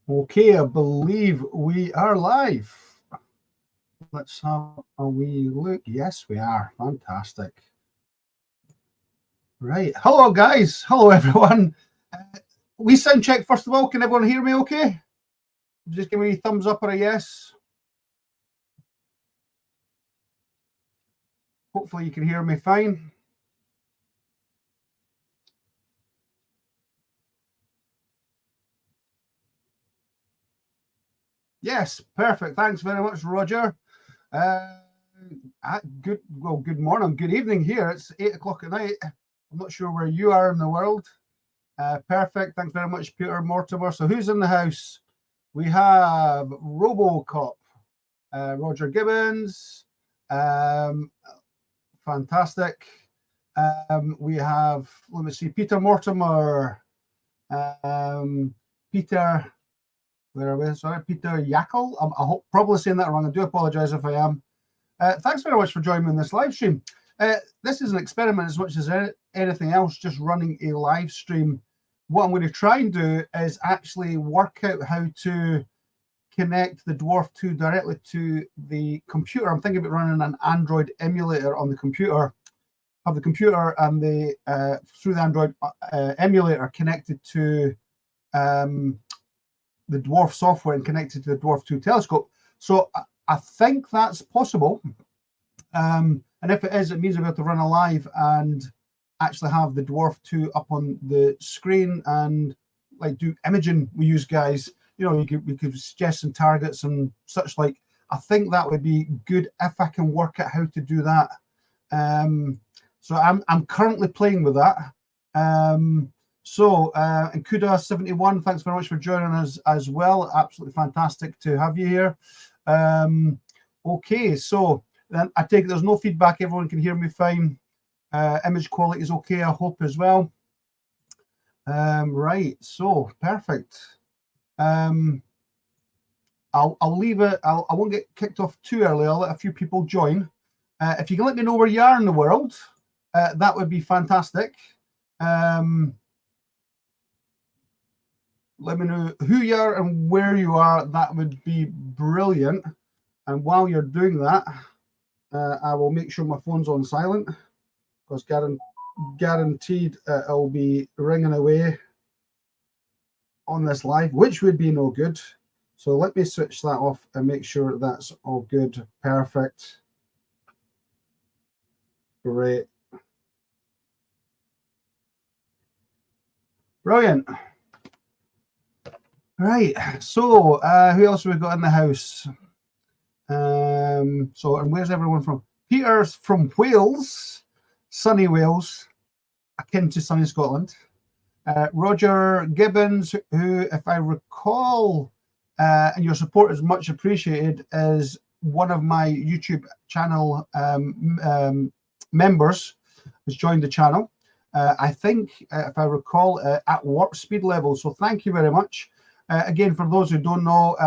Okay, I believe we are live. Let's have a wee look. Yes, we are. Fantastic. Right. Hello, guys. Hello, everyone. We sound check, first of all. Can everyone hear me okay? Just give me a thumbs up or a yes. Hopefully you can hear me fine. Yes, perfect. Thanks very much, Roger. Good morning, good evening here. It's 8 o'clock at night. I'm not sure where you are in the world. Perfect. Thanks very much, Peter Mortimer. So who's in the house? We have Robocop, Roger Gibbons. Fantastic. We have, let me see, Peter Mortimer. Peter, where are we? Sorry, Peter Yackel. I hope probably saying that wrong. I do apologize if I am. Thanks very much for joining me in this live stream. This is an experiment as much as anything else, just running a live stream. What I'm going to try and do is actually work out how to connect the Dwarf 2 directly to the computer. I'm thinking about running an Android emulator on the computer. Have the computer and the through the Android emulator connected to the Dwarf software and connected to the Dwarf 2 telescope. So I think that's possible. And if it is, it means we're going to run a live and actually have the Dwarf 2 up on the screen and like do imaging with you guys. You know, we could suggest some targets and such like. I think that would be good if I can work out how to do that. So I'm currently playing with that. And Kuda71, thanks very much for joining us as well. Absolutely fantastic to have you here. Okay, so then I take it there's no feedback. Everyone can hear me fine. Image quality is okay, I hope, as well. Right, so perfect. I'll leave it. I won't get kicked off too early. I'll let a few people join. If you can let me know where you are in the world, that would be fantastic. Let me know who you are and where you are. That would be brilliant. And while you're doing that, I will make sure my phone's on silent, because guaranteed it'll be ringing away on this live, which would be no good. So let me switch that off and make sure that's all good. Perfect. Great. Brilliant. Right. So who else have we got in the house? So, and where's everyone from? Peter's from Wales, sunny Wales, akin to sunny Scotland. Roger Gibbons, who, if I recall, and your support is much appreciated, is one of my YouTube channel members, has joined the channel. I think, if I recall, at warp speed level. So thank you very much. Again, for those who don't know,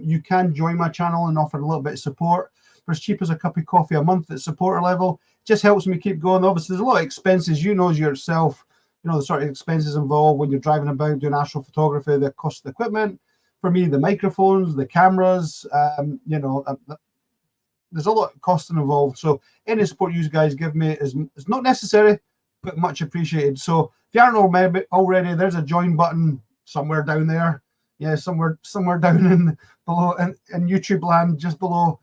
you can join my channel and offer a little bit of support for as cheap as a cup of coffee a month at supporter level. Just helps me keep going. Obviously, there's a lot of expenses. You know yourself, you know, the sort of expenses involved when you're driving about doing astrophotography, the cost of the equipment. For me, the microphones, the cameras, you know, there's a lot of cost involved. So any support you guys give me is not necessary, but much appreciated. So if you aren't already, there's a join button somewhere down there. Yeah, somewhere down in below in YouTube land, just below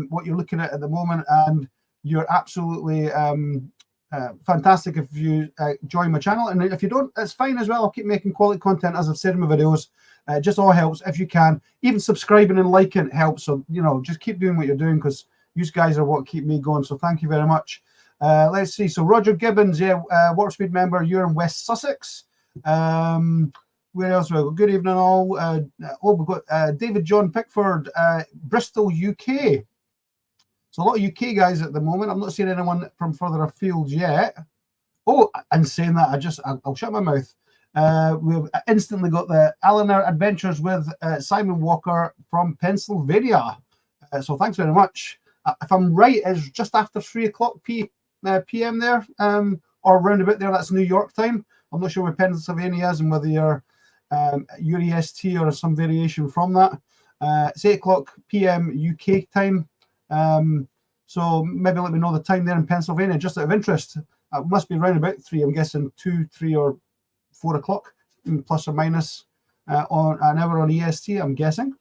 what you're looking at the moment, and you're absolutely fantastic if you join my channel. And if you don't, it's fine as well. I'll keep making quality content, as I've said in my videos. Just all helps if you can. Even subscribing and liking helps. So you know, just keep doing what you're doing, because you guys are what keep me going. So thank you very much. Let's see. So Roger Gibbons, yeah, Warp Speed member. You're in West Sussex. Where else? Well, good evening, all. We've got David John Pickford, Bristol, UK. So a lot of UK guys at the moment. I'm not seeing anyone from further afield yet. Oh, and saying that, I'll shut my mouth. We've instantly got the Eleanor Adventures with Simon Walker from Pennsylvania. So thanks very much. If I'm right, it's just after 3 o'clock p.m. there. or round about there. That's New York time. I'm not sure where Pennsylvania is and whether you're your EST or some variation from that. It's 8 o'clock p.m. UK time. So maybe let me know the time there in Pennsylvania, just out of interest. It must be around about 3, I'm guessing 2, 3 or 4 o'clock, plus or minus on an hour on EST, I'm guessing.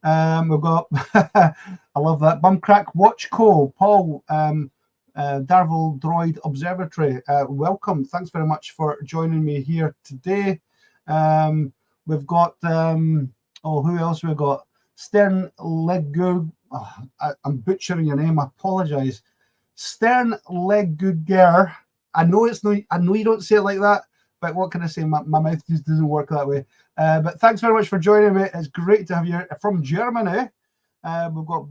We've got, I love that, Bumcrack Watch Co, Paul, Darvel Droid Observatory. Welcome. Thanks very much for joining me here today. We've got, oh, who else we've got? Stern Legug. Oh, I'm butchering your name. I apologize. Stern Leguger. I know it's no. I know you don't say it like that, but what can I say? My mouth just doesn't work that way. But thanks very much for joining me. It's great to have you from Germany. We've got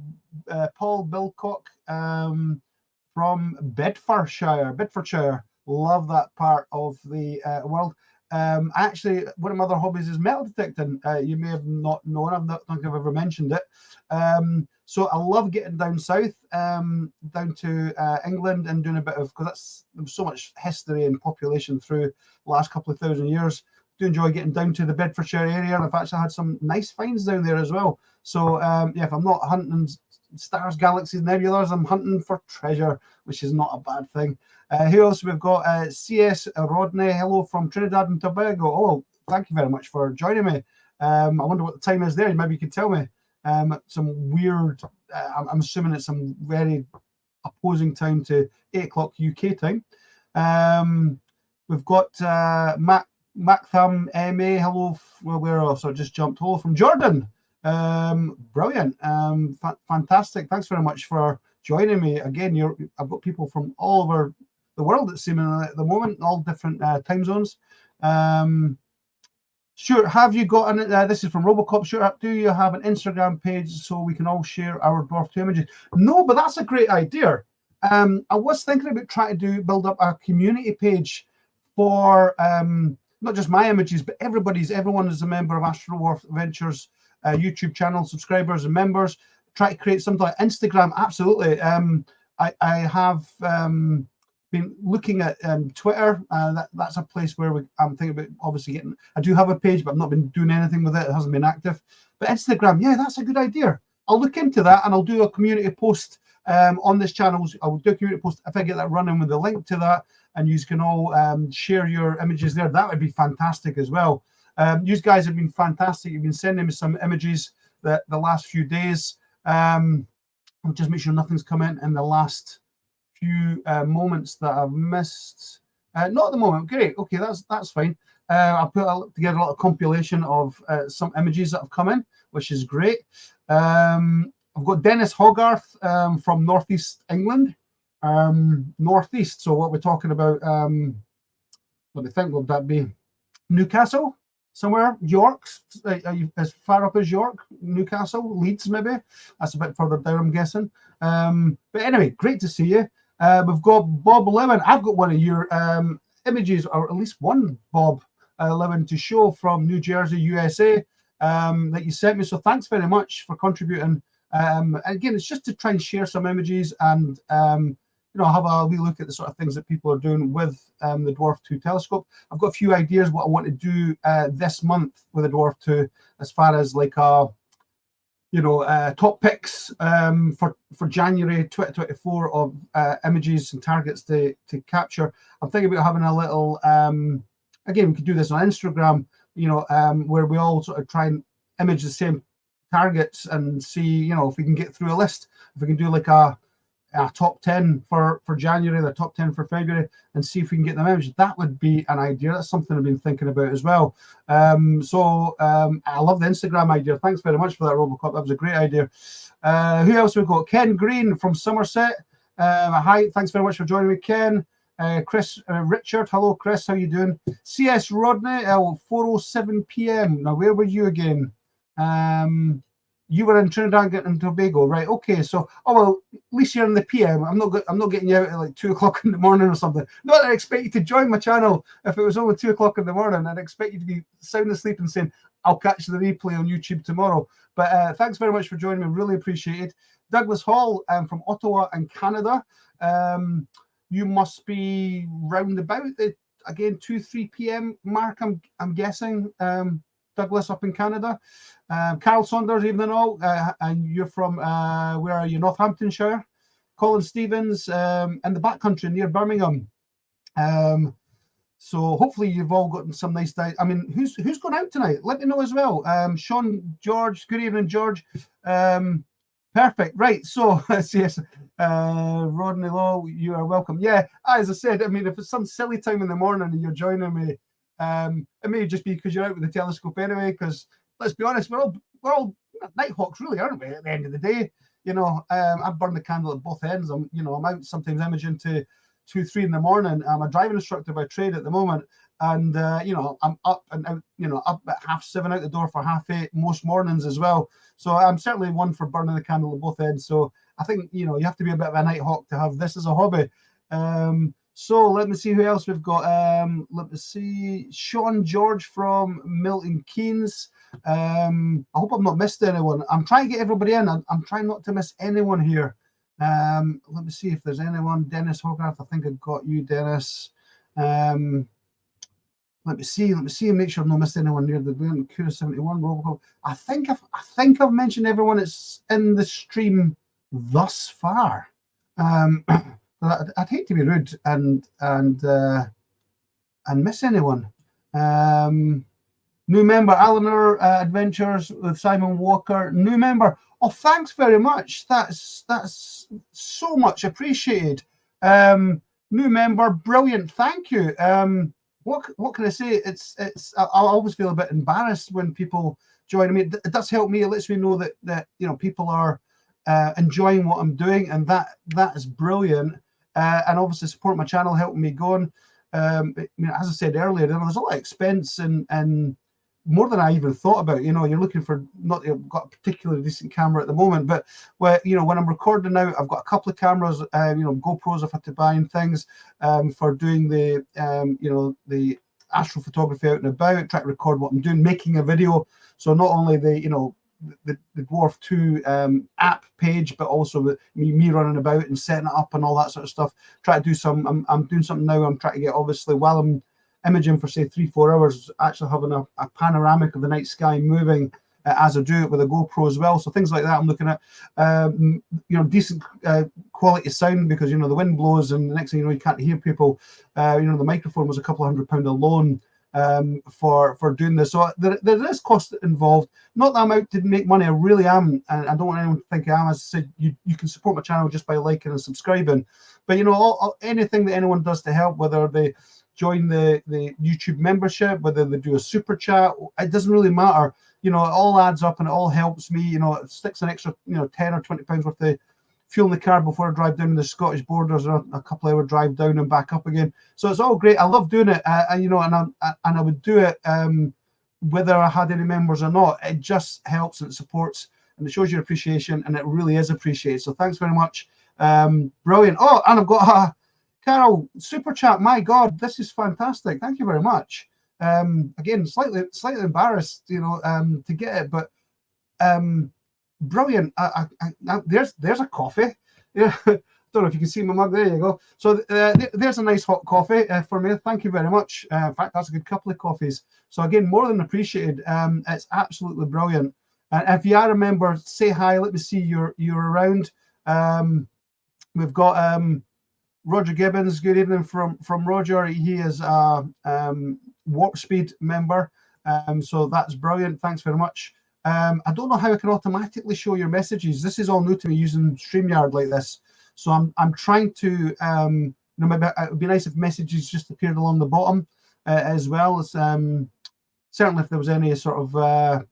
Paul Bilcock from Bedfordshire. Love that part of the world. Actually, one of my other hobbies is metal detecting. You may have not known. I don't think I've ever mentioned it. So I love getting down south, down to England, and doing a bit of, because there's so much history and population through the last couple of thousand years. Do enjoy getting down to the Bedfordshire area, and I've actually had some nice finds down there as well. So yeah, if I'm not hunting stars, galaxies, nebulas, I'm hunting for treasure, which is not a bad thing. Who else we've got? CS Rodney, hello from Trinidad and Tobago. Oh, thank you very much for joining me. I wonder what the time is there. Maybe you could tell me. Some weird, I'm assuming it's some very opposing time to 8 o'clock UK time. We've got Mactham MA, hello, well, where else? I just jumped, hello from Jordan. Brilliant, fantastic. Thanks very much for joining me. Again, I've got people from all over the world, it seems, at the moment, all different time zones. Sure, have you got an, this is from Robocop, sure, do you have an Instagram page so we can all share our Dwarf 2 images? No, but that's a great idea. I was thinking about trying to build up a community page for not just my images, but everyone is a member of Astrodwarf Ventures YouTube channel, subscribers and members. Try to create something like Instagram, absolutely. I have been looking at Twitter. That's a place where I'm thinking about obviously getting. I do have a page, but I've not been doing anything with it. It hasn't been active. But Instagram, yeah, that's a good idea. I'll look into that and I'll do a community post on this channel. I'll do a community post if I get that running with a link to that, and you can all share your images there. That would be fantastic as well. You guys have been fantastic. You've been sending me some images the last few days. I'll just make sure nothing's come in the last few moments that I've missed. Not at the moment. Great. Okay, that's fine. I'll put together a lot of compilation of some images that have come in, which is great. I've got Dennis Hogarth from Northeast England. Northeast. So what we're talking about, let me think, would that be Newcastle? Somewhere, York, as far up as York, Newcastle, Leeds, maybe. That's a bit further down, I'm guessing. But anyway, great to see you. We've got Bob Lewin. I've got one of your images, or at least one Bob Lewin to show from New Jersey, USA, that you sent me. So thanks very much for contributing. Again, it's just to try and share some images and you know, have a wee look at the sort of things that people are doing with the Dwarf 2 telescope. I've got a few ideas what I want to do this month with the Dwarf 2, as far as like you know, top picks for January 2024 of images and targets to capture. I'm thinking about having a little again, we could do this on Instagram, you know, where we all sort of try and image the same targets and see, you know, if we can get through a list, if we can do like a top 10 for January, the top 10 for February, and see if we can get them imaged. That would be an idea. That's something I've been thinking about as well. I love the Instagram idea. Thanks very much for that, Robocop. That was a great idea. Who else we've got? Ken Green from Somerset. Hi, thanks very much for joining me, Ken. Chris Richard, hello Chris, how you doing? CS Rodney, 4:07 p.m. Now, where were you again? You were in Trinidad and Tobago, right? Okay, so well, at least you're in the PM. I'm not getting you out at like 2 o'clock in the morning or something. Not that I expect you to join my channel if it was only 2 o'clock in the morning. I'd expect you to be sound asleep and saying, I'll catch the replay on YouTube tomorrow. But thanks very much for joining me. Really appreciate it. Douglas Hall from Ottawa and Canada. you must be round about the, again, 2-3 p.m. mark, I'm guessing. Douglas up in Canada. Carol Saunders, evening all. And you're from, where are you, Northamptonshire? Colin Stevens, in the backcountry near Birmingham. So hopefully you've all gotten some nice day. I mean, who's going out tonight? Let me know as well. Sean, George, good evening, George. Perfect. Right. So yes, Rodney Law, you are welcome. Yeah, as I said, I mean, if it's some silly time in the morning and you're joining me, it may just be because you're out with the telescope anyway. Because let's be honest, we're all nighthawks, really, aren't we? At the end of the day, you know, I burn the candle at both ends. I'm out sometimes imaging to 2-3 in the morning. I'm a driving instructor by trade at the moment, and I'm up and out, up at 7:30 out the door for 8:30 most mornings as well. So I'm certainly one for burning the candle at both ends. So I think you have to be a bit of a nighthawk to have this as a hobby. So let me see who else we've got. Let me see, Sean George from Milton Keynes. I hope I've not missed anyone. I'm trying to get everybody in. I'm trying not to miss anyone here. Let me see if there's anyone. Dennis Hogarth, I think I've got you, Dennis. Let me see and make sure I've not missed anyone near the Cura 71 Robocop. I think I've mentioned everyone that's in the stream thus far. I'd hate to be rude and miss anyone. New member, Eleanor Adventures with Simon Walker. New member. Oh, thanks very much. That's so much appreciated. New member, brilliant. Thank you. What can I say? I always feel a bit embarrassed when people join me. It does help me. It lets me know that people are enjoying what I'm doing, and that is brilliant. And obviously support my channel, helping me going. As I said earlier, there's a lot of expense and more than I even thought about. You're looking for, not you've got a particularly decent camera at the moment, but when I'm recording now, I've got a couple of cameras, GoPros I've had to buy and things for doing the the astrophotography out and about, try to record what I'm doing, making a video. So not only the Dwarf 2 app page, but also with me running about and setting it up and all that sort of stuff. Try to do some. I'm doing something now. I'm trying to get, obviously, while I'm imaging for say 3-4 hours, actually having a panoramic of the night sky moving as I do it with a GoPro as well. So things like that I'm looking at. Decent quality sound, because the wind blows and the next thing you can't hear people. The microphone was a couple of £100 alone for doing this. So there is cost involved. Not that I'm out to make money, I really am, and I don't want anyone to think I am. As I said, you can support my channel just by liking and subscribing, but anything that anyone does to help, whether they join the YouTube membership, whether they do a super chat, it doesn't really matter. It all adds up and it all helps me. It sticks an extra 10 or 20 pounds worth of fuel in the car before I drive down the Scottish borders, or a couple hour drive down and back up again. So it's all great. I love doing it, and I would do it whether I had any members or not. It just helps and it supports and it shows your appreciation, and it really is appreciated. So thanks very much. Brilliant. Oh, and I've got a Carol super chat. My God, this is fantastic. Thank you very much. Again, slightly embarrassed, to get it, but brilliant. There's a coffee. Yeah. Don't know if you can see my mug. There you go. So there's a nice hot coffee for me. Thank you very much. In fact, that's a good couple of coffees. So again, more than appreciated. It's absolutely brilliant. And if you are a member, say hi. Let me see you're around. We've got Roger Gibbons. Good evening from Roger. He is a Warp Speed member. So that's brilliant. Thanks very much. I don't know how I can automatically show your messages. This is all new to me, using StreamYard like this. So I'm trying to, maybe it would be nice if messages just appeared along the bottom as well. As certainly if there was any sort of,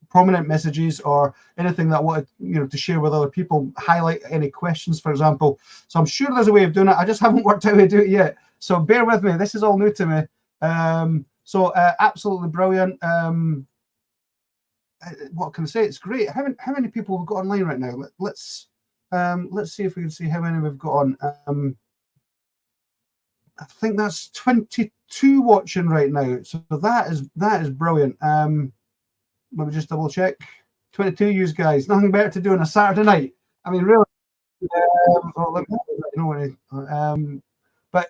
prominent messages or anything that I wanted, to share with other people, highlight any questions, for example. So I'm sure there's a way of doing it. I just haven't worked out how to do it yet. So bear with me. This is all new to me. So absolutely brilliant. What can I say? It's great. How many people have got online right now? Let's see if we can see how many we've got on. I think that's 22 watching right now. So that is brilliant. Let me just double check. 22 yous guys. Nothing better to do on a Saturday night. I mean, really. Well, let me but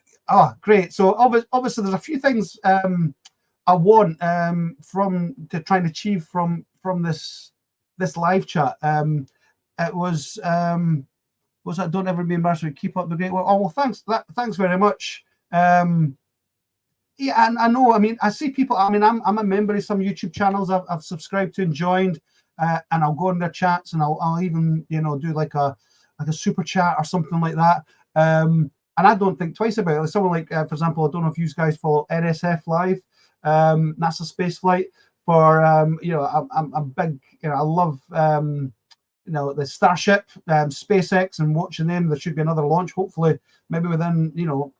great. So obviously, there's a few things I want from to try and achieve from this live chat. It was that don't ever be embarrassed. Keep up the great work. Oh well, thanks very much. Yeah, and I know. I mean, I see people. I mean, I'm a member of some YouTube channels I've subscribed to and joined, and I'll go in their chats and I'll even do like a super chat or something like that. And I don't think twice about it. Like someone like, for example, I don't know if you guys follow NSF Live, NASA Space Flight. For I'm big. I love the Starship, SpaceX, and watching them. There should be another launch, hopefully, maybe within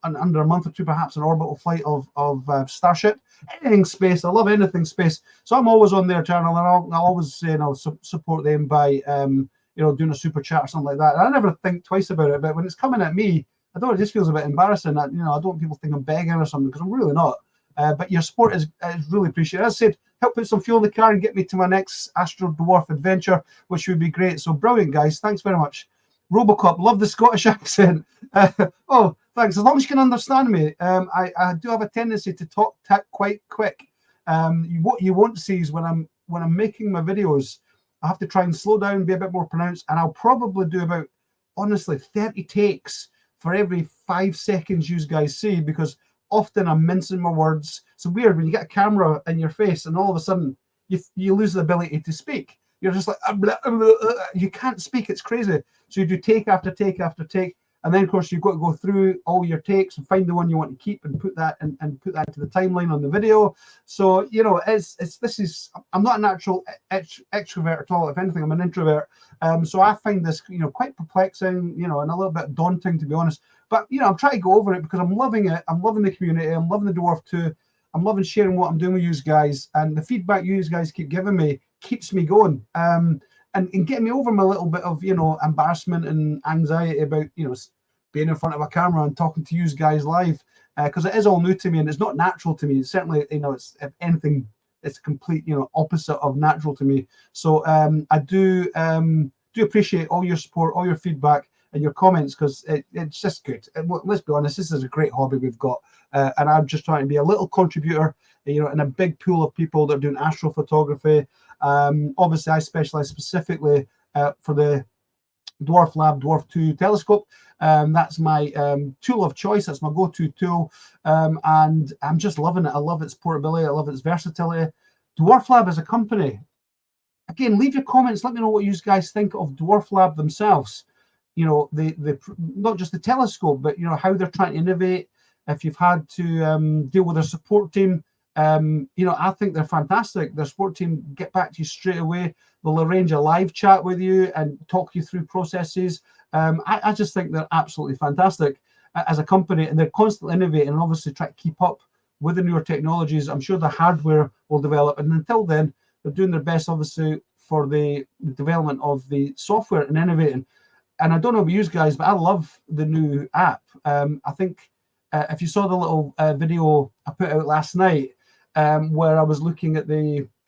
under a month or two, perhaps an orbital flight of Starship. Anything space, I love anything space. So I'm always on their channel, and I'll always support them by doing a super chat or something like that. And I never think twice about it, but when it's coming at me, I don't. It just feels a bit embarrassing. That, I don't want people think I'm begging or something, because I'm really not. But your support is really appreciated. As I said, help put some fuel in the car and get me to my next Astro-Dwarf adventure, which would be great. So brilliant, guys. Thanks very much. Robocop, love the Scottish accent. Oh, thanks. As long as you can understand me. I do have a tendency to talk quite quick. What you won't see is when I'm making my videos, I have to try and slow down, be a bit more pronounced, and I'll probably do about, honestly, 30 takes for every 5 seconds you guys see, because often I'm mincing my words. It's weird when you get a camera in your face and all of a sudden you lose the ability to speak. You're just like, you can't speak. It's crazy. So you do take after take after take. And then, of course, you've got to go through all your takes and find the one you want to keep and put that put that into the timeline on the video. So, I'm not a natural extrovert at all. If anything, I'm an introvert. So I find this, quite perplexing, and a little bit daunting, to be honest. But, I'm trying to go over it because I'm loving it. I'm loving the community. I'm loving the Dwarf 2. I'm loving sharing what I'm doing with you guys. And the feedback you guys keep giving me keeps me going. And getting me over my little bit of, embarrassment and anxiety about, being in front of a camera and talking to you guys live, because it is all new to me and it's not natural to me. It's certainly, it's, if anything, it's complete, opposite of natural to me. So I do appreciate all your support, all your feedback and your comments, because it's just good. Let's be honest, this is a great hobby we've got, and I'm just trying to be a little contributor, in a big pool of people that are doing astrophotography. Obviously, I specialize specifically for the DWARFLAB Dwarf 2 telescope. That's my tool of choice. That's my go-to tool, and I'm just loving it. I love its portability. I love its versatility. DWARFLAB as a company, again, leave your comments. Let me know what you guys think of DWARFLAB themselves. The not just the telescope, but how they're trying to innovate. If you've had to deal with their support team, I think they're fantastic. Their support team get back to you straight away. They'll arrange a live chat with you and talk you through processes. I just think they're absolutely fantastic as a company, and they're constantly innovating and obviously try to keep up with the newer technologies. I'm sure the hardware will develop, and until then, they're doing their best, obviously, for the development of the software and innovating. And I don't know about you guys, but I love the new app. I think if you saw the little video I put out last night, where I was looking at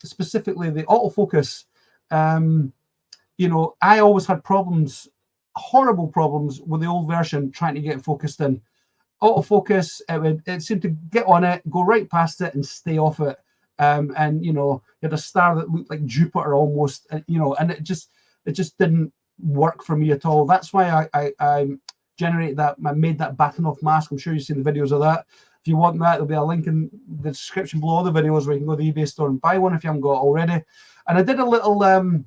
specifically the autofocus, I always had problems, horrible problems with the old version trying to get focused in. Autofocus, it seemed to get on it, go right past it and stay off it. And you had a star that looked like Jupiter almost, and it just didn't work for me at all. That's why I generated that. I made that Batonov mask. I'm sure you've seen the videos of that. If you want that, there'll be a link in the description below all the videos where you can go to the eBay store and buy one if you haven't got it already. And I did a little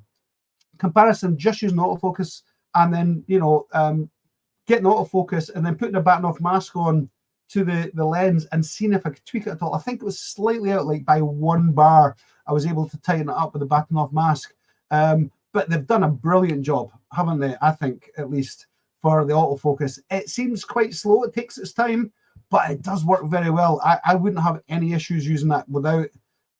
comparison, just using autofocus and then getting autofocus and then putting a Batonov mask on to the lens and seeing if I could tweak it at all. I think it was slightly out, like by 1 bar. I was able to tighten it up with the Batonov mask. But they've done a brilliant job, haven't they? I think, at least for the autofocus. It seems quite slow. It takes its time, but it does work very well. I wouldn't have any issues using that without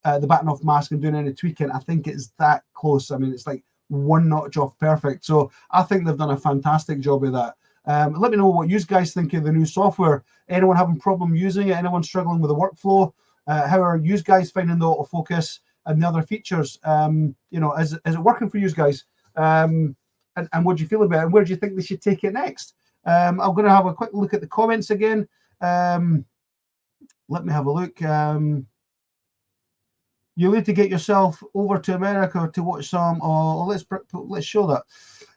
the Batonov mask and doing any tweaking. I think it's that close. I mean, it's like 1 notch off perfect. So I think they've done a fantastic job with that. Let me know what you guys think of the new software. Anyone having problem using it? Anyone struggling with the workflow? How are you guys finding the autofocus and the other features? Is it working for you guys? and what do you feel about it, and where do you think they should take it next? I'm going to have a quick look at the comments again. Let me have a look. You need to get yourself over to America to watch some. Let's show that.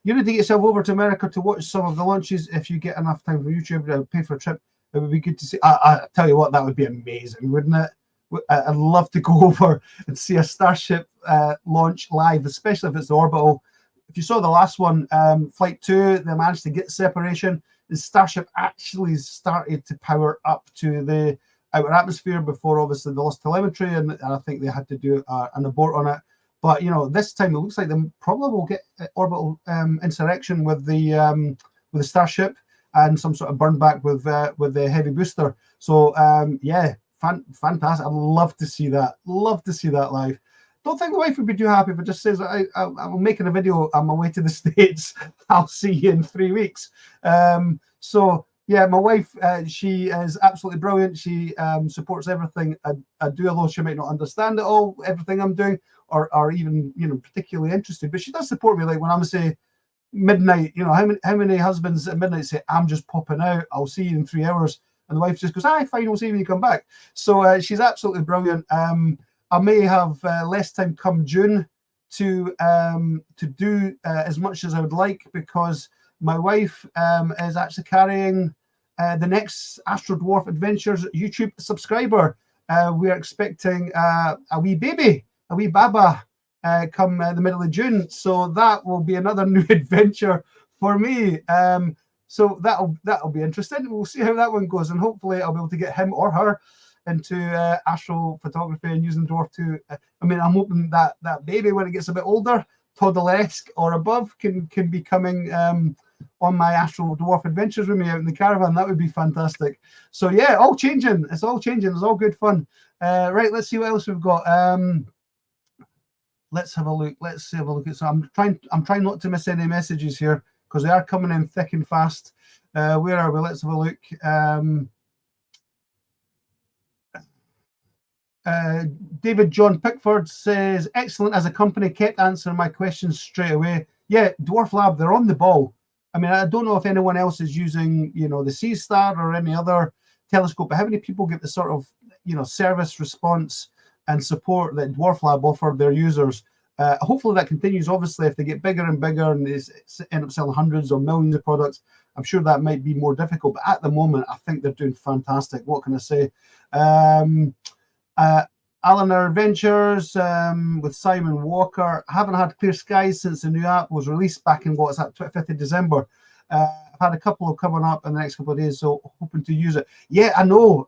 You need to get yourself over to America to watch some of the launches if you get enough time for YouTube to pay for a trip. It would be good to see. I tell you what, that would be amazing, wouldn't it? I'd love to go over and see a Starship launch live, especially if it's the orbital. If you saw the last one, Flight 2, they managed to get separation. The Starship actually started to power up to the outer atmosphere before, obviously, they lost telemetry, and I think they had to do an abort on it. But, you know, this time it looks like they probably will get orbital insurrection with the Starship and some sort of burn back with the heavy booster. So, yeah, fantastic. I'd love to see that. Love to see that live. Don't think the wife would be too happy if it just says, I'm making a video on my way to the States. I'll see you in 3 weeks. So, yeah, my wife, she is absolutely brilliant. She supports everything I do, although she might not understand it all, everything I'm doing, or even, you know, particularly interested. But she does support me. Like when I'm, say, midnight, you know, how many husbands at midnight say, I'm just popping out, I'll see you in 3 hours. And the wife just goes, aye, fine, we'll see you when you come back. So she's absolutely brilliant. I may have less time come June to do as much as I would like, because my wife is actually carrying the next Astro-Dwarf Adventures YouTube subscriber. We're expecting a wee baby, a wee baba, come the middle of June. So that will be another new adventure for me. So that'll be interesting. We'll see how that one goes, and hopefully I'll be able to get him or her into astrophotography and using Dwarf to. I mean, I'm hoping that baby, when it gets a bit older, toddler-esque or above, can be coming on my Astro-Dwarf adventures with me out in the caravan. That would be fantastic. So yeah, all changing. It's all changing. It's all good fun. Right, let's see what else we've got. Let's have a look. Let's have a look at. So I'm trying not to miss any messages here, because they are coming in thick and fast. Where are we? Let's have a look. David John Pickford says, excellent as a company, kept answering my questions straight away. Yeah, DWARFLAB, they're on the ball. I mean, I don't know if anyone else is using, you know, the C-Star or any other telescope, but how many people get the sort of, you know, service response and support that DWARFLAB offer their users? Hopefully that continues. Obviously, if they get bigger and bigger and they end up selling hundreds or millions of products, I'm sure that might be more difficult. But at the moment, I think they're doing fantastic. What can I say? Alan Adventures with Simon Walker. I haven't had clear skies since the new app was released back in, what's that, 25th of December. I've had a couple of coming up in the next couple of days, so hoping to use it. Yeah, I know.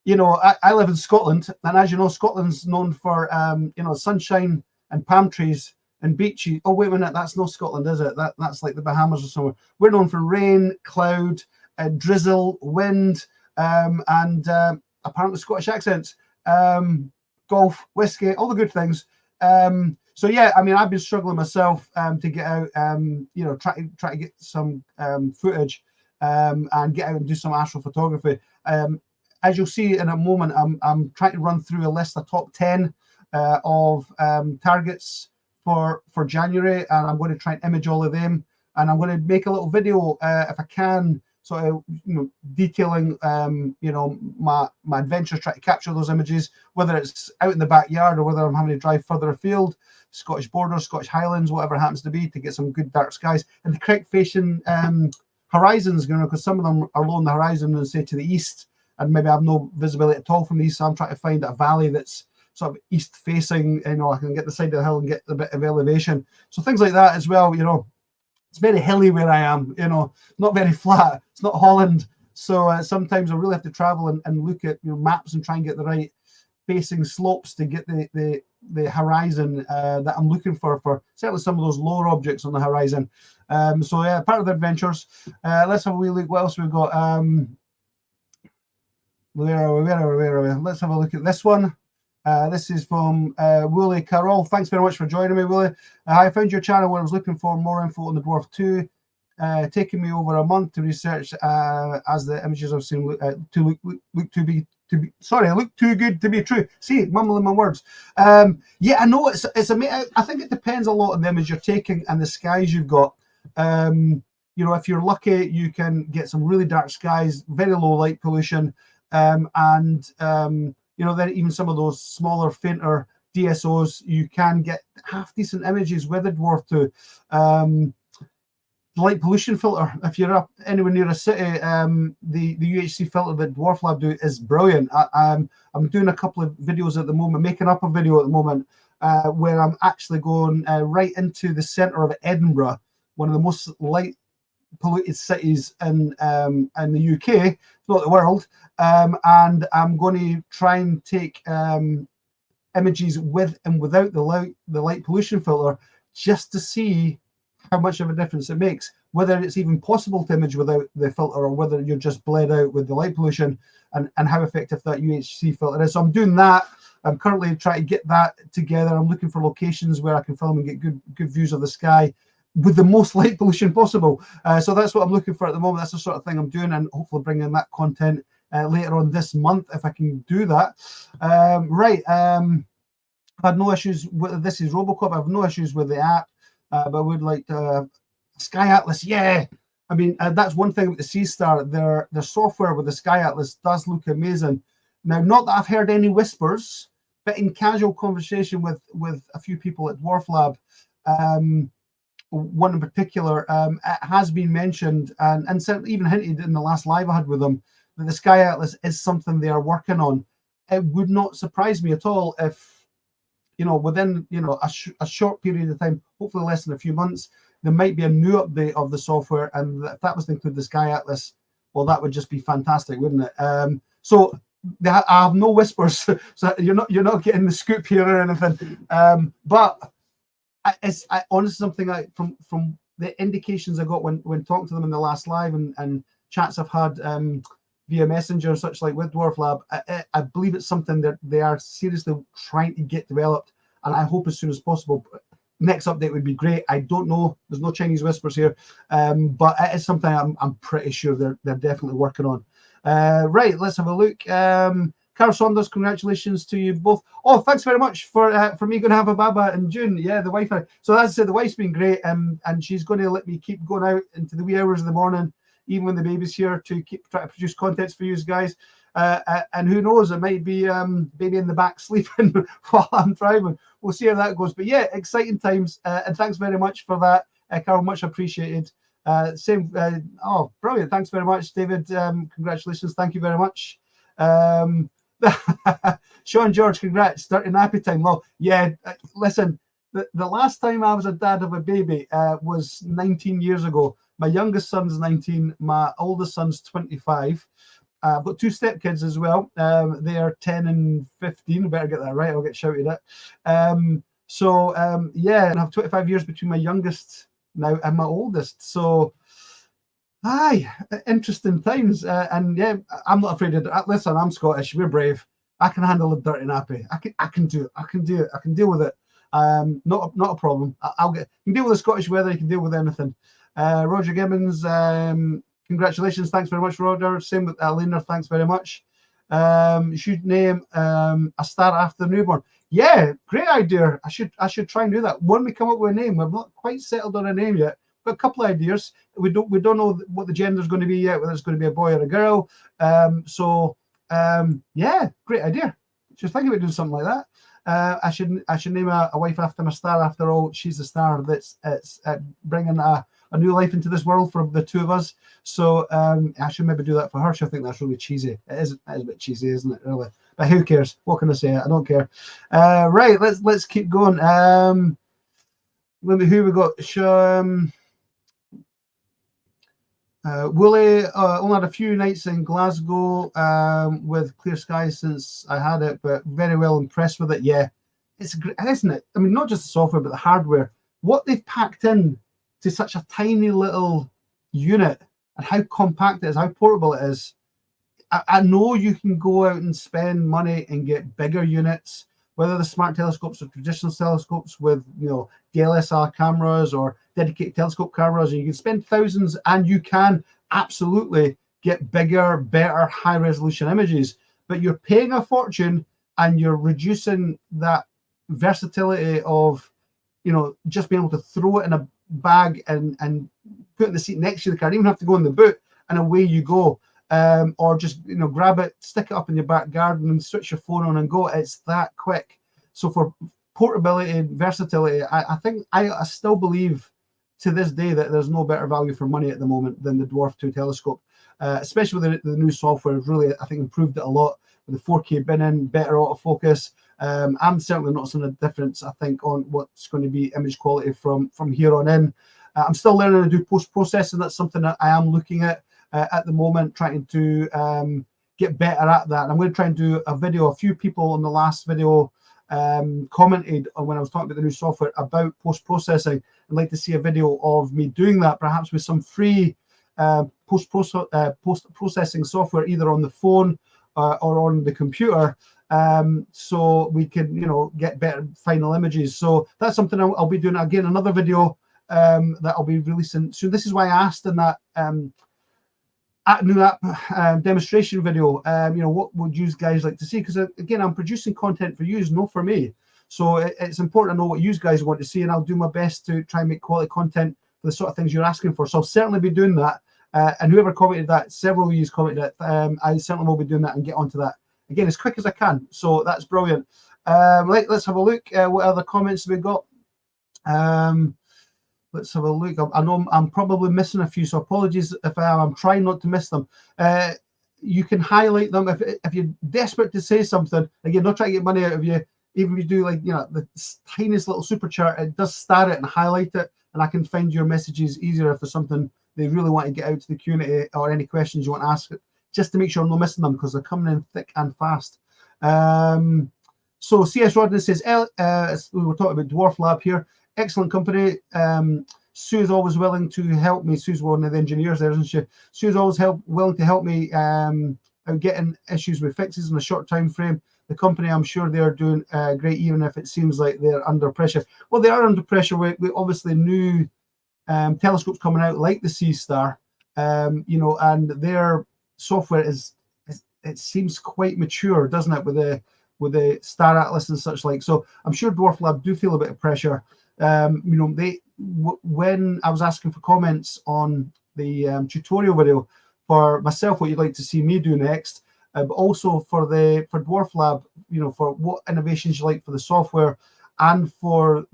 You know, I live in Scotland, and as you know, Scotland's known for, you know, sunshine and palm trees and beaches. Oh, wait a minute, that's not Scotland, is it? That's like the Bahamas or somewhere. We're known for rain, cloud, drizzle, wind, and apparently Scottish accents. Golf, whiskey, all the good things. So yeah, I mean, I've been struggling myself to get out, you know, try to get some footage and get out and do some astrophotography. As you'll see in a moment, I'm trying to run through a list of top 10 of targets for January, and I'm going to try and image all of them, and I'm going to make a little video if I can, sort of, you know, detailing you know, my adventures, try to capture those images, whether it's out in the backyard or whether I'm having to drive further afield, Scottish borders, Scottish Highlands, whatever it happens to be, to get some good dark skies and the correct facing horizons, you know, because some of them are low on the horizon and say to the east, and maybe I have no visibility at all from the east. So I'm trying to find a valley that's sort of east facing, you know, I can get the side of the hill and get a bit of elevation. So things like that as well, you know. It's very hilly where I am, you know, not very flat. It's not Holland. So sometimes I really have to travel and look at, you know, maps and try and get the right facing slopes to get the horizon that I'm looking for certainly some of those lower objects on the horizon. So yeah, part of the adventures. Let's have a wee look. What else we've got? Where are we? Let's have a look at this one. This is from Wooly Carroll. Thanks very much for joining me, Wooly. I found your channel where I was looking for more info on the Dwarf 2 taken me over a month to research as the images I've seen look too good to be true. See, mumbling my words. Yeah, I know it's amazing. I think it depends a lot on the image you're taking and the skies you've got. You know, if you're lucky, you can get some really dark skies, very low light pollution, and you know, then even some of those smaller, fainter DSOs, you can get half decent images with the Dwarf too. Light pollution filter, if you're up anywhere near a city, the UHC filter that DWARFLAB do is brilliant. I'm doing a couple of videos at the moment, making up a video at the moment, where I'm actually going right into the centre of Edinburgh, one of the most light polluted cities in the UK, not the world, and I'm going to try and take images with and without the light pollution filter, just to see how much of a difference it makes, whether it's even possible to image without the filter or whether you're just bled out with the light pollution, and how effective that UHC filter is. So I'm doing that. I'm currently trying to get that together. I'm looking for locations where I can film and get good views of the sky with the most light pollution possible. So that's what I'm looking for at the moment. That's the sort of thing I'm doing, and hopefully bringing that content later on this month if I can do that. Right. I had no issues with this. Is Robocop. I have no issues with the app. But I would like to Sky Atlas. Yeah, I mean that's one thing with the Sea Star. Their software with the Sky Atlas does look amazing. Now, not that I've heard any whispers, but in casual conversation with a few people at DWARFLAB, one in particular, it has been mentioned and certainly even hinted in the last live I had with them that the Sky Atlas is something they are working on. It would not surprise me at all if, you know, within, you know, a short period of time, hopefully less than a few months, there might be a new update of the software, and if that was to include the Sky Atlas, well, that would just be fantastic, wouldn't it? So I have no whispers, so you're not getting the scoop here or anything. But it's honestly something from the indications I got when talking to them in the last live and chats I've had via Messenger and such like with DWARFLAB, I believe it's something that they are seriously trying to get developed, and I hope as soon as possible. Next update would be great. I don't know. There's no Chinese whispers here, but it is something I'm pretty sure they're definitely working on. Right, let's have a look. Carl Saunders, congratulations to you both. Oh, thanks very much for me going to have a baba in June. Yeah, the wife. So as I said, the wife's been great, and she's going to let me keep going out into the wee hours of the morning, even when the baby's here, to keep trying to produce contents for you guys. And who knows, it might be baby in the back sleeping while I'm driving. We'll see how that goes. But yeah, exciting times. And thanks very much for that, Carol. Much appreciated. Oh, brilliant. Thanks very much, David. Congratulations. Thank you very much. Sean George, congrats. Starting nappy time. Well, yeah, listen, the last time I was a dad of a baby was 19 years ago. My youngest son's 19. My oldest son's 25. I've got two stepkids as well. They are 10 and 15. I better get that right. I'll get shouted at. Yeah, and I have 25 years between my youngest now and my oldest. So, aye, interesting times. And yeah, I'm not afraid of it. Listen, I'm Scottish. We're brave. I can handle a dirty nappy. I can do it. I can do it. I can deal with it. Not a problem. You can deal with the Scottish weather. You can deal with anything. Roger Gibbons, congratulations. Thanks very much, Roger. Same with Lena. Thanks very much. You should name a star after the newborn. Yeah, great idea. I should try and do that. When we come up with a name, we've not quite settled on a name yet. Got a couple of ideas. We don't know what the gender is going to be yet, whether it's going to be a boy or a girl. Yeah, great idea. Just think about doing something like that. I should name a wife after my star. After all, she's the star that's bringing a new life into this world for the two of us. So I should maybe do that for her. She'll think that's really cheesy. It is a bit cheesy, isn't it? Really, but who cares? What can I say? I don't care. Right, let's keep going. Let me. Who we got? Wooly only had a few nights in Glasgow with clear skies since I had it, but very well impressed with it. Yeah, it's great, isn't it? I mean, not just the software, but the hardware. What they've packed in to such a tiny little unit, and how compact it is, how portable it is. I know you can go out and spend money and get bigger units whether the smart telescopes or traditional telescopes with, you know, DLSR cameras or dedicated telescope cameras, and you can spend thousands and you can absolutely get bigger, better, high resolution images, but you're paying a fortune and you're reducing that versatility of, you know, just being able to throw it in a bag and put it in the seat next to the car. You don't even have to go in the boot and away you go. Or just, you know, grab it, stick it up in your back garden and switch your phone on and go. It's that quick. So for portability and versatility, I think I still believe to this day that there's no better value for money at the moment than the Dwarf 2 telescope, especially with the new software. Has really, I think, improved it a lot with the 4K bin in, better autofocus. I'm certainly not seeing a difference, I think, on what's going to be image quality from here on in. I'm still learning to do post-processing. That's something that I am looking at the moment, trying to get better at that. And I'm going to try and do a video. A few people in the last video commented on when I was talking about the new software about post-processing. I'd like to see a video of me doing that, perhaps with some free post-processing software, either on the phone or on the computer, so we can, you know, get better final images. So that's something I'll be doing. Again, another video that I'll be releasing soon. This is why I asked in that new app demonstration video, you know, what would you guys like to see? Because again, I'm producing content for you, not for me. So it's important to know what you guys want to see, and I'll do my best to try and make quality content for the sort of things you're asking for. So I'll certainly be doing that. And whoever commented that, several of you commented that, I certainly will be doing that and get onto that again as quick as I can. So that's brilliant. Let's have a look. What other comments have we got? Let's have a look. I know I'm probably missing a few, so apologies if I am. I'm trying not to miss them. You can highlight them if you're desperate to say something. Again, not trying to get money out of you. Even if you do, like, you know, the tiniest little super chart, it does star it and highlight it, and I can find your messages easier if there's something they really want to get out to the community or any questions you want to ask, just to make sure I'm not missing them, because they're coming in thick and fast. So CS Rodney says, we were talking about DWARFLAB here. Excellent company. Sue is always willing to help me. Sue's one of the engineers there, isn't she? Sue's always willing to help me out getting issues with fixes in a short time frame. The company, I'm sure they are doing great, even if it seems like they're under pressure. Well, they are under pressure with obviously new telescopes coming out like the Seastar, you know, and their software it seems quite mature, doesn't it, with the Star Atlas and such like. So I'm sure DWARFLAB do feel a bit of pressure. You know, when I was asking for comments on the tutorial video for myself, what you'd like to see me do next, but also for DWARFLAB, you know, for what innovations you like for the software and for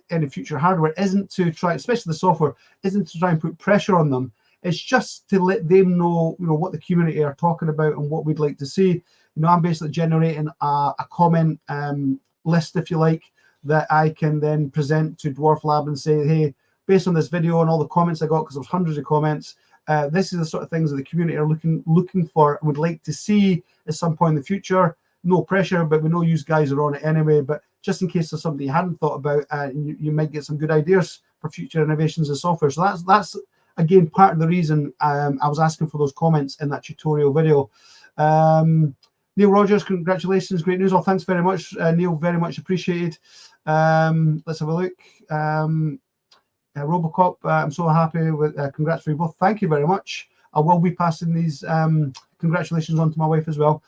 any future hardware, isn't to try, especially the software, isn't to try and put pressure on them. It's just to let them know, you know, what the community are talking about and what we'd like to see. You know, I'm basically generating a comment list, if you like, that I can then present to DWARFLAB and say, hey, based on this video and all the comments I got, because there was hundreds of comments, this is the sort of things that the community are looking for and would like to see at some point in the future. No pressure, but we know you guys are on it anyway. But just in case there's something you hadn't thought about, you might get some good ideas for future innovations in software. So that's again part of the reason I was asking for those comments in that tutorial video. Neil Rogers, congratulations, great news. Oh, thanks very much, Neil, very much appreciated. Let's have a look. Robocop, I'm so happy with congrats for you both. Thank you very much. I will be passing these congratulations on to my wife as well,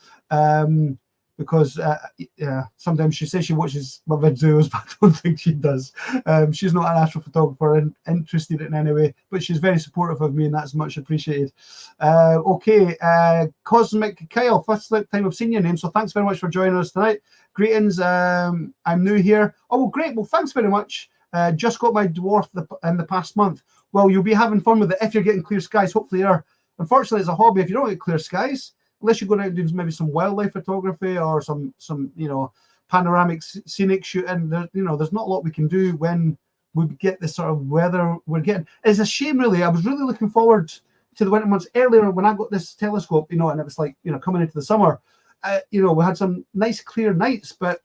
because sometimes she says she watches my videos, but I don't think she does. She's not an astrophotographer and interested in any way, but she's very supportive of me, and that's much appreciated. Okay, Cosmic Kyle, first time I've seen your name, so thanks very much for joining us tonight. Greetings, I'm new here. Oh, well, great, well, thanks very much. Just got my Dwarf in the past month. Well, you'll be having fun with it if you're getting clear skies. Hopefully you are. Unfortunately, as a hobby, if you don't get clear skies, unless you're going out and do maybe some wildlife photography or some you know, panoramic scenic shooting, there's not a lot we can do when we get this sort of weather we're getting. It's a shame, really. I was really looking forward to the winter months earlier when I got this telescope, you know, and it was like, you know, coming into the summer. You know, we had some nice clear nights, but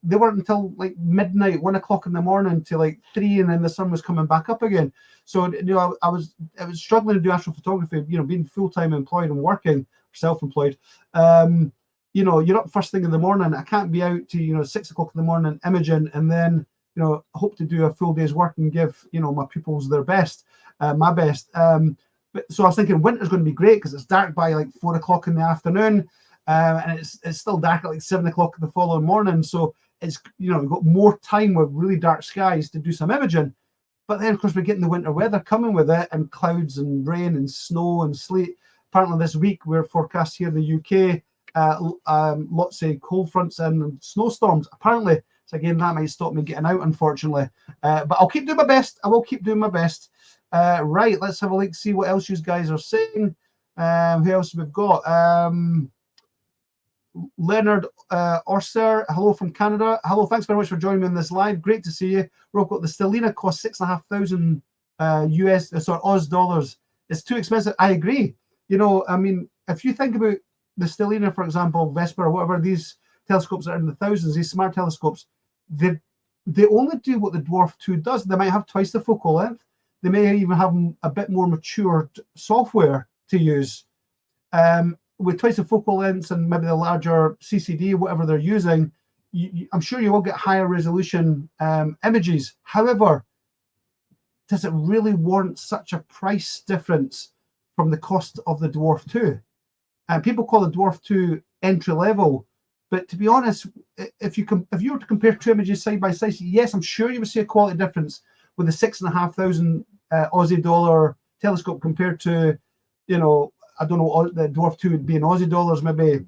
they weren't until like midnight, 1 o'clock in the morning to like 3, and then the sun was coming back up again. So, you know, I was struggling to do astrophotography, you know, being full-time employed and working, self-employed. you know, you're up first thing in the morning. I can't be out to, you know, 6 o'clock in the morning imaging and then, you know, hope to do a full day's work and give, you know, my pupils their best, my best. But so I was thinking winter's going to be great because it's dark by like 4 o'clock in the afternoon, and it's still dark at like 7 o'clock the following morning. So it's, you know, we've got more time with really dark skies to do some imaging. But then, of course, we're getting the winter weather coming with it, and clouds and rain and snow and sleet. Apparently, this week we're forecast here in the UK lots of cold fronts and snowstorms. Apparently, so again, that might stop me getting out, unfortunately. But I'll keep doing my best. I will keep doing my best. Right, let's have a look, see what else you guys are saying. Who else we've got? Leonard Orser, hello from Canada. Hello, thanks very much for joining me in this live. Great to see you. We've got the Stellina cost $6,500 Oz dollars. It's too expensive. I agree. You know, I mean, if you think about the Stellina, for example, Vesper, or whatever, these telescopes that are in the thousands, these smart telescopes, they only do what the Dwarf 2 does. They might have twice the focal length. They may even have a bit more mature software to use. With twice the focal lengths and maybe the larger CCD, whatever they're using, I'm sure you will get higher resolution images. However, does it really warrant such a price difference from the cost of the Dwarf 2? And people call the Dwarf 2 entry level, but to be honest, if you were to compare two images side by side, yes, I'm sure you would see a quality difference with the $6,500 Aussie dollar telescope compared to, you know, I don't know, the Dwarf 2 would be in Aussie dollars, maybe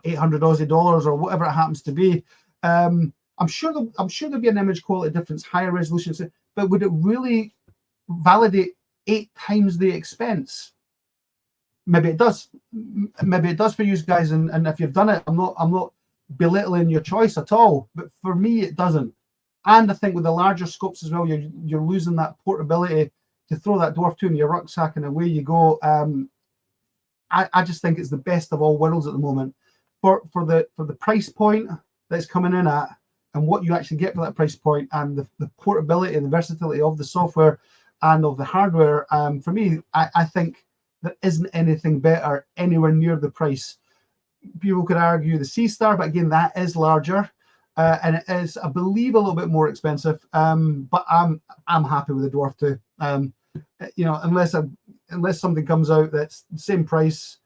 800 Aussie dollars or whatever it happens to be. I'm sure there'll be an image quality difference, higher resolution, but would it really validate 8 times the expense? Maybe it does. Maybe it does for you guys, and if you've done it, I'm not belittling your choice at all. But for me, it doesn't. And I think with the larger scopes as well, you're losing that portability to throw that Dwarf 2 in your rucksack and away you go. I just think it's the best of all worlds at the moment for the price point that's coming in at, and what you actually get for that price point, and the portability and the versatility of the software and of the hardware. For me, I think there isn't anything better anywhere near the price. People could argue the C Star, but again, that is larger, and it is, I believe, a little bit more expensive. But I'm happy with the Dwarf 2. You know, unless something comes out that's the same price,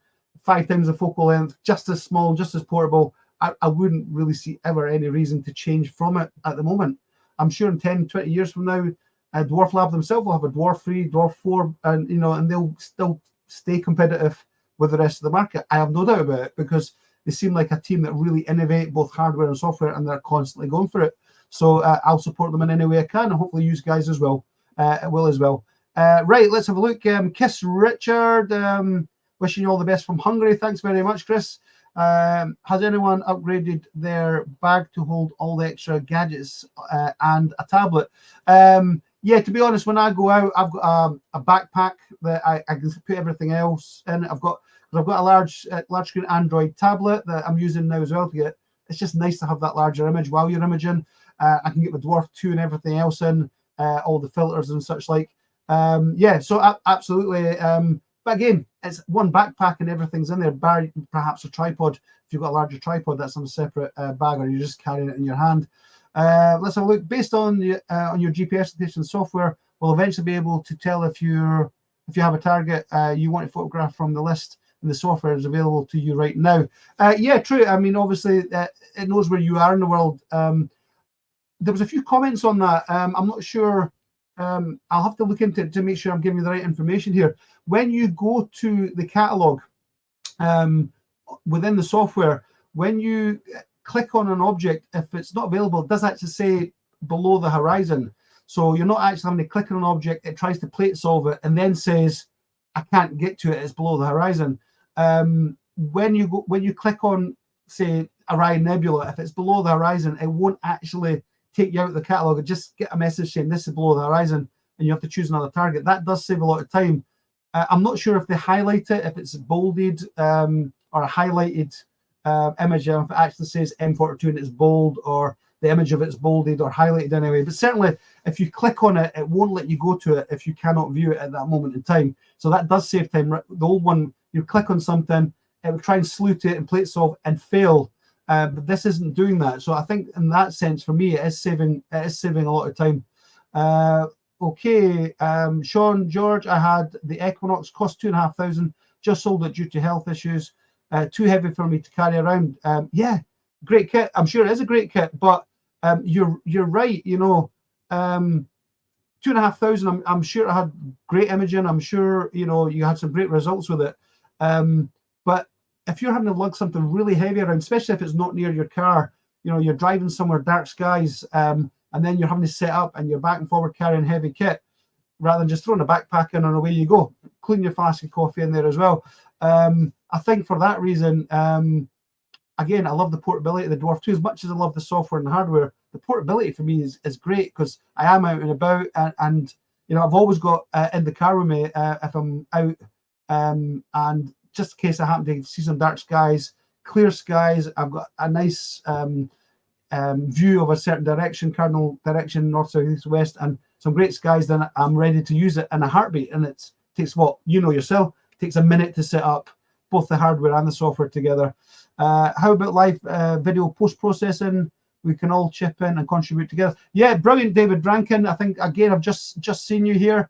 5 times the focal length, just as small, just as portable, I wouldn't really see ever any reason to change from it at the moment. I'm sure in 10, 20 years from now, DWARFLAB themselves will have a Dwarf 3, Dwarf 4, and you know, and they'll still stay competitive with the rest of the market. I have no doubt about it, because they seem like a team that really innovate both hardware and software, and they're constantly going for it. So I'll support them in any way I can, and hopefully you guys as well will as well. Right, let's have a look. Kiss Richard, wishing you all the best from Hungary. Thanks very much, Chris. Has anyone upgraded their bag to hold all the extra gadgets and a tablet? Yeah, to be honest, when I go out, I've got a backpack that I can put everything else in. I've got a large screen Android tablet that I'm using now as well to get. It's just nice to have that larger image while you're imaging. I can get the Dwarf 2 and everything else in, all the filters and such like. Yeah, so absolutely. But again, it's one backpack and everything's in there, bar perhaps a tripod. If you've got a larger tripod, that's on a separate bag, or you're just carrying it in your hand. Let's have a look. Based on your GPS location software, we'll eventually be able to tell if you have a target you want to photograph from the list, and the software is available to you right now. Yeah, true. I mean, obviously, it knows where you are in the world. There was a few comments on that. I'm not sure. I'll have to look into it to make sure I'm giving you the right information here. When you go to the catalog within the software, when you click on an object, if it's not available, it does actually say below the horizon. So you're not actually having to click on an object, it tries to plate solve it and then says, I can't get to it, it's below the horizon. When you click on, say, Orion Nebula, if it's below the horizon, it won't actually take you out of the catalog. It just get a message saying this is below the horizon, and you have to choose another target. That does save a lot of time. I'm not sure if they highlight it, if it's bolded or a highlighted image, if it actually says M42 and it's bold, or the image of it's bolded or highlighted anyway. But certainly, if you click on it, it won't let you go to it if you cannot view it at that moment in time. So that does save time. The old one, you click on something, it would try and salute it and plate solve and fail. But this isn't doing that. So I think in that sense, for me, it is saving a lot of time. Okay, Sean George, I had the Equinox, cost 2,500, just sold it due to health issues. Too heavy for me to carry around. Yeah, great kit. I'm sure it is a great kit, but you're right. You know, 2,500. I'm sure it had great imaging. I'm sure you had some great results with it. But if you're having to lug something really heavy around, especially if it's not near your car, you're driving somewhere, dark skies, and then you're having to set up and you're back and forward carrying heavy kit, rather than just throwing a backpack in and away you go. Clean your flask of coffee in there as well. I think for that reason, again, I love the portability of the Dwarf 2 as much as I love the software and the hardware. The portability for me is great because I am out and about, and I've always got in the car with me if I'm out, and just in case I happen to see some dark skies, clear skies, I've got a nice view of a certain direction, cardinal direction, north, south, east, west, and some great skies, then I'm ready to use it in a heartbeat. And it takes yourself, it takes a minute to set up both the hardware and the software together. How about live video post-processing? We can all chip in and contribute together. Yeah, brilliant, David Rankin. I think, again, I've just seen you here.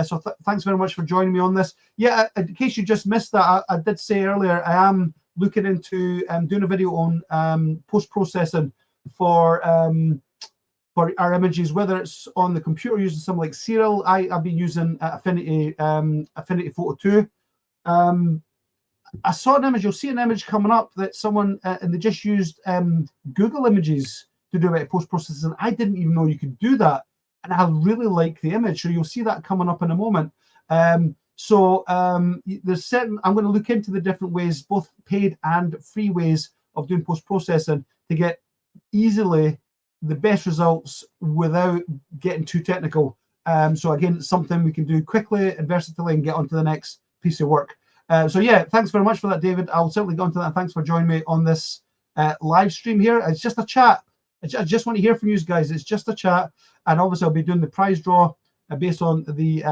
So thanks very much for joining me on this. Yeah, in case you just missed that, I did say earlier, I am looking into doing a video on post-processing for our images, whether it's on the computer using something like Serial. I've been using Affinity Photo 2. I saw an image. You'll see an image coming up that someone and they just used Google Images to do it post-processing. I didn't even know you could do that, and I really like the image. So you'll see that coming up in a moment. There's certain. I'm going to look into the different ways, both paid and free ways of doing post-processing to get easily the best results without getting too technical. So again, it's something we can do quickly and versatilely and get onto the next piece of work. So yeah, thanks very much for that, David. I'll certainly get onto that. Thanks for joining me on this live stream here. It's just a chat. I just want to hear from you guys. It's just a chat, and obviously I'll be doing the prize draw based on the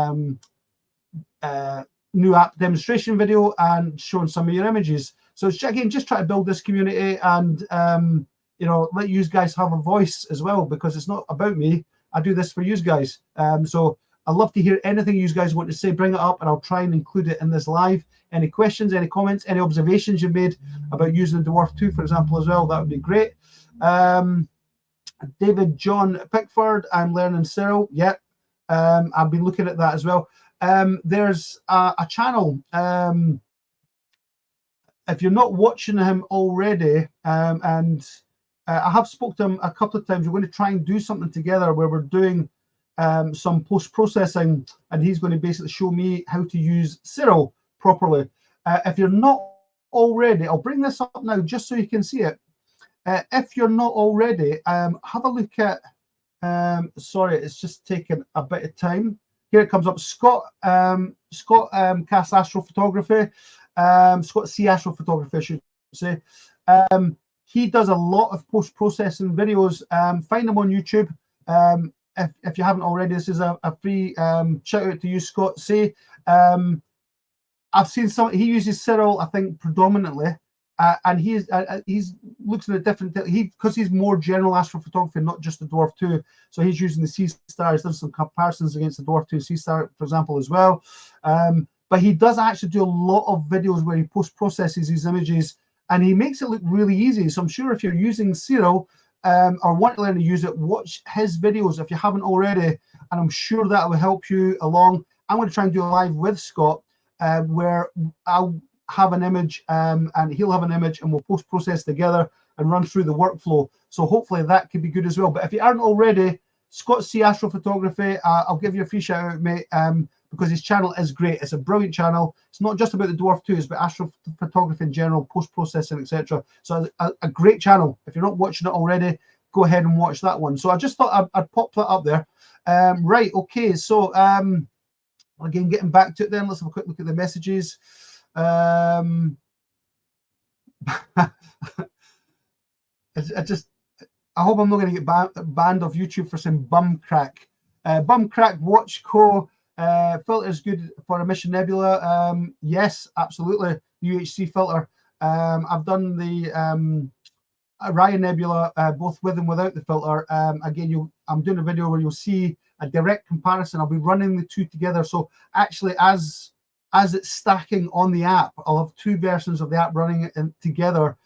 new app demonstration video and showing some of your images. So again, just try to build this community and let you guys have a voice as well, because it's not about me. I do this for you guys. So I'd love to hear anything you guys want to say. Bring it up, and I'll try and include it in this live. Any questions, any comments, any observations you've made about using the Dwarf 2, for example, as well, that would be great. David John Pickford, I'm learning Cyril. Yep, I've been looking at that as well. There's a channel. If you're not watching him already, and I have spoke to him a couple of times, we're going to try and do something together where we're doing some post-processing, and he's going to basically show me how to use Cyril properly. If you're not already, I'll bring this up now just so you can see it. If you're not already, have a look at, sorry, it's just taken a bit of time. Here it comes up, Scott Cass Astrophotography, Scott C Astrophotography, I should say. He does a lot of post-processing videos. Find him on YouTube. If you haven't already, this is a free shout out to you, Scott C. I've seen some. He uses Cyril, I think, predominantly, and he's looks at a different. Because he's more general astrophotography, not just the Dwarf 2. So he's using the C Star. He's done some comparisons against the Dwarf 2 C Star, for example, as well. But he does actually do a lot of videos where he post-processes these images, and he makes it look really easy. So I'm sure if you're using Cyril or want to learn to use it, watch his videos if you haven't already, and I'm sure that will help you along. I'm going to try and do a live with Scott where I'll have an image and he'll have an image, and we'll post-process together and run through the workflow. So hopefully that could be good as well. But if you aren't already, Scott C Astrophotography, I'll give you a free shout out, mate, because his channel is great. It's a brilliant channel. It's not just about the Dwarf 2, it's about astrophotography in general, post-processing, etc. So a great channel. If you're not watching it already, go ahead and watch that one. So I just thought I'd pop that up there. Right, okay, so again, getting back to it then, let's have a quick look at the messages. I hope I'm not going to get banned off YouTube for saying bum crack. Bum crack watch co filter is good for emission nebula. Yes, absolutely. UHC filter. I've done the Orion Nebula, both with and without the filter. Again, I'm doing a video where you'll see a direct comparison. I'll be running the two together. So actually, as it's stacking on the app, I'll have two versions of the app running together.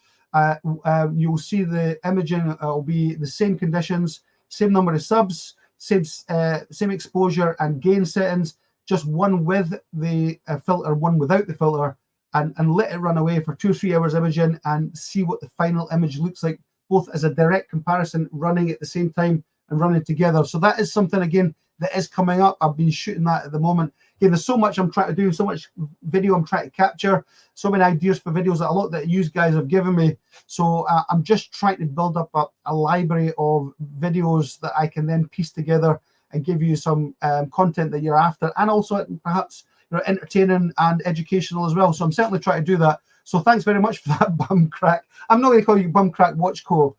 You'll see the imaging will be the same conditions, same number of subs, same exposure and gain settings, just one with the filter, one without the filter, and let it run away for 2 or 3 hours imaging and see what the final image looks like, both as a direct comparison, running at the same time and running together. So that is something, again, that is coming up. I've been shooting that at the moment. Again, there's so much I'm trying to do, so much video I'm trying to capture, so many ideas for videos, that a lot that you guys have given me. So I'm just trying to build up a library of videos that I can then piece together and give you some content that you're after, and also perhaps entertaining and educational as well. So I'm certainly trying to do that. So thanks very much for that, bum crack. I'm not going to call you bum crack watch co.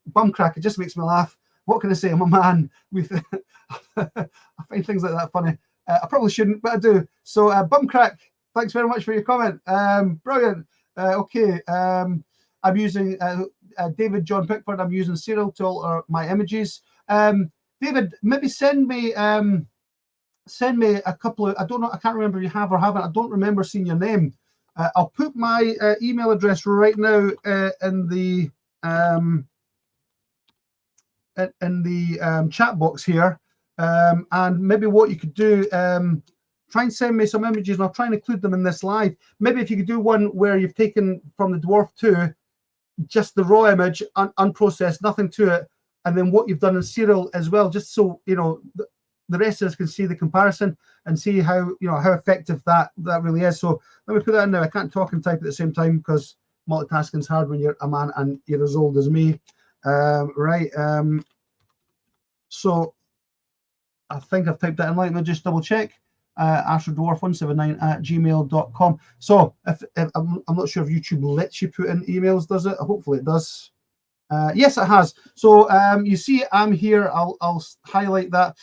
Bum crack, it just makes me laugh. What can I say? I'm a man with I find things like that funny. I probably shouldn't, but I do. So bum crack, thanks very much for your comment. Brilliant. Okay. I'm using David John Pickford. I'm using Serial to alter my images. David, maybe send me a couple of, I don't know, I can't remember if you have or haven't. I don't remember seeing your name. I'll put my email address right now in the chat box here, and maybe what you could do, try and send me some images, and I'll try and include them in this live. Maybe if you could do one where you've taken from the Dwarf 2 just the raw image, unprocessed, nothing to it, and then what you've done in Serial as well, just so the rest of us can see the comparison and see how how effective that really is. So let me put that in now. I can't talk and type at the same time because multitasking is hard when you're a man and you're as old as me. Right. So I think I've typed that in. Let me just double check. Astrodwarf179@gmail.com. So if I'm not sure if YouTube lets you put in emails, does it? Hopefully it does. Yes, it has. So you see I'm here. I'll highlight that.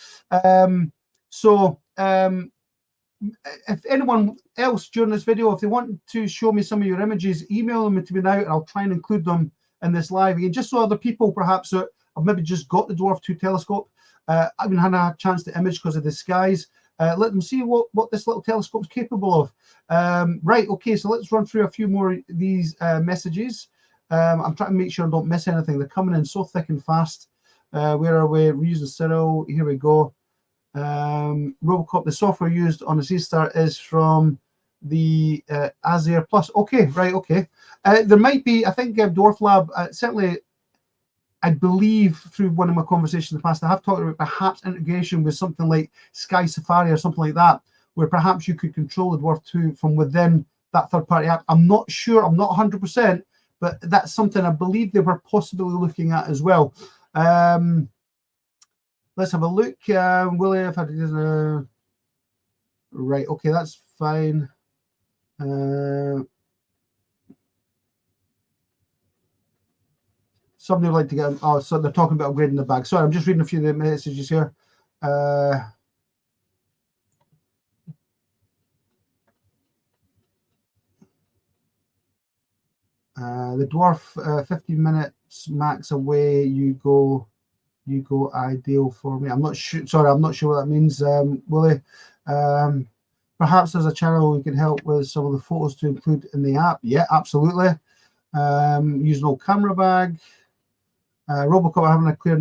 If anyone else during this video, if they want to show me some of your images, email them to me now, and I'll try and include them in this live again, just so other people perhaps that have maybe just got the Dwarf 2 telescope, I haven't had a chance to image because of the skies. Let them see what this little telescope is capable of. Right, okay, so let's run through a few more of these messages. I'm trying to make sure I don't miss anything. They're coming in so thick and fast. Where are we? We're using Serial. Here we go. Robocop, the software used on the C-Star is from the Azure Plus. Okay, right, okay. There might be, I think DWARFLAB, certainly, I believe through one of my conversations in the past, I have talked about perhaps integration with something like Sky Safari or something like that, where perhaps you could control the Dwarf 2 from within that third-party app. I'm not sure, I'm not 100%, but that's something I believe they were possibly looking at as well. Let's have a look. Willie, if I did, right, okay, that's fine. Somebody would like to get, oh, so they're talking about upgrading the bag. Sorry, I'm just reading a few of the messages here. The Dwarf, 15 minutes max away, you go ideal for me. I'm not sure, sorry, I'm not sure what that means, Willie. Perhaps there's a channel we can help with some of the photos to include in the app. Yeah, absolutely. Using old camera bag. Robocop having a clear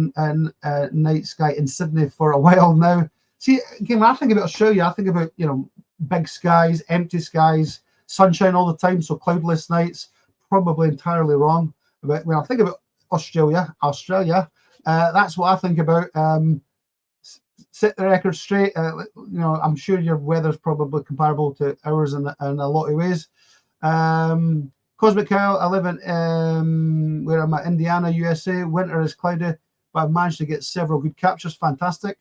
night sky in Sydney for a while now. See, again, when I think about Australia, I think about, big skies, empty skies, sunshine all the time, so cloudless nights. Probably entirely wrong. But when I think about Australia, that's what I think about. Set the record straight. I'm sure your weather's probably comparable to ours in a lot of ways. Cosmic Cow, I live in where I'm at, Indiana, USA. Winter is cloudy, but I've managed to get several good captures. Fantastic.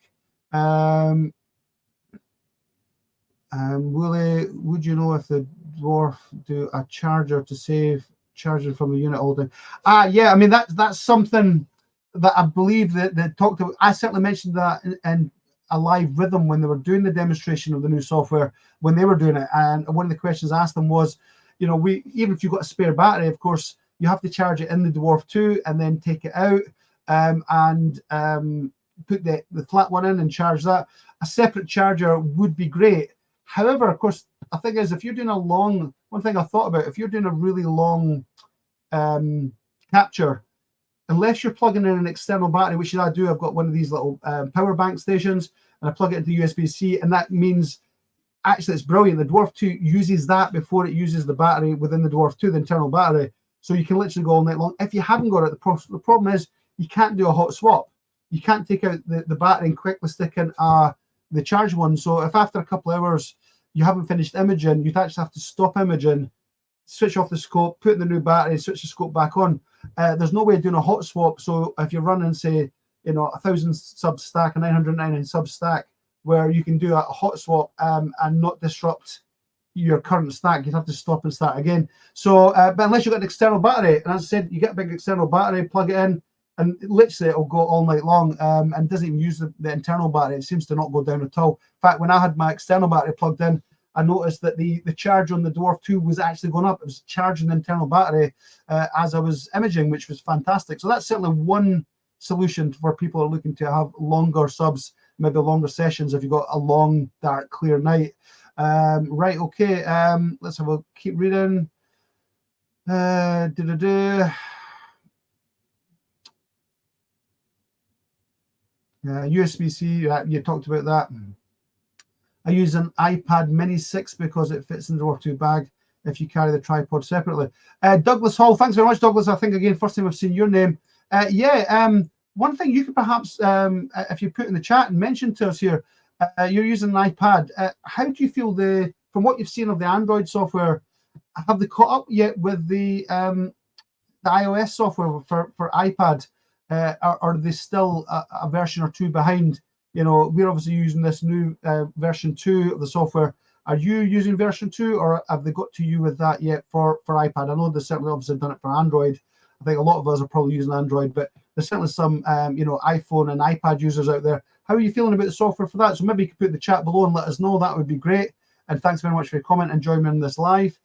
Willie, would you know if the Dwarf do a charger to save charging from the unit all the time? Yeah, I mean that's something that I believe that they talked about. I certainly mentioned that in a live rhythm when they were doing the demonstration of the new software, when they were doing it. And one of the questions I asked them was, you know, even if you've got a spare battery, of course, you have to charge it in the Dwarf 2 and then take it out and put the flat one in and charge that. A separate charger would be great. However, of course, the thing is, if you're doing a long, one thing I thought about, if you're doing a really long capture, unless you're plugging in an external battery, which I do, I've got one of these little power bank stations, and I plug it into USB-C, and that means, actually, it's brilliant. The Dwarf 2 uses that before it uses the battery within the Dwarf 2, the internal battery. So you can literally go all night long. If you haven't got it, the problem is you can't do a hot swap. You can't take out the battery and quickly stick in the charge one. So if after a couple of hours you haven't finished imaging, you'd actually have to stop imaging, switch off the scope, put in the new battery, switch the scope back on. There's no way of doing a hot swap. So if you're running, say, you know, 1,000 sub stack, a 999 sub stack, where you can do a hot swap and not disrupt your current stack, you'd have to stop and start again. So, but unless you've got an external battery, and as I said, you get a big external battery, plug it in, and literally it'll go all night long, and doesn't even use the internal battery. It seems to not go down at all. In fact, when I had my external battery plugged in, I noticed that the charge on the Dwarf 2 was actually going up. It was charging the internal battery as I was imaging, which was fantastic. So that's certainly one solution for people who are looking to have longer subs, maybe longer sessions if you've got a long, dark, clear night. Right, okay, let's have a keep reading. USB-C, you talked about that. I use an iPad Mini 6 because it fits in the Dwarf 2 bag if you carry the tripod separately. Douglas Hall, thanks very much, Douglas. I think, again, first time I've seen your name. One thing you could perhaps, if you put in the chat and mention to us here, you're using an iPad. How do you feel from what you've seen of the Android software, have they caught up yet with the iOS software for iPad? Are they still a version or two behind? You know, we're obviously using this new version 2 of the software. Are you using version 2, or have they got to you with that yet for iPad? I know they've certainly obviously done it for Android. I think a lot of us are probably using Android, but there's certainly some you know, iPhone and iPad users out there. How are you feeling about the software for that? So maybe you could put in the chat below and let us know. That would be great. And thanks very much for your comment and joining me in this live.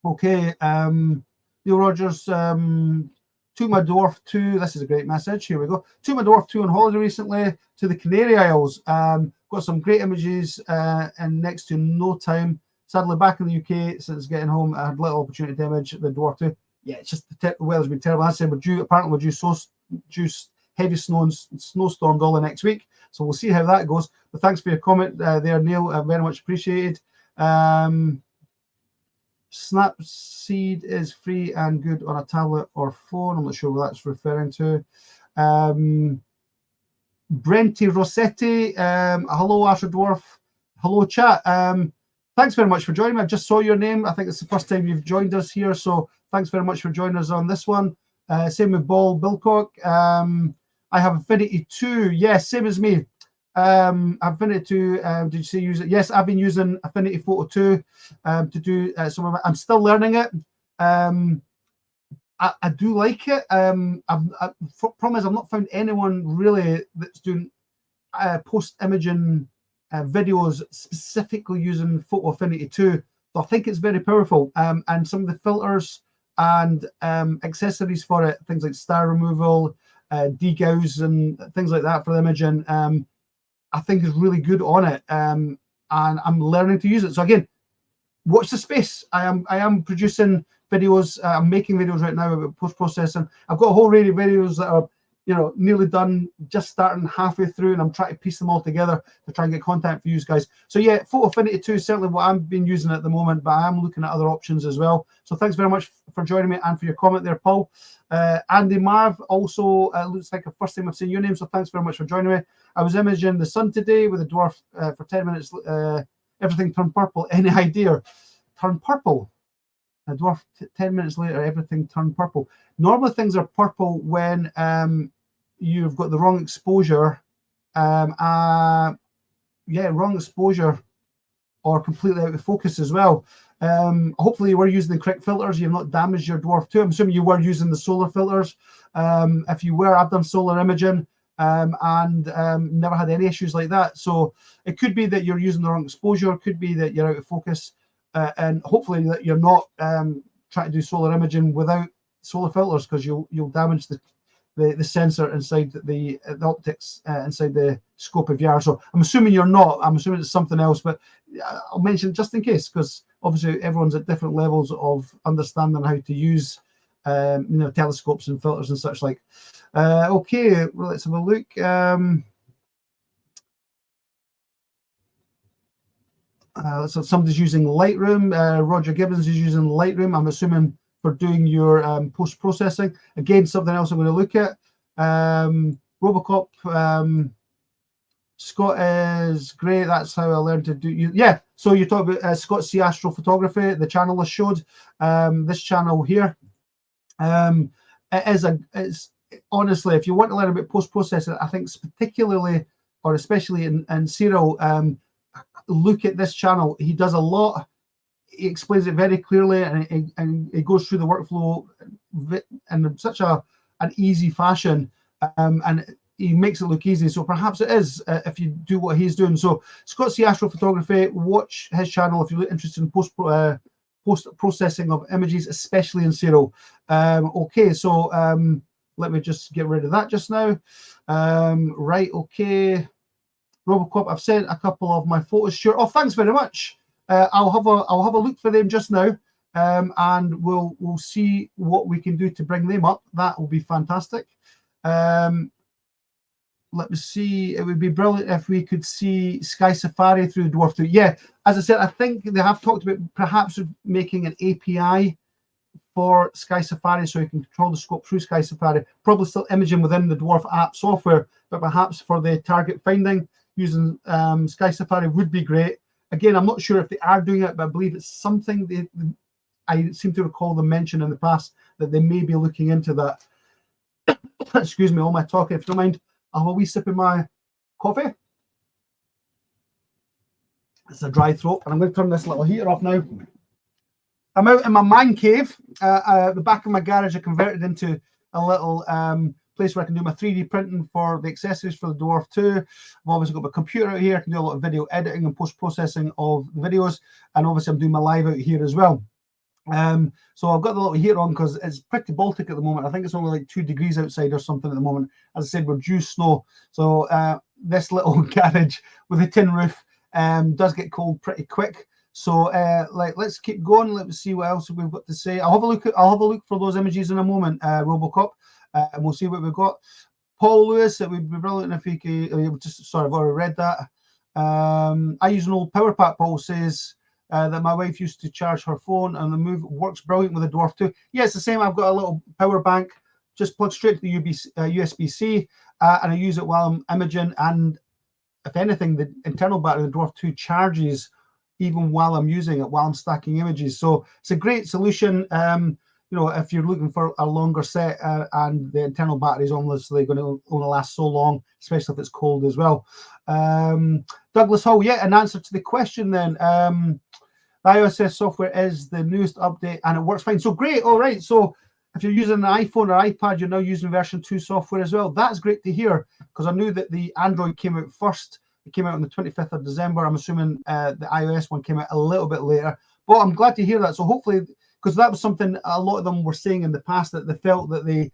Okay, Neil Rogers, took my Dwarf 2. This is a great message. Here we go. Took my Dwarf 2 on holiday recently to the Canary Isles. Got some great images in next to no time. Sadly, back in the UK since getting home, I had little opportunity to image the Dwarf 2. Yeah, it's just the weather's been terrible. I said apparently we're due heavy snow and snowstorms all the next week. So we'll see how that goes. But thanks for your comment there, Neil. Very much appreciated. Snapseed is free and good on a tablet or phone. I'm not sure what that's referring to. Brenti Rossetti, hello, Astrodwarf. Hello, chat. Thanks very much for joining me. I just saw your name. I think it's the first time you've joined us here. So thanks very much for joining us on this one. Same with Ball Bilcock. I have Infinity 2. Yes, same as me. Infinity 2, did you say use it? Yes, I've been using Affinity Photo 2 to do some of it. I'm still learning it. I do like it. Problem is, I've not found anyone really that's doing post-imaging videos specifically using Photo Affinity 2. So I think it's very powerful. And some of the filters and accessories for it, things like star removal, degauss and things like that for the imaging, I think is really good on it. And I'm learning to use it. So again, watch the space. I am producing videos. I'm making videos right now about post-processing. I've got a whole range of videos that are, you know, nearly done, just starting halfway through, and I'm trying to piece them all together to try and get content for you guys. So yeah, Photo Affinity 2 is certainly what I've been using at the moment, but I am looking at other options as well. So thanks very much for joining me and for your comment there, Paul. Andy Marv also looks like the first time I've seen your name, so thanks very much for joining me. I was imaging the sun today with a Dwarf for 10 minutes. Everything turned purple. Any idea? Turned purple. A Dwarf 10 minutes later, everything turned purple. Normally things are purple when you've got the wrong exposure. Yeah, wrong exposure or completely out of focus as well. Hopefully you were using the correct filters. You've not damaged your Dwarf 2. I'm assuming you were using the solar filters. If you were, I've done solar imaging and never had any issues like that. So it could be that you're using the wrong exposure. It could be that you're out of focus. and hopefully that you're not trying to do solar imaging without solar filters, because you'll damage the sensor inside the optics inside the scope of your. So I'm assuming you're not. I'm assuming it's something else, but I'll mention it just in case, because obviously everyone's at different levels of understanding how to use telescopes and filters and such like. Okay, well, let's have a look. So somebody's using Lightroom. Roger Gibbons is using Lightroom, I'm assuming, for doing your post-processing. Again, something else I'm going to look at. Robocop, Scott is great. That's how I learned to do. Yeah, so you're talking about Scott C. Astrophotography, the channel I showed. This channel here. It's honestly, if you want to learn about post-processing, I think particularly or especially in serial, look at this channel. He does a lot. He explains it very clearly, and it goes through the workflow in such an easy fashion, and he makes it look easy. So perhaps it is if you do what he's doing. So Scott C. Astrophotography, watch his channel if you're interested in post-processing of images, especially in serial. Okay, so let me just get rid of that just now. Right, okay. Robocop, I've sent a couple of my photos. Sure. Oh, thanks very much. I'll have a look for them just now, and we'll see what we can do to bring them up. That will be fantastic. Let me see. It would be brilliant if we could see Sky Safari through Dwarf 2. Yeah, as I said, I think they have talked about perhaps making an API for Sky Safari, so you can control the scope through Sky Safari. Probably still imaging within the Dwarf app software, but perhaps for the target finding using Sky Safari would be great. Again, I'm not sure if they are doing it, but I believe it's something I seem to recall them mention in the past that they may be looking into that. Excuse me, all my talking. If you don't mind, I'll have a wee sip of my coffee. It's a dry throat, and I'm going to turn this little heater off now. I'm out in my man cave. The back of my garage I converted into a little place where I can do my 3D printing for the accessories for the Dwarf 2. I've obviously got my computer out here. I can do a lot of video editing and post-processing of the videos, and obviously I'm doing my live out here as well. So I've got the little heater on because it's pretty Baltic at the moment. I think it's only like 2 degrees outside or something at the moment. As I said, we're due snow. So this little garage with a tin roof does get cold pretty quick. So let's keep going. Let's see what else we've got to say. I'll have a look for those images in a moment, Robocop, and we'll see what we've got. Paul Lewis, it would be brilliant if he could. Sorry, I've already read that. I use an old power pack. Paul says that my wife used to charge her phone, and the move works brilliant with the Dwarf 2. Yeah, it's the same. I've got a little power bank, just plugged straight to the USB-C, and I use it while I'm imaging. And if anything, the internal battery of the Dwarf 2 charges even while I'm using it, while I'm stacking images. So it's a great solution. If you're looking for a longer set and the internal battery is obviously going to only last so long, especially if it's cold as well. Douglas Hall, yeah, an answer to the question then. The iOS software is the newest update and it works fine. So great. All right. So if you're using an iPhone or iPad, you're now using version 2 software as well. That's great to hear, because I knew that the Android came out first. It came out on the 25th of December. I'm assuming the iOS one came out a little bit later. But I'm glad to hear that. So hopefully, because that was something a lot of them were saying in the past, that they felt that in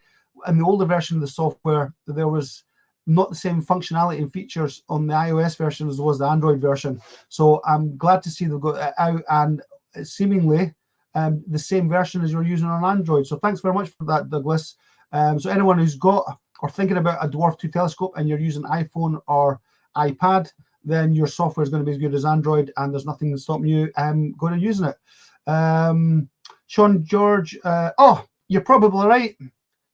the older version of the software, that there was not the same functionality and features on the iOS version as was the Android version. So I'm glad to see they've got it out, and seemingly the same version as you're using on Android. So thanks very much for that, Douglas. So anyone who's got or thinking about a Dwarf 2 telescope and you're using iPhone or iPad, then your software is going to be as good as Android, and there's nothing stopping you going and using it. Sean George, you're probably right.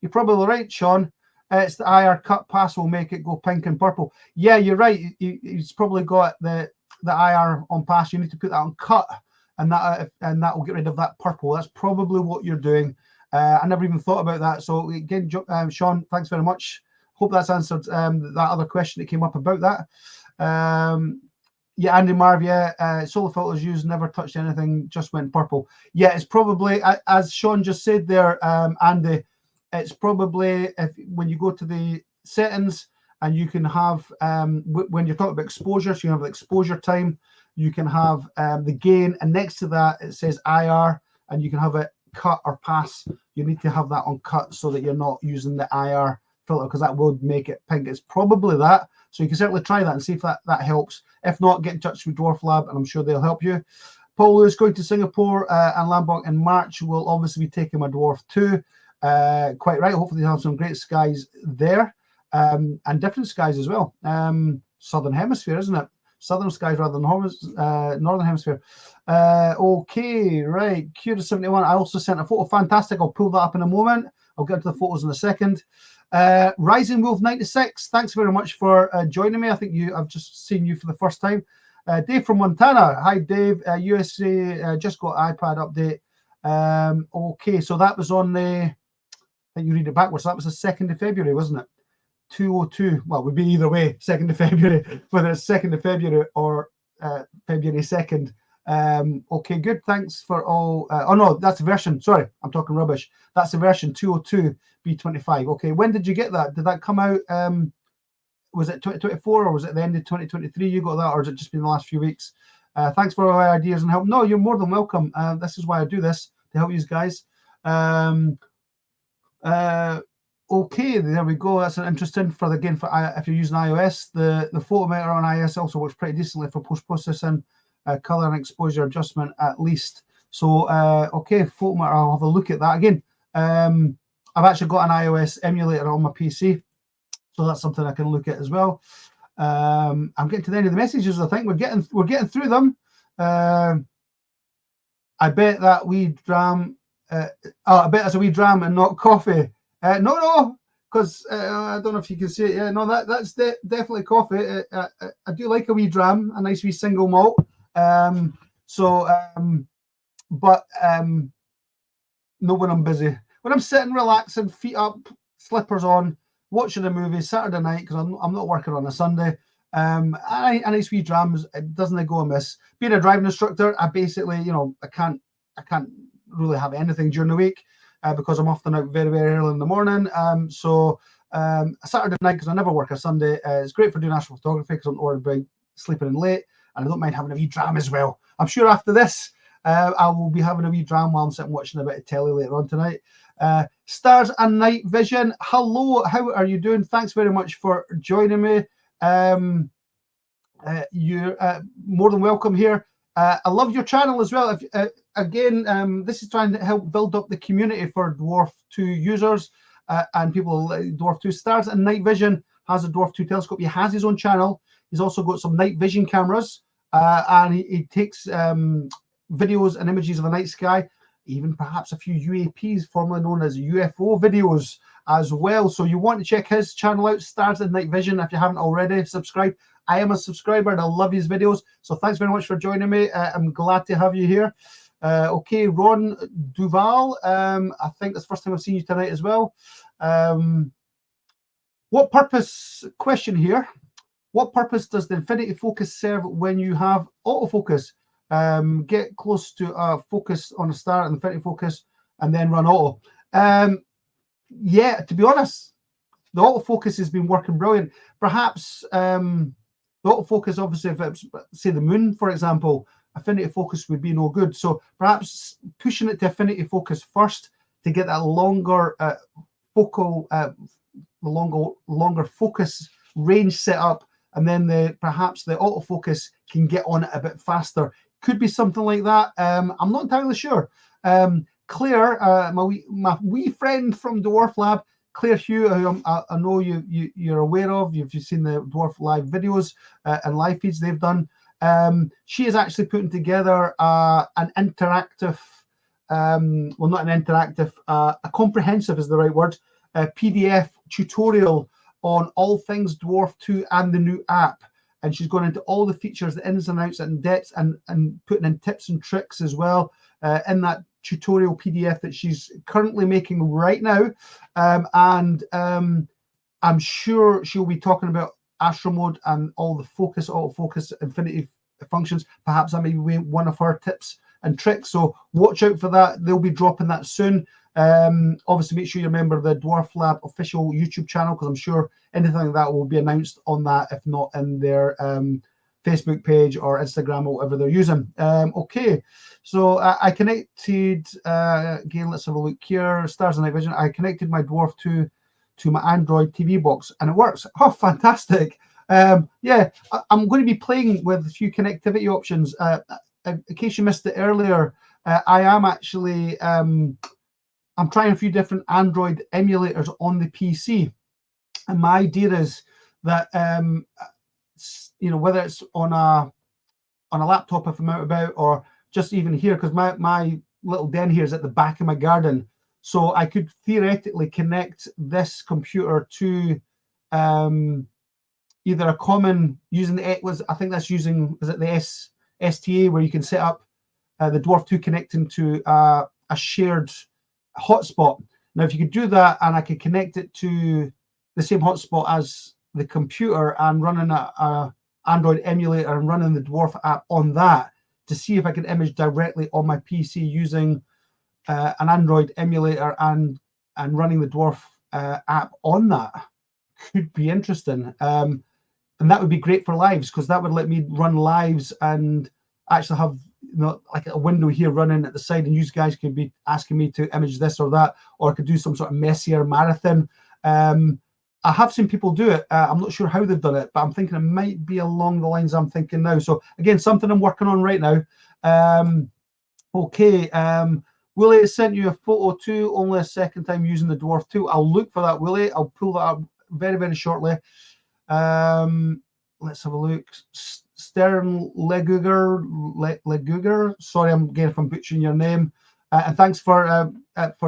You're probably right, Sean. It's the IR cut pass will make it go pink and purple. Yeah, you're right. He's probably got the IR on pass. You need to put that on cut, and that will get rid of that purple. That's probably what you're doing. I never even thought about that. So again, Sean, thanks very much. Hope that's answered that other question that came up about that. Yeah, Andy Marv, yeah, solar filters used, never touched anything, just went purple. Yeah, it's probably, as Sean just said there, Andy, it's probably when you go to the settings and you can have, when you're talking about exposure, so you have the exposure time, you can have the gain, and next to that it says IR, and you can have it cut or pass. You need to have that on cut so that you're not using the IR filter, because that would make it pink. It's probably that, so you can certainly try that and see if that helps. If not, get in touch with DWARFLAB and I'm sure they'll help you. Paul is going to Singapore and Lombok in March. We'll obviously be taking my Dwarf 2. Quite right. Hopefully they have some great skies there, and different skies as well. Southern hemisphere, isn't it? Southern skies rather than northern hemisphere. Okay, right. Curious71. I also sent a photo. Fantastic. I'll pull that up in a moment. I'll get to the photos in a second. Rising Wolf 96. Thanks very much for joining me. I think I've just seen you for the first time. Dave from Montana. Hi, Dave. USA just got iPad update. Okay, so that was on the, I think you read it backwards. So that was the 2nd of February, wasn't it? 202. Well, it would be either way, 2nd of February, whether it's 2nd of February or February 2nd. Okay, good. Thanks for all. Oh, no, that's a version. Sorry, I'm talking rubbish. That's the version 202 B25. Okay, when did you get that? Did that come out? Was it 2024 or was it the end of 2023 you got that, or has it just been the last few weeks? Thanks for all our ideas and help. No, you're more than welcome. This is why I do this, to help you guys. Okay, there we go. That's interesting for again for if you're using iOS. The photometer on iOS also works pretty decently for post-processing, color and exposure adjustment at least. So okay, photometer. I'll have a look at that again. I've actually got an iOS emulator on my PC. So that's something I can look at as well. I'm getting to the end of the messages. I think we're getting through them. I bet that we dram. I bet that's a wee dram and not coffee. No, because I don't know if you can see it. Yeah, no, that's definitely coffee. I do like a wee dram, a nice wee single malt. But no, when I'm busy, when I'm sitting, relaxing, feet up, slippers on, watching a movie Saturday night, because I'm not working on a Sunday. A nice wee drams, it doesn't go amiss. Being a driving instructor, I basically, I can't really have anything during the week because I'm often out very, very early in the morning. So Saturday night, because I never work a Sunday, it's great for doing astrophotography because I'm not worried about sleeping in late, and I don't mind having a wee dram as well. I'm sure after this, I will be having a wee dram while I'm sitting watching a bit of telly later on tonight. Stars and Night Vision. Hello, how are you doing? Thanks very much for joining me. You're more than welcome here. I love your channel as well. Again, this is trying to help build up the community for Dwarf 2 users and people like Dwarf 2. Stars and Night Vision has a Dwarf 2 telescope. He has his own channel. He's also got some night vision cameras, and he takes videos and images of the night sky, even perhaps a few UAPs, formerly known as UFO videos as well. So you want to check his channel out, Stars and Night Vision, if you haven't already. Subscribe. I am a subscriber and I love his videos. So thanks very much for joining me. I'm glad to have you here. Okay, Ron Duval. I think that's the first time I've seen you tonight as well. What purpose, question here, what purpose does the infinity focus serve when you have autofocus? Get close to a focus on a star and infinity focus and then run auto. Yeah, to be honest, the autofocus has been working brilliant. Perhaps the autofocus, obviously, if it's, say, the moon, for example, affinity focus would be no good. So perhaps pushing it to affinity focus first to get that longer focal, longer focus range set up, and then perhaps the autofocus can get on it a bit faster. Could be something like that. I'm not entirely sure. Claire, my wee friend from DWARFLAB, Claire Hugh, who I know you're aware of. You've seen the Dwarf Live videos and live feeds they've done. She is actually putting together an interactive, well, not an interactive, a comprehensive is the right word, PDF tutorial on all things Dwarf 2 and the new app. And she's going into all the features, the ins and outs and depths, and putting in tips and tricks as well in that tutorial PDF that she's currently making right now. I'm sure she'll be talking about Astro Mode and all the focus, autofocus, infinity functions. Perhaps that may be one of her tips and tricks. So watch out for that. They'll be dropping that soon. Obviously, make sure you remember the DWARFLAB official YouTube channel, because I'm sure anything like that will be announced on that, if not in their Facebook page or Instagram or whatever they're using. Okay, so I connected, again, let's have a look here, Stars and Night Vision. I connected my Dwarf to my Android TV box and it works. Oh, fantastic. Yeah, I'm going to be playing with a few connectivity options. In case you missed it earlier, I am actually, I'm trying a few different Android emulators on the PC. And my idea is that, you know, whether it's on a laptop if I'm out about, or just even here, because my little den here is at the back of my garden. So I could theoretically connect this computer to either a common, using the, I think that's using, is it the STA, where you can set up the Dwarf 2 connecting to a shared hotspot. Now, if you could do that and I could connect it to the same hotspot as the computer and running a Android emulator and running the Dwarf app on that to see if I can image directly on my PC using an Android emulator and running the Dwarf app on that, could be interesting. And that would be great for lives, because that would let me run lives and actually have, you know, like a window here running at the side, and you guys could be asking me to image this or that, or I could do some sort of messier marathon. I have seen people do it. I'm not sure how they've done it, but I'm thinking it might be along the lines I'm thinking now. So again, something I'm working on right now. Okay, Willie sent you a photo too, only a second time using the Dwarf 2. I'll look for that, Willie. I'll pull that up very, very shortly. Let's have a look. Stern Leguger. Sorry, again if I'm butchering your name. And thanks for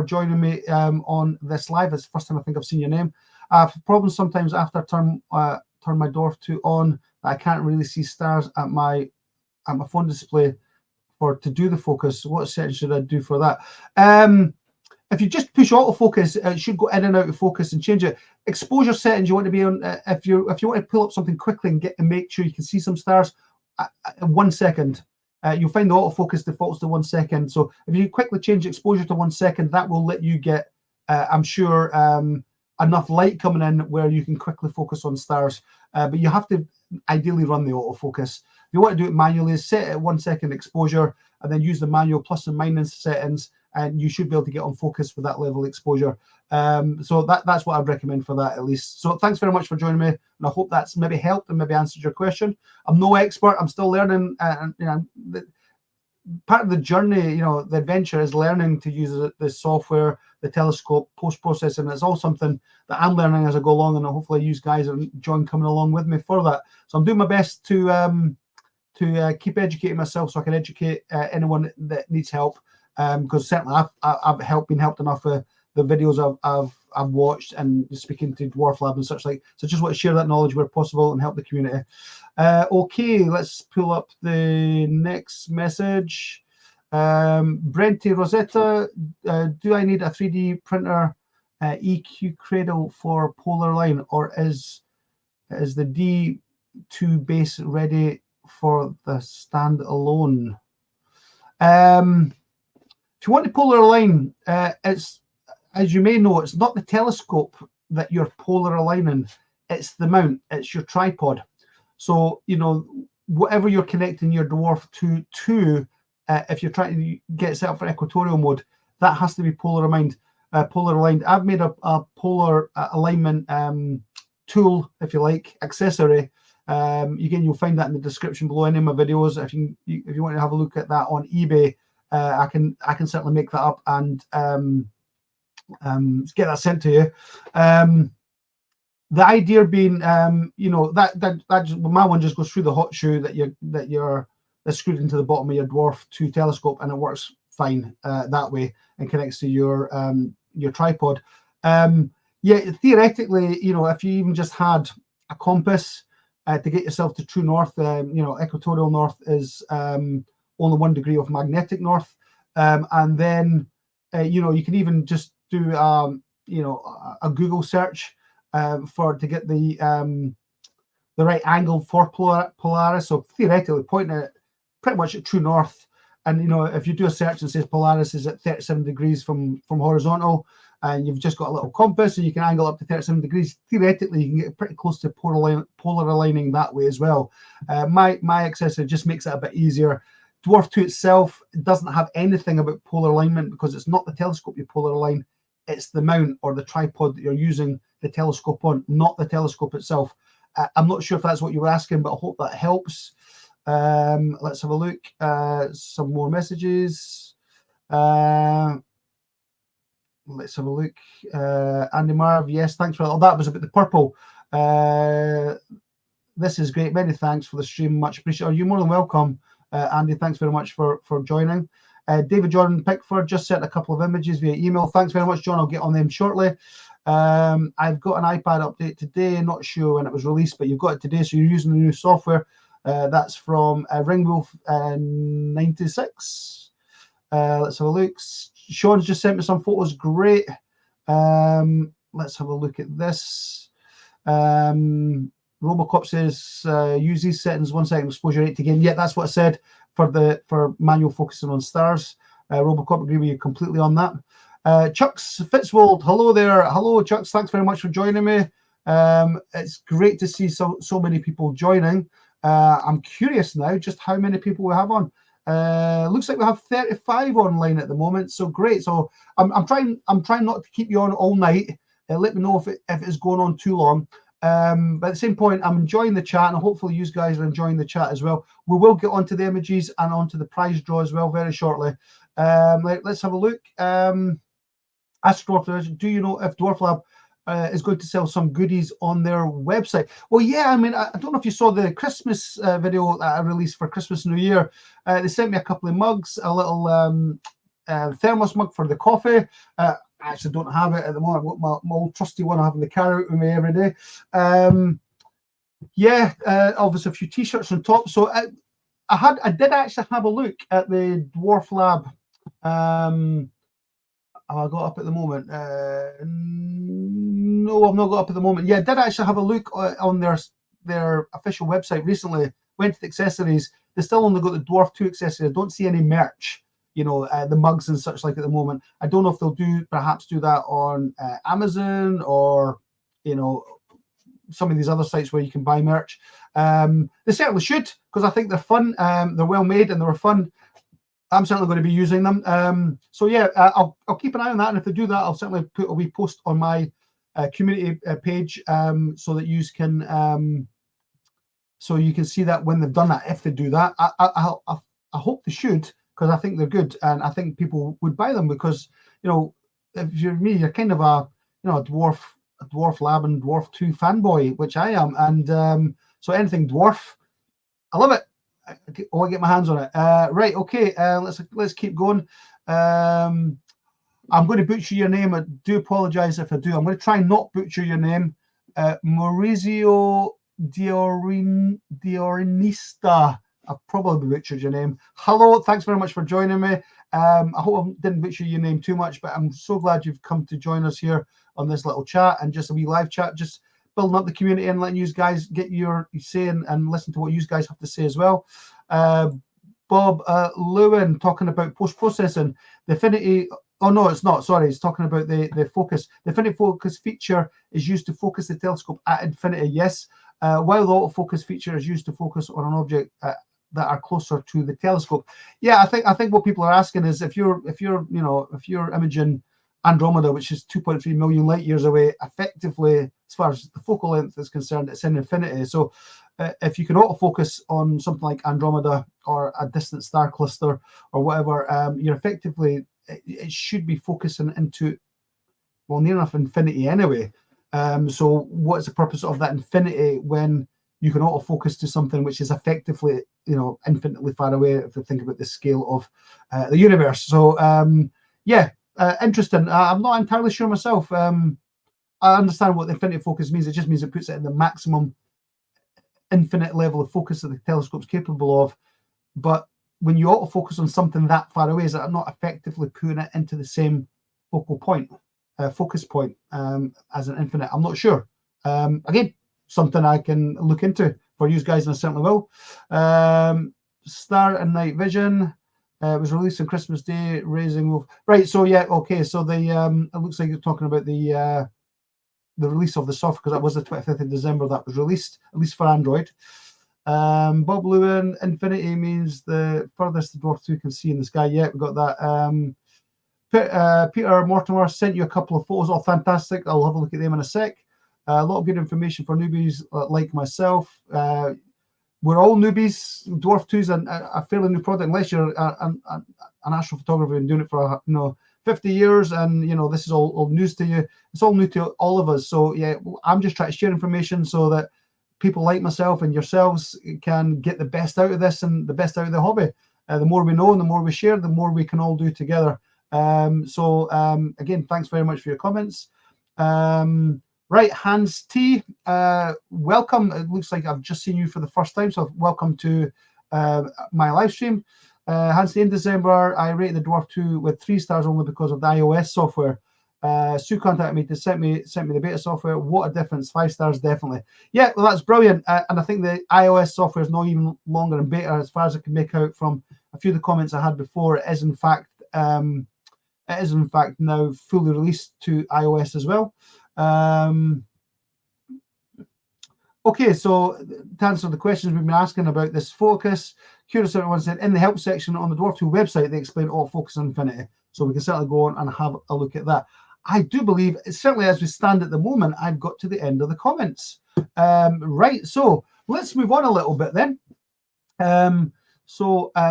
joining me on this live. It's the first time I think I've seen your name. I have problems sometimes after I turn my Dwarf 2 on. I can't really see stars at my phone display to do the focus. What settings should I do for that? If you just push autofocus, it should go in and out of focus and change it. Exposure settings you want to be on. If you want to pull up something quickly and make sure you can see some stars, 1 second. You'll find the autofocus defaults to 1 second. So if you quickly change exposure to 1 second, that will let you get, I'm sure, enough light coming in where you can quickly focus on stars. But you have to ideally run the autofocus. If you want to do it manually, set it at 1 second exposure and then use the manual plus and minus settings, and you should be able to get on focus with that level of exposure. So that's what I'd recommend for that, at least. So thanks very much for joining me, and I hope that's maybe helped and maybe answered your question. I'm no expert. I'm still learning. You know, part of the journey, you know, the adventure is learning to use the software, the telescope, post-processing. It's all something that I'm learning as I go along, and hopefully you guys are enjoying coming along with me for that. So I'm doing my best to keep educating myself so I can educate anyone that needs help. Because certainly I've been helped enough with the videos I've watched and speaking to DWARFLAB and such like. So just want to share that knowledge where possible and help the community. Okay, let's pull up the next message. Brente Rosetta, do I need a 3D printer EQ cradle for polar line, or is the D2 base ready for the standalone? If you want to polar align, it's, as you may know, it's not the telescope that you're polar aligning, it's the mount, it's your tripod. So, you know, whatever you're connecting your Dwarf to, if you're trying to get set up for equatorial mode, that has to be polar aligned. I've made a polar alignment tool, if you like, accessory. Again, you'll find that in the description below any of my videos. If you want to have a look at that on eBay, I can certainly make that up and get that sent to you. The idea being, you know, that my one just goes through the hot shoe that's screwed into the bottom of your Dwarf 2 telescope, and it works fine that way and connects to your tripod. Yeah, theoretically, you know, if you even just had a compass to get yourself to true north, you know, equatorial north is only 1 degree of magnetic north, and then you know, you can even just do you know, a Google search to get the right angle for Polaris. So theoretically, pointing it pretty much at true north And you know, if you do a search and says Polaris is at 37 degrees from horizontal, and you've just got a little compass and you can angle up to 37 degrees, theoretically you can get pretty close to polar aligning that way as well. My accessory just makes it a bit easier. Dwarf 2 itself doesn't have anything about polar alignment, because it's not the telescope you polar align, it's the mount or the tripod that you're using the telescope on, not the telescope itself. I'm not sure if that's what you were asking, but I hope that helps. Let's have a look. Some more messages. Let's have a look. Andy Marv, yes, thanks for that. Oh, that was about the purple. This is great. Many thanks for the stream. Much appreciated. You're more than welcome, Andy. Thanks very much for joining. David John Pickford just sent a couple of images via email. Thanks very much, John. I'll get on them shortly. I've got an iPad update today. Not sure when it was released, but you've got it today, so you're using the new software. That's from Ringwolf 96. Let's have a look. Sean's just sent me some photos. Great. Let's have a look at this. Robocop says use these settings 1 second exposure rate again. Yeah, that's what I said for manual focusing on stars. Robocop, agree with you completely on that. Chucks Fitzwold, hello there. Hello, Chucks. Thanks very much for joining me. It's great to see so many people joining. I'm curious now just how many people we have on. Looks like we have 35 online at the moment, so great. So I'm trying not to keep you on all night. Let me know if it's going on too long. But at the same point, I'm enjoying the chat, and hopefully you guys are enjoying the chat as well. We will get onto the images and onto the prize draw as well very shortly. Let's have a look. Astrodwarf, do you know if DWARFLAB is going to sell some goodies on their website? Well, yeah, I mean, I don't know if you saw the Christmas video that I released for Christmas New Year. They sent me a couple of mugs, a little thermos mug for the coffee. I actually don't have it at the moment. I've got my old trusty one I have in the car out with me every day. Yeah, obviously a few t-shirts on top. So I did actually have a look at the DWARFLAB. I got up at the moment. No, I've not got up at the moment. Yeah, I did actually have a look on their official website recently. Went to the accessories. They still only got the Dwarf 2 accessories. I don't see any merch, you know, the mugs and such like at the moment. I don't know if they'll perhaps do that on Amazon or, you know, some of these other sites where you can buy merch. They certainly should, because I think they're fun. They're well made and they were fun. I'm certainly going to be using them. So yeah, I'll keep an eye on that, and if they do that, I'll certainly put a wee post on my community page so that you can see that when they've done that. If they do that, I hope they should, because I think they're good, and I think people would buy them because, you know, if you're me, you're kind of a DWARFLAB and Dwarf 2 fanboy, which I am, and so anything Dwarf, I love it. I want to get my hands on it. Right, okay. Let's keep going. I'm going to butcher your name. I do apologize if I do. I'm going to try and not butcher your name. Maurizio Diorinista. I've probably butchered your name. Hello, thanks very much for joining me. I hope I didn't butcher your name too much, but I'm so glad you've come to join us here on this little chat and just a wee live chat. Just building up the community and letting you guys get your say and listen to what you guys have to say as well. Bob Lewin talking about post-processing. The Affinity, oh no, it's not, sorry, he's talking about the focus. The Affinity focus feature is used to focus the telescope at infinity, yes, while the autofocus feature is used to focus on an object that are closer to the telescope. Yeah, I think what people are asking is if you're imaging Andromeda, which is 2.3 million light years away, effectively, as far as the focal length is concerned, it's in infinity. So if you can autofocus on something like Andromeda or a distant star cluster or whatever, you're effectively, it should be focusing into, well, near enough infinity anyway. So what's the purpose of that infinity when you can autofocus to something which is effectively, you know, infinitely far away, if you think about the scale of the universe. So yeah, interesting. I'm not entirely sure myself. I understand what the infinity focus means. It just means it puts it in the maximum infinite level of focus that the telescope's capable of. But when you autofocus on something that far away, is that not effectively putting it into the same focal point, focus point as an infinite? I'm not sure. Again, something I can look into for you guys, and I certainly will. Star and night vision. It was released on Christmas Day, raising wolf. Right, so yeah, okay, so the it looks like you're talking about the release of the software, because that was the 25th of December that was released, at least for Android. Bob Lewin, infinity means the furthest the Dwarf 2 can see in the sky. Yeah, we got that. Peter Mortimer sent you a couple of photos. Oh, fantastic. I'll have a look at them in a sec. A lot of good information for newbies like myself. We're all newbies. Dwarf 2 is a fairly new product, unless you're an astrophotographer and doing it for 50 years, and this is all news to you. It's all new to all of us. So yeah, I'm just trying to share information so that people like myself and yourselves can get the best out of this and the best out of the hobby. The more we know and the more we share, the more we can all do together. Again, thanks very much for your comments. Right, Hans T, welcome. It looks like I've just seen you for the first time, so welcome to my live stream. Hans T, in December, I rated the Dwarf 2 with 3 stars only because of the iOS software. Sue contacted me to send me the beta software. What a difference! 5 stars, definitely. Yeah, well, that's brilliant. And I think the iOS software is not even longer in beta, as far as I can make out from a few of the comments I had before. It is in fact now fully released to iOS as well. Okay, so to answer the questions we've been asking about this focus, Curious Everyone said in the help section on the Dwarf 2 website they explain all focus on infinity, so we can certainly go on and have a look at that. I do believe, certainly as we stand at the moment, I've got to the end of the comments. Right, so let's move on a little bit then. And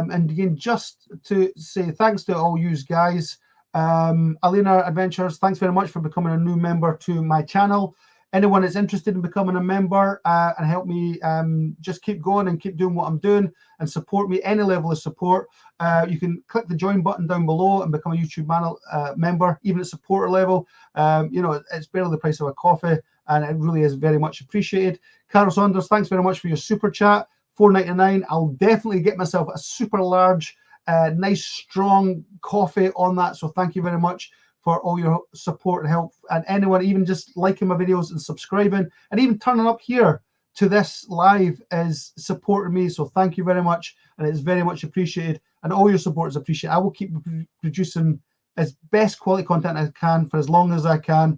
again, just to say thanks to all you guys. Alina Adventures, thanks very much for becoming a new member to my channel. Anyone that's interested in becoming a member and help me just keep going and keep doing what I'm doing and support me, any level of support, you can click the join button down below and become a YouTube member, even at supporter level. It's barely the price of a coffee, and it really is very much appreciated. Carol Saunders, thanks very much for your super chat, $4.99. I'll definitely get myself a super large, nice strong coffee on that, so thank you very much for all your support and help, and anyone even just liking my videos and subscribing and even turning up here to this live is supporting me, so thank you very much, and it's very much appreciated, and all your support is appreciated. I will keep producing as best quality content I can for as long as I can,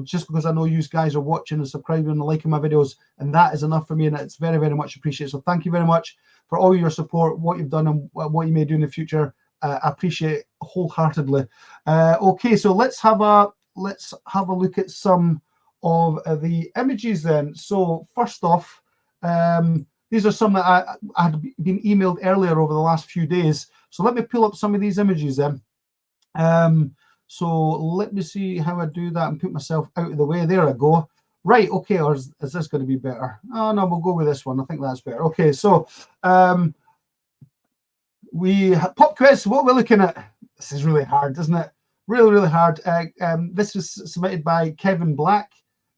just because I know you guys are watching and subscribing and liking my videos, and that is enough for me, and it's very, very much appreciated. So thank you very much for all your support, what you've done and what you may do in the future. I appreciate it wholeheartedly. Okay, so let's have a look at some of the images then. So first off, these are some that I had been emailed earlier over the last few days. So let me pull up some of these images then. So let me see how I do that and put myself out of the way. There I go. Right, okay, or is this going to be better? Oh no, we'll go with this one. I think that's better. Okay, so we pop quiz. What we're looking at. This is really hard, isn't it? Really, really hard. This was submitted by Kevin Black.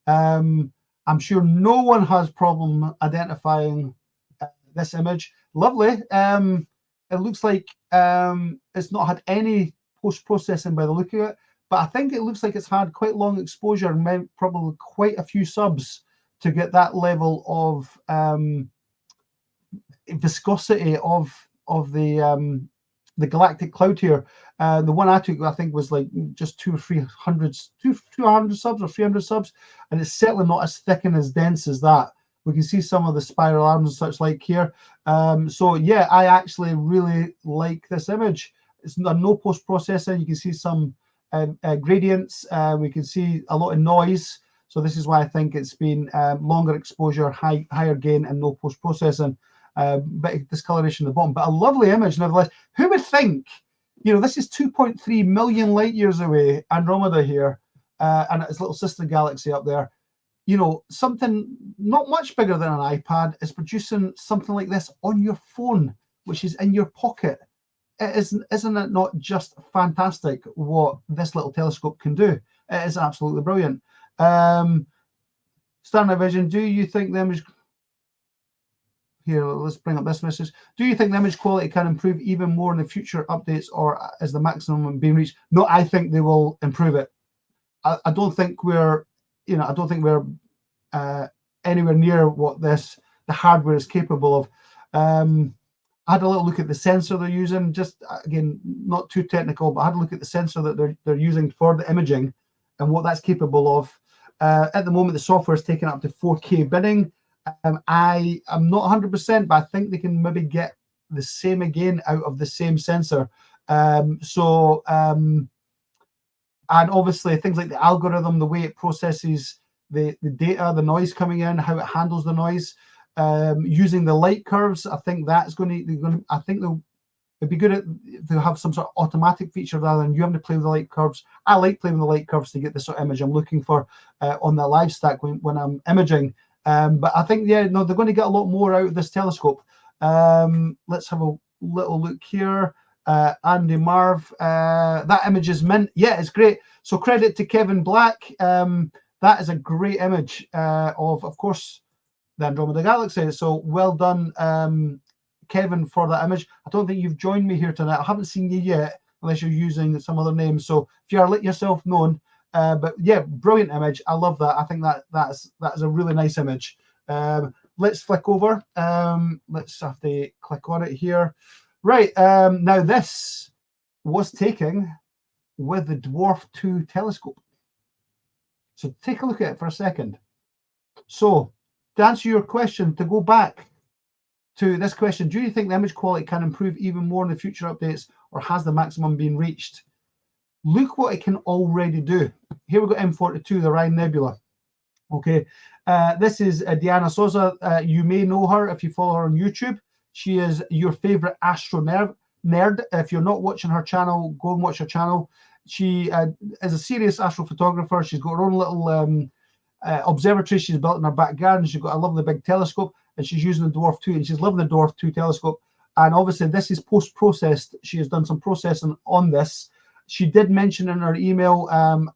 I'm sure no one has problem identifying this image. Lovely. It looks like it's not had any post-processing by the look of it, but I think it looks like it's had quite long exposure and probably quite a few subs to get that level of viscosity of the galactic cloud here. The one I took, I think, was like just 200 subs or 300 subs, and it's certainly not as thick and as dense as that. We can see some of the spiral arms and such like here. So yeah, I actually really like this image. It's no post-processing. You can see some gradients. We can see a lot of noise. So this is why I think it's been longer exposure, higher gain, and no post-processing. Bit of discoloration at the bottom, but a lovely image nevertheless. Who would think, this is 2.3 million light years away, Andromeda here, and its little sister galaxy up there. Something not much bigger than an iPad is producing something like this on your phone, which is in your pocket. Isn't it not just fantastic what this little telescope can do? It is absolutely brilliant. Starnight Vision, do you think the image... Here, let's bring up this message. Do you think the image quality can improve even more in the future updates, or is the maximum being reached? No, I think they will improve it. I don't think we're, anywhere near what the hardware is capable of. I had a little look at the sensor they're using, just again, not too technical, but I had a look at the sensor that they're using for the imaging and what that's capable of. At the moment, the software is taking up to 4K bidding. I am not 100%, but I think they can maybe get the same again out of the same sensor. And obviously things like the algorithm, the way it processes the data, the noise coming in, how it handles the noise, using the light curves. I think that's going to, I think it'd be good to have some sort of automatic feature rather than you having to play with the light curves. I like playing with the light curves to get the sort of image I'm looking for on the live stack when I'm imaging. But I think, yeah, no, they're going to get a lot more out of this telescope. Let's have a little look here. Andy Marv, that image is mint. Yeah, it's great. So credit to Kevin Black. That is a great image of course, the Andromeda Galaxy. So well done, Kevin, for that image. I don't think you've joined me here tonight. I haven't seen you yet, unless you're using some other name. So if you are, let yourself known. But yeah, brilliant image. I love that. I think that is a really nice image. Let's flick over. Let's have to click on it here. Right, now this was taken with the Dwarf 2 telescope. So take a look at it for a second. So to answer your question, to go back to this question, do you think the image quality can improve even more in the future updates, or has the maximum been reached? Look what it can already do. Here we've got M42, the Orion Nebula. Okay, this is Diana Souza. You may know her if you follow her on YouTube. She is your favorite astro nerd. If you're not watching her channel, go and watch her channel. She is a serious astrophotographer. She's got her own little observatory she's built in her back garden. She's got a lovely big telescope, and she's using the Dwarf 2, and she's loving the Dwarf 2 telescope. And obviously this is post-processed. She has done some processing on this. She did mention in her email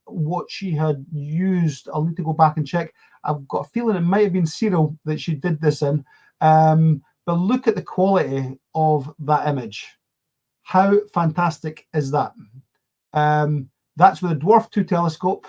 what she had used. I'll need to go back and check. I've got a feeling it might have been Serial that she did this in. But look at the quality of that image. How fantastic is that? That's with a Dwarf 2 telescope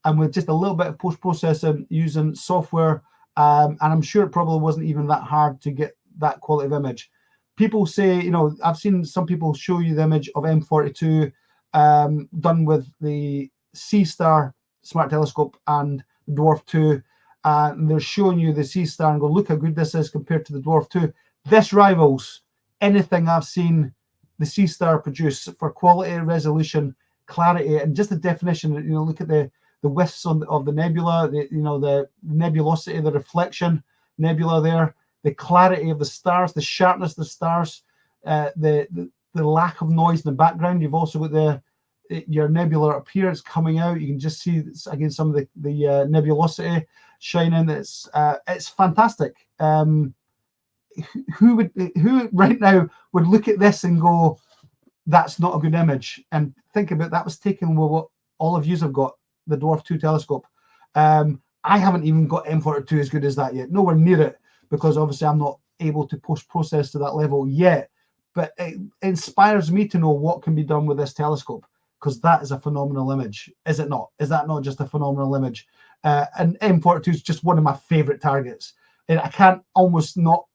and with just a little bit of post-processing using software. And I'm sure it probably wasn't even that hard to get that quality of image. People say, you know, I've seen some people show you the image of M42 done with the C-Star Smart Telescope and Dwarf 2. And they're showing you the C-Star and go, look how good this is compared to the Dwarf 2. This rivals anything I've seen the C-Star produce for quality, resolution, clarity, and just the definition. You know, look at the wisps of the nebula, the nebulosity, the reflection nebula there, the clarity of the stars, the sharpness of the stars, the lack of noise in the background. You've also got your nebular appearance coming out. You can just see again some of the nebulosity shining. It's fantastic. Who right now would look at this and go, that's not a good image? And think about that was taken with what all of you have got, the Dwarf 2 telescope. I haven't even got M42 as good as that yet, nowhere near it, because obviously I'm not able to post-process to that level yet. But it inspires me to know what can be done with this telescope, because that is a phenomenal image, is it not? Is that not just a phenomenal image? And M42 is just one of my favorite targets. And I can't almost not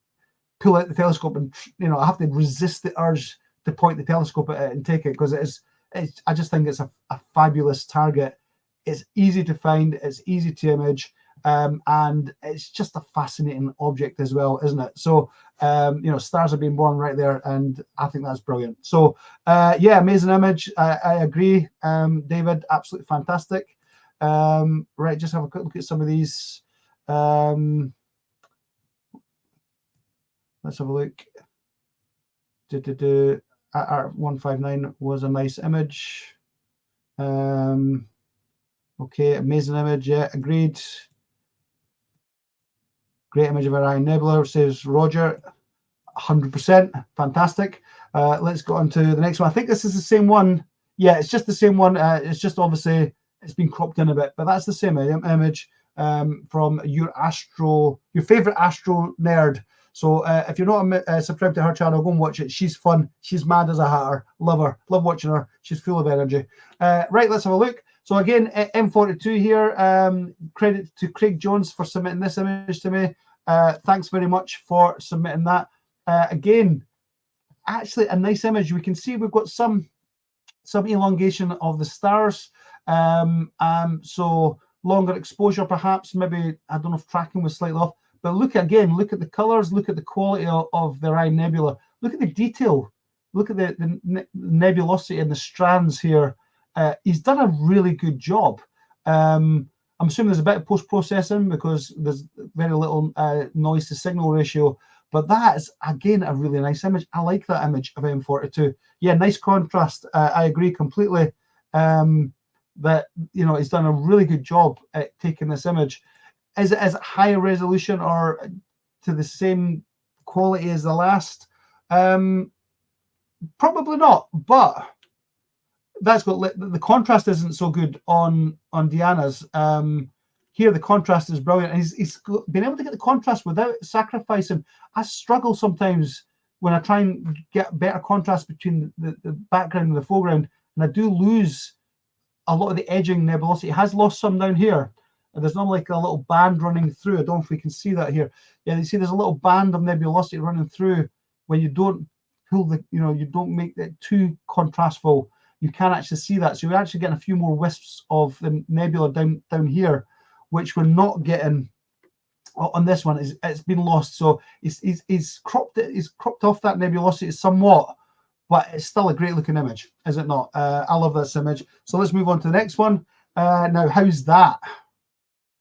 pull out the telescope, and I have to resist the urge to point the telescope at it and take it, because I just think it's a fabulous target. It's easy to find, it's easy to image, and it's just a fascinating object as well, isn't it? So stars are being born right there, and I think that's brilliant. So yeah, amazing image. I agree, David, absolutely fantastic. Right, just have a quick look at some of these. Let's have a look. R159 was a nice image. Okay, amazing image. Yeah, agreed. Great image of Orion Nebula, says Roger. 100%, fantastic. Let's go on to the next one. I think this is the same one. Yeah, it's just the same one. It's just obviously it's been cropped in a bit, but that's the same image from your favorite astro nerd. So if you're not subscribed to her channel, go and watch it. She's fun. She's mad as a hatter. Love her. Love watching her. She's full of energy. Right, let's have a look. So again, M42 here. Credit to Craig Jones for submitting this image to me. Thanks very much for submitting that. Again, actually a nice image. We can see we've got some elongation of the stars. So longer exposure, perhaps. Maybe, I don't know if tracking was slightly off. But look at the colors, look at the quality of the Orion Nebula. Look at the detail. Look at the nebulosity in the strands here. He's done a really good job. I'm assuming there's a bit of post-processing because there's very little noise to signal ratio. But that is, again, a really nice image. I like that image of M42. Yeah, nice contrast. I agree completely that, you know, he's done a really good job at taking this image. Is it higher resolution or to the same quality as the last? Probably not, but that's got the contrast isn't so good on Diana's. Here the contrast is brilliant, and he's been able to get the contrast without sacrificing. I struggle sometimes when I try and get better contrast between the background and the foreground, and I do lose a lot of the edging nebulosity. It has lost some down here. There's not like a little band running through. I don't know if we can see that here. Yeah, you see there's a little band of nebulosity running through when you don't pull the, you know, you don't make it too contrastful. You can actually see that. So you're actually getting a few more wisps of the nebula down here, which we're not getting on this one. It's been lost. So he's cropped off that nebulosity somewhat, but it's still a great looking image, is it not? I love this image. So let's move on to the next one. Now, how's that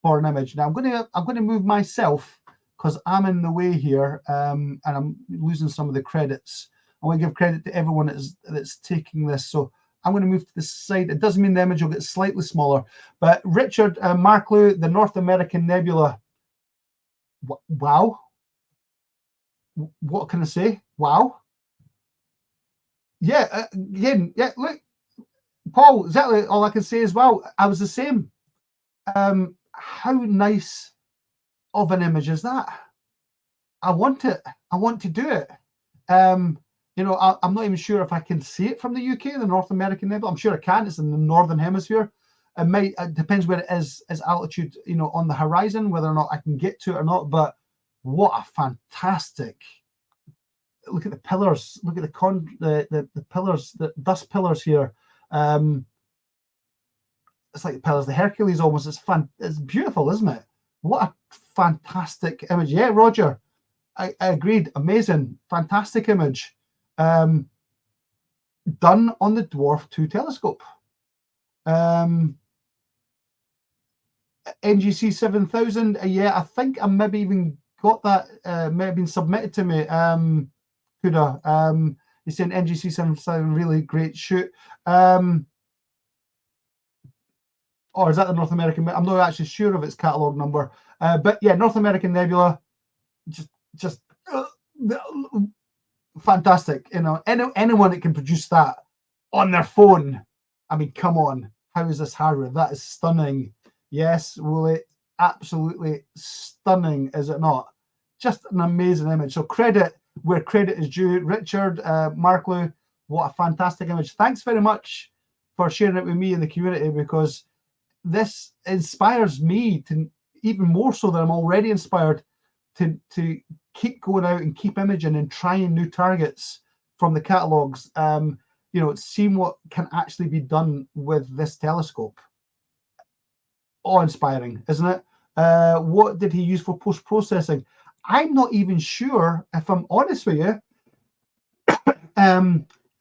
for an image? Now I'm going to move myself because I'm in the way here, and I'm losing some of the credits. I want to give credit to everyone that's taking this. So I'm going to move to the side. It doesn't mean the image will get slightly smaller, but Richard Marklew, the North American Nebula. Wow. What can I say? Wow. Yeah, again, yeah, look, Paul, exactly all I can say as well. I was the same. How nice of an image is that? I want it. I want to do it. You know, I'm not even sure if I can see it from the UK, the North American Nebula. I'm sure I can. It's in the northern hemisphere. It depends where it is altitude, you know, on the horizon, whether or not I can get to it or not. But what a fantastic! Look at the pillars. Look at the pillars, the dust pillars here. It's like the pillars, the Hercules almost. It's beautiful, isn't it? What a fantastic image. Yeah, Roger, I agreed. Amazing, fantastic image. Done on the Dwarf 2 telescope. NGC 7000. Yeah, I think I maybe even got that. May have been submitted to me. Huda. He's saying NGC 7000, really great shoot. Or is that the North American? I'm not actually sure of its catalog number. But yeah, North American Nebula, just fantastic. You know, anyone that can produce that on their phone. I mean, come on. How is this hardware? That is stunning. Yes, Wooly, absolutely stunning, is it not? Just an amazing image. So credit where credit is due. Richard Marklew, what a fantastic image. Thanks very much for sharing it with me in the community, because this inspires me to, even more so than I'm already inspired, to keep going out and keep imaging and trying new targets from the catalogs. You know, seeing what can actually be done with this telescope. Awe-inspiring, isn't it? What did he use for post-processing? I'm not even sure, if I'm honest with you,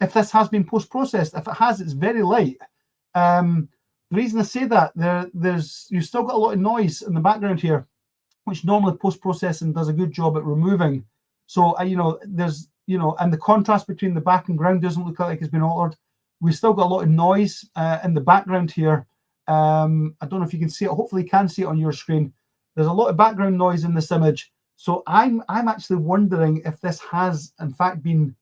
if this has been post-processed. If it has, it's very light. The reason I say that, you've still got a lot of noise in the background here, which normally post-processing does a good job at removing. So, you know, there's, you know, and the contrast between the back and ground doesn't look like it's been altered. We've still got a lot of noise in the background here. I don't know if you can see it. Hopefully you can see it on your screen. There's a lot of background noise in this image. So I'm actually wondering if this has, in fact, been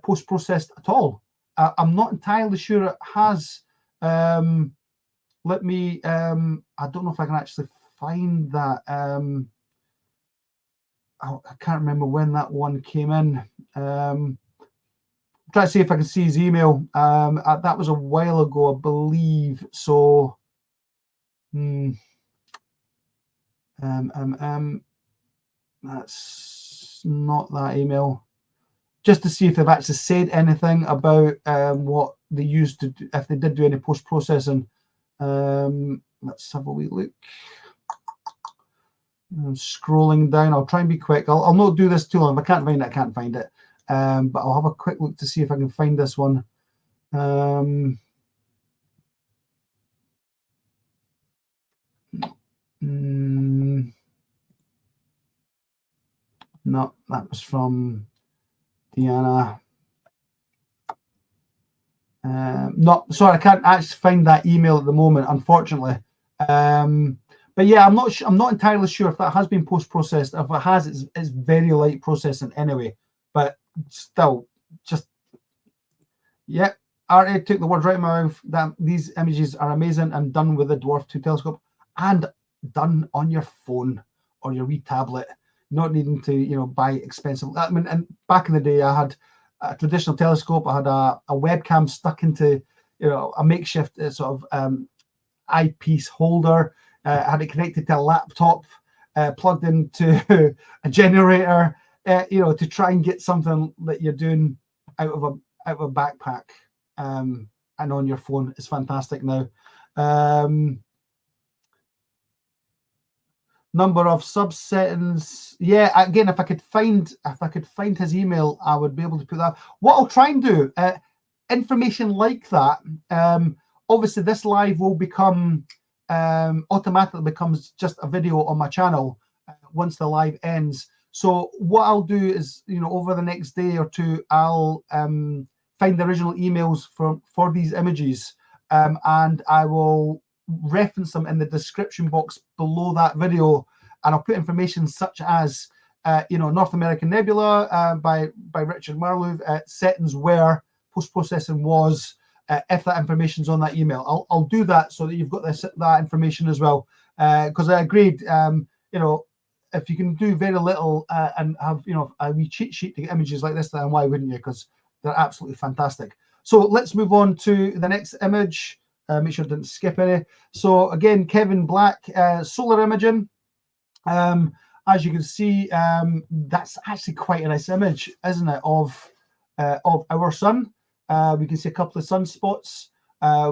post-processed at all. I'm not entirely sure it has. Let me, I don't know if I can actually find that. I can't remember when that one came in. Try to see if I can see his email. That was a while ago, I believe. So, that's not that email. just to see if they've actually said anything about what they used to do, if they did do any post-processing. Let's have a wee look. I'm scrolling down. I'll try and be quick. I'll not do this too long. If I can't find it, I can't find it. But I'll have a quick look to see if I can find this one. No, that was from Deanna. No, sorry, I can't actually find that email at the moment, unfortunately. But yeah, I'm not entirely sure if that has been post-processed. If it has, it's very light processing anyway. But still, just yeah. RA took the words right in my mouth. That these images are amazing and done with the Dwarf 2 telescope and done on your phone or your wee tablet, not needing to buy expensive. I mean, and back in the day, I had a traditional telescope. I had a webcam stuck into a makeshift sort of eyepiece holder. I had it connected to a laptop, plugged into a generator, to try and get something that you're doing out of a backpack and on your phone. Is fantastic now. Number of subsettings. Yeah, again, if I could find his email, I would be able to put that. What I'll try and do, information like that. Obviously, this live will become automatically becomes just a video on my channel once the live ends. So what I'll do is, over the next day or two, I'll find the original emails for these images, and I will reference them in the description box below that video, and I'll put information such as North American Nebula by Richard Marlowe, settings where post-processing was, if that information's on that email. I'll do that so that you've got that information as well, because I agreed, if you can do very little and have a wee cheat sheet to get images like this, then why wouldn't you? Because they're absolutely fantastic. So let's move on to the next image. Make sure I didn't skip any. So again, Kevin Black, solar imaging. As you can see, that's actually quite a nice image, isn't it, of our sun. We can see a couple of sunspots.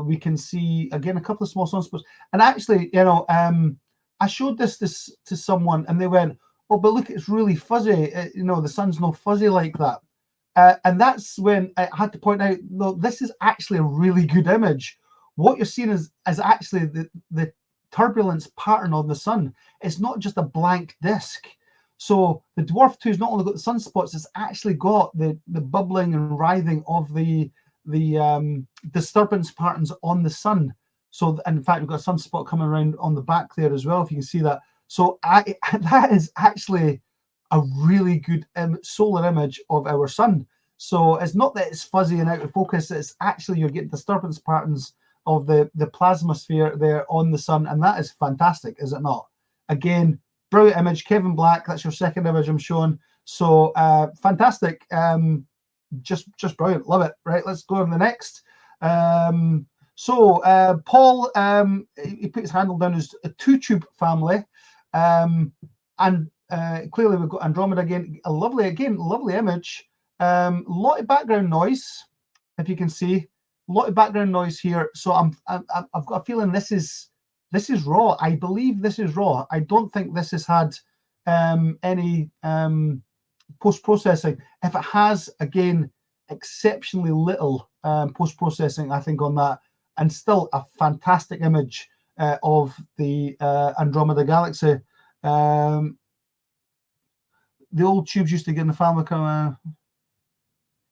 We can see again a couple of small sunspots. And actually, I showed this to someone, and they went, "Oh, but look, it's really fuzzy. The sun's not fuzzy like that." And that's when I had to point out, no, this is actually a really good image. What you're seeing is actually the turbulence pattern on the sun. It's not just a blank disk. So the Dwarf 2 has not only got the sunspots, it's actually got the bubbling and writhing of the disturbance patterns on the sun. So, and in fact, we've got a sunspot coming around on the back there as well, if you can see that. So that is actually a really good solar image of our sun. So it's not that it's fuzzy and out of focus, it's actually you're getting disturbance patterns of the plasmasphere there on the sun, and that is fantastic, is it not? Again, brilliant image. Kevin Black, that's your second image I'm showing. So fantastic. Just brilliant. Love it. Right, let's go on the next. So Paul, he put his handle down as a 2-tube family. And clearly we've got Andromeda again. A lovely image. Lot of background noise, if you can see. A lot of background noise here. So I've got a feeling this is raw. I believe this is raw. I don't think this has had any post-processing. If it has, again, exceptionally little post-processing, I think, on that, and still a fantastic image of the Andromeda galaxy. The old tubes used to get in the family camera.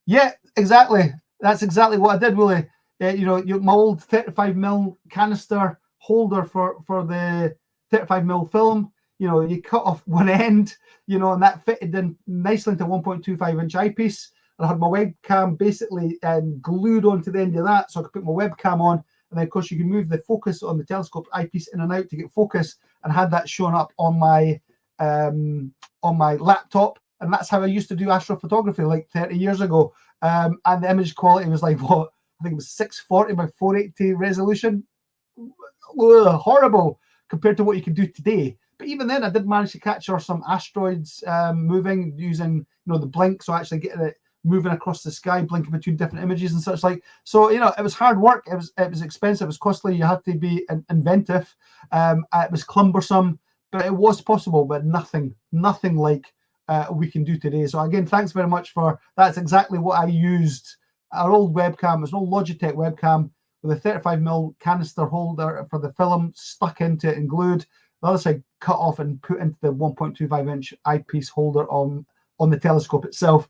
Yeah, exactly. That's exactly what I did, Willie. My old 35mm canister holder for the 35mm film. You cut off one end, and that fitted in nicely into 1.25-inch eyepiece. And I had my webcam basically glued onto the end of that, so I could put my webcam on. And then, of course, you can move the focus on the telescope eyepiece in and out to get focus, and had that shown up on my laptop. And that's how I used to do astrophotography like 30 years ago. And the image quality was like, what? I think it was 640 by 480 resolution. Ugh, horrible compared to what you can do today. But even then, I did manage to capture some asteroids moving using the blink, so actually getting it moving across the sky, blinking between different images and such like. So, you know, it was hard work. It was expensive. It was costly. You had to be inventive. It was cumbersome, but it was possible. But nothing like we can do today. So again, thanks very much for that's exactly what I used. Our old webcam was an old Logitech webcam with a 35mm canister holder for the film stuck into it and glued. The other side cut off and put into the 1.25-inch eyepiece holder on the telescope itself.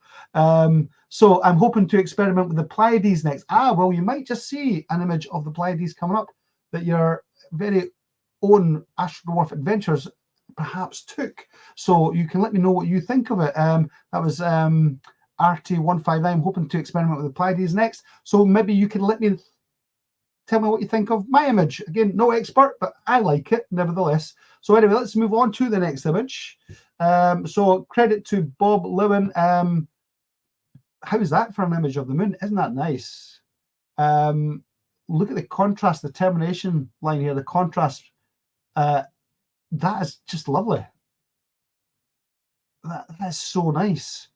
So I'm hoping to experiment with the Pleiades next. Well, you might just see an image of the Pleiades coming up that your very own Astrodwarf adventures perhaps took. So you can let me know what you think of it. That was RT159. I'm hoping to experiment with the Pleiades next. So maybe you can tell me what you think of my image. Again, no expert, but I like it nevertheless. So anyway, let's move on to the next image. So credit to Bob Lewin. How is that for an image of the moon? Isn't that nice? Look at the contrast, the termination line here, the contrast. That is just lovely. That's so nice.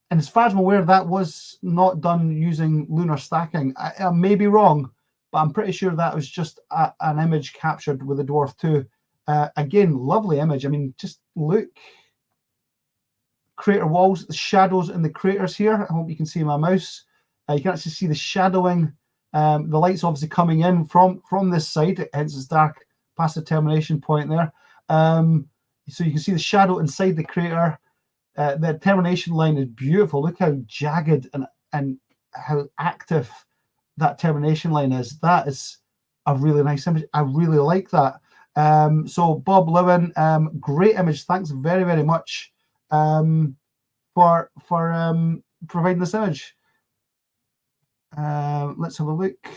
And as far as I'm aware, that was not done using lunar stacking. I may be wrong, but I'm pretty sure that was just an image captured with the Dwarf 2. Again, lovely image. I mean, just look. Crater walls, the shadows in the craters here. I hope you can see my mouse. You can actually see the shadowing. The light's obviously coming in from this side, hence it's dark past the termination point there. So you can see the shadow inside the crater. The termination line is beautiful. Look how jagged and how active that termination line is. That is a really nice image. I really like that. So Bob Lewin, great image. Thanks very, very much for providing this image. Let's have a look.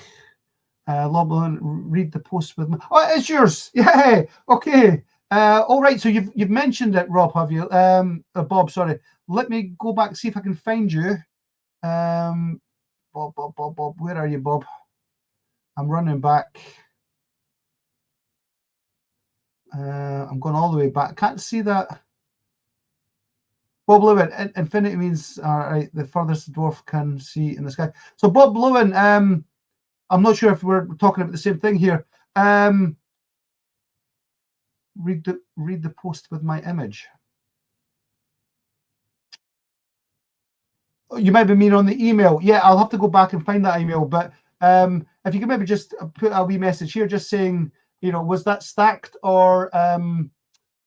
Lobelin, read the post with me. Oh, it's yours. Yeah. Okay. All right. So you've mentioned it, Rob, have you? Bob, sorry. Let me go back, see if I can find you. Bob. Where are you, Bob? I'm running back. I'm going all the way back. Can't see that. Bob Lewin, infinity means right, the furthest dwarf can see in the sky. So Bob Lewin, I'm not sure if we're talking about the same thing here. Read the post with my image. You might be mean on the email. Yeah, I'll have to go back and find that email. But if you can maybe just put a wee message here, just saying, you know, was that stacked or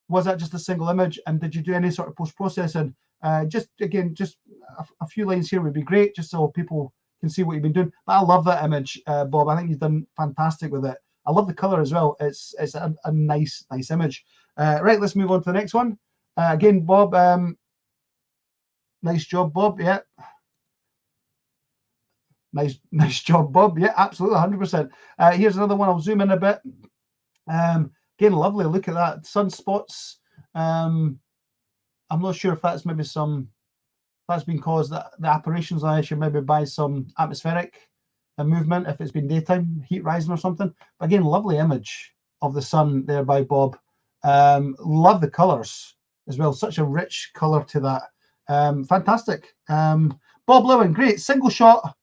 was that just a single image? And did you do any sort of post-processing? Just a few lines here would be great, just so people can see what you've been doing. But I love that image, Bob. I think you've done fantastic with it. I love the color as well. It's a nice image. Right, let's move on to the next one. Again, Bob, nice job, Bob. Yeah. Nice job, Bob. Yeah, absolutely, 100%. Here's another one. I'll zoom in a bit. Again, lovely. Look at that. Sunspots. I'm not sure if that's maybe that's been caused, the apparitions I should maybe by some atmospheric movement, if it's been daytime, heat rising or something. But again, lovely image of the sun there by Bob. Love the colors as well. Such a rich color to that. Fantastic. Bob Lewin, great. Single shot.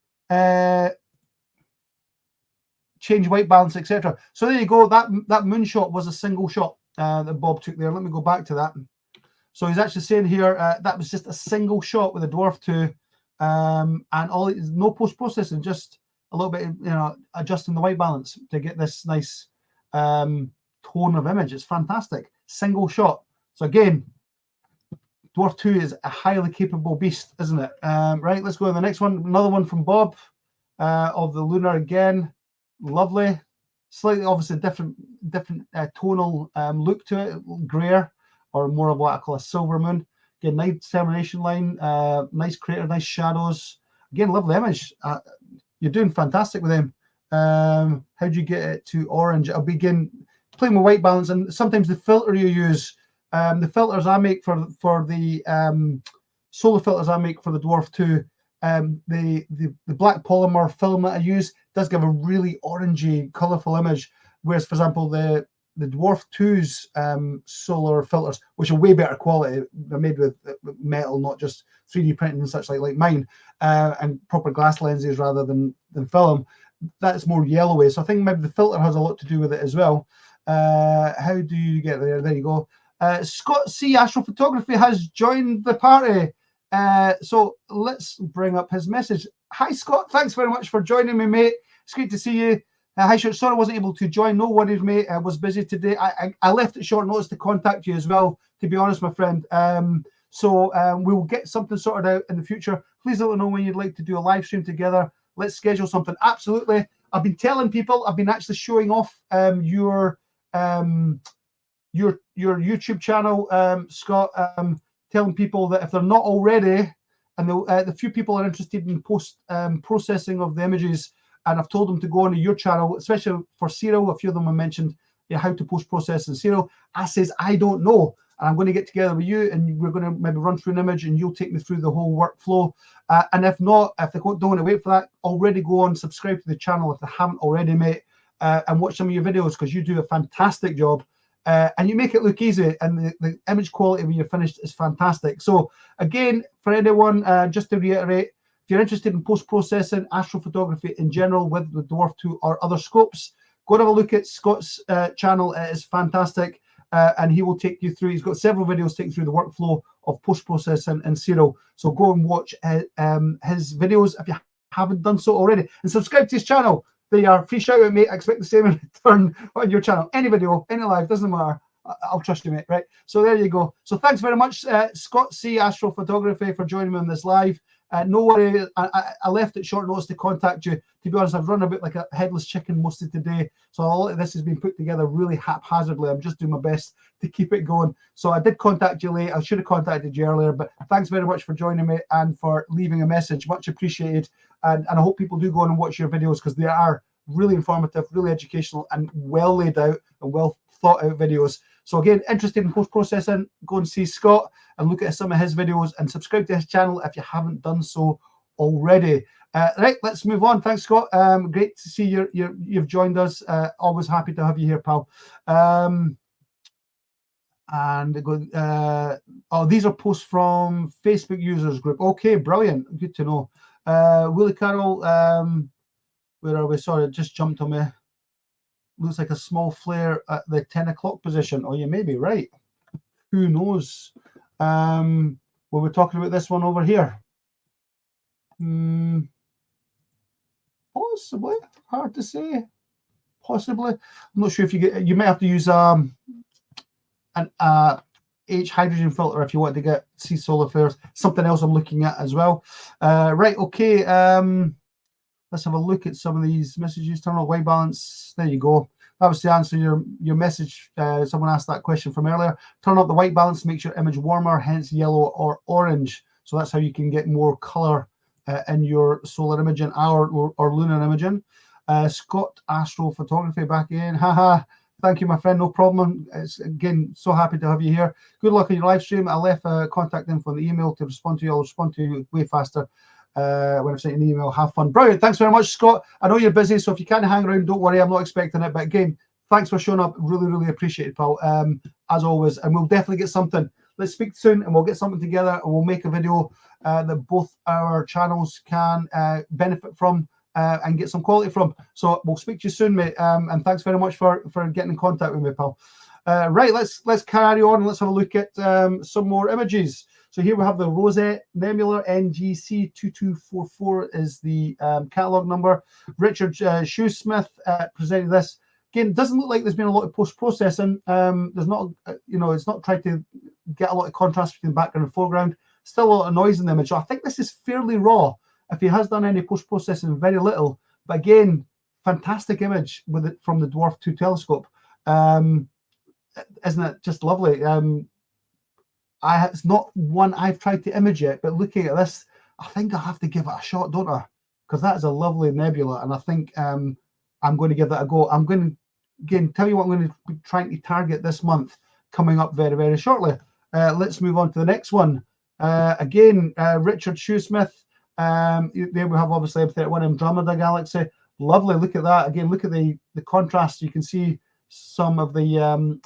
Change white balance, etc. So there you go. That moonshot was a single shot that Bob took there. Let me go back to that. So he's actually saying here that was just a single shot with a Dwarf 2, and no post-processing, just a little bit, you know, adjusting the white balance to get this nice tone of image. It's fantastic. Single shot. So again, Dwarf 2 is a highly capable beast, isn't it? Right, let's go to the next one. Another one from Bob of the lunar again. Lovely. Slightly, obviously, different tonal look to it. Grayer, or more of what I call a silver moon. Again, nice termination line, nice crater, nice shadows. Again, lovely image. You're doing fantastic with them. How do you get it to orange? I'll begin playing with white balance, and sometimes the filter you use, the filters I make for the solar filters I make for the Dwarf 2, the black polymer film that I use does give a really orangey, colourful image. Whereas, for example, the Dwarf 2's solar filters, which are way better quality. They're made with metal, not just 3D printing and such like mine, and proper glass lenses rather than film. That's more yellowy. So I think maybe the filter has a lot to do with it as well. How do you get there? There you go. Scott C. Astrophotography has joined the party. So let's bring up his message. Hi, Scott. Thanks very much for joining me, mate. It's great to see you. Hi, sorry I wasn't able to join. No worries, mate. I was busy today. I left at short notice to contact you as well, to be honest, my friend. So we'll get something sorted out in the future. Please let me know when you'd like to do a live stream together. Let's schedule something. Absolutely. I've been telling people, I've been actually showing off your YouTube channel, Scott, telling people that if they're not already, and the few people are interested in processing of the images, and I've told them to go onto your channel, especially for Serial. A few of them have mentioned how to post-process in Serial. I says, I don't know. And I'm going to get together with you, and we're going to maybe run through an image, and you'll take me through the whole workflow. And if not, if they don't want to wait for that, already go on, subscribe to the channel if they haven't already, mate, and watch some of your videos, because you do a fantastic job. And you make it look easy, and the image quality when you're finished is fantastic. So again, for anyone, just to reiterate, if you're interested in post-processing astrophotography in general with the Dwarf 2 or other scopes, go and have a look at Scott's channel. It is fantastic, and he will take you through. He's got several videos taking through the workflow of post-processing in Serial. So go and watch his videos if you haven't done so already, and subscribe to his channel. They are free shout out, mate. I expect the same in return on your channel. Any video, any live, doesn't matter. I'll trust you, mate. Right. So there you go. So thanks very much, Scott C. Astrophotography, for joining me on this live. No worry, I left at short notice to contact you. To be honest, I've run a bit like a headless chicken most of today. So a lot of this has been put together really haphazardly. I'm just doing my best to keep it going. So I did contact you late. I should have contacted you earlier, but thanks very much for joining me and for leaving a message. Much appreciated. And I hope people do go on and watch your videos, because they are really informative, really educational, and well laid out and well thought out videos. So again, interested in post-processing, go and see Scott and look at some of his videos, and subscribe to his channel if you haven't done so already. Right, let's move on. Thanks, Scott. Great to see you've joined us. Always happy to have you here, pal. Oh, these are posts from Facebook users group. Okay, brilliant. Good to know. Willie Carroll, where are we? Sorry, it just jumped on me. Looks like a small flare at the 10 o'clock position. Oh, you may be right. Who knows? Well, we're talking about this one over here. Possibly. Hard to say. Possibly. I'm not sure if you might have to use an H hydrogen filter if you want to see solar flares. Something else I'm looking at as well. Right, okay. Let's have a look at some of these messages. Turn on white balance. There you go. That was to answer your message. Someone asked that question from earlier. Turn up the white balance to make your image warmer, hence yellow or orange. So that's how you can get more color in your solar imaging or lunar imaging. Scott Astrophotography back in. Haha. Thank you, my friend. No problem. It's, again, so happy to have you here. Good luck on your live stream. I left contact info in the email to respond to you. I'll respond to you way faster when I've sent an email. Have fun. Brilliant. Thanks very much, Scott. I know you're busy, so if you can't hang around, don't worry. I'm not expecting it. But again, thanks for showing up. Really, really appreciate it, pal. As always. And we'll definitely get something. Let's speak soon, and we'll get something together, and we'll make a video that both our channels can benefit from and get some quality from. So we'll speak to you soon, mate. And thanks very much for getting in contact with me, pal. Right, let's carry on and let's have a look at some more images. So here we have the Rosette Nebula. NGC 2244 is the catalog number. Richard Shoesmith presented this. Again, it doesn't look like there's been a lot of post-processing. There's not, it's not tried to get a lot of contrast between background and foreground. Still a lot of noise in the image. So I think this is fairly raw. If he has done any post-processing, very little. But again, fantastic image with it from the Dwarf 2 telescope. Isn't it just lovely? It's not one I've tried to image yet, but looking at this, I think I'll have to give it a shot, don't I? Because that is a lovely nebula, and I think I'm going to give that a go. I'm going to, again, tell you what I'm going to be trying to target this month, coming up very, very shortly. Let's move on to the next one. Again, Richard Shoesmith. There we have obviously M31 Andromeda Galaxy. Lovely. Look at that. Again, look at the contrast. You can see some of the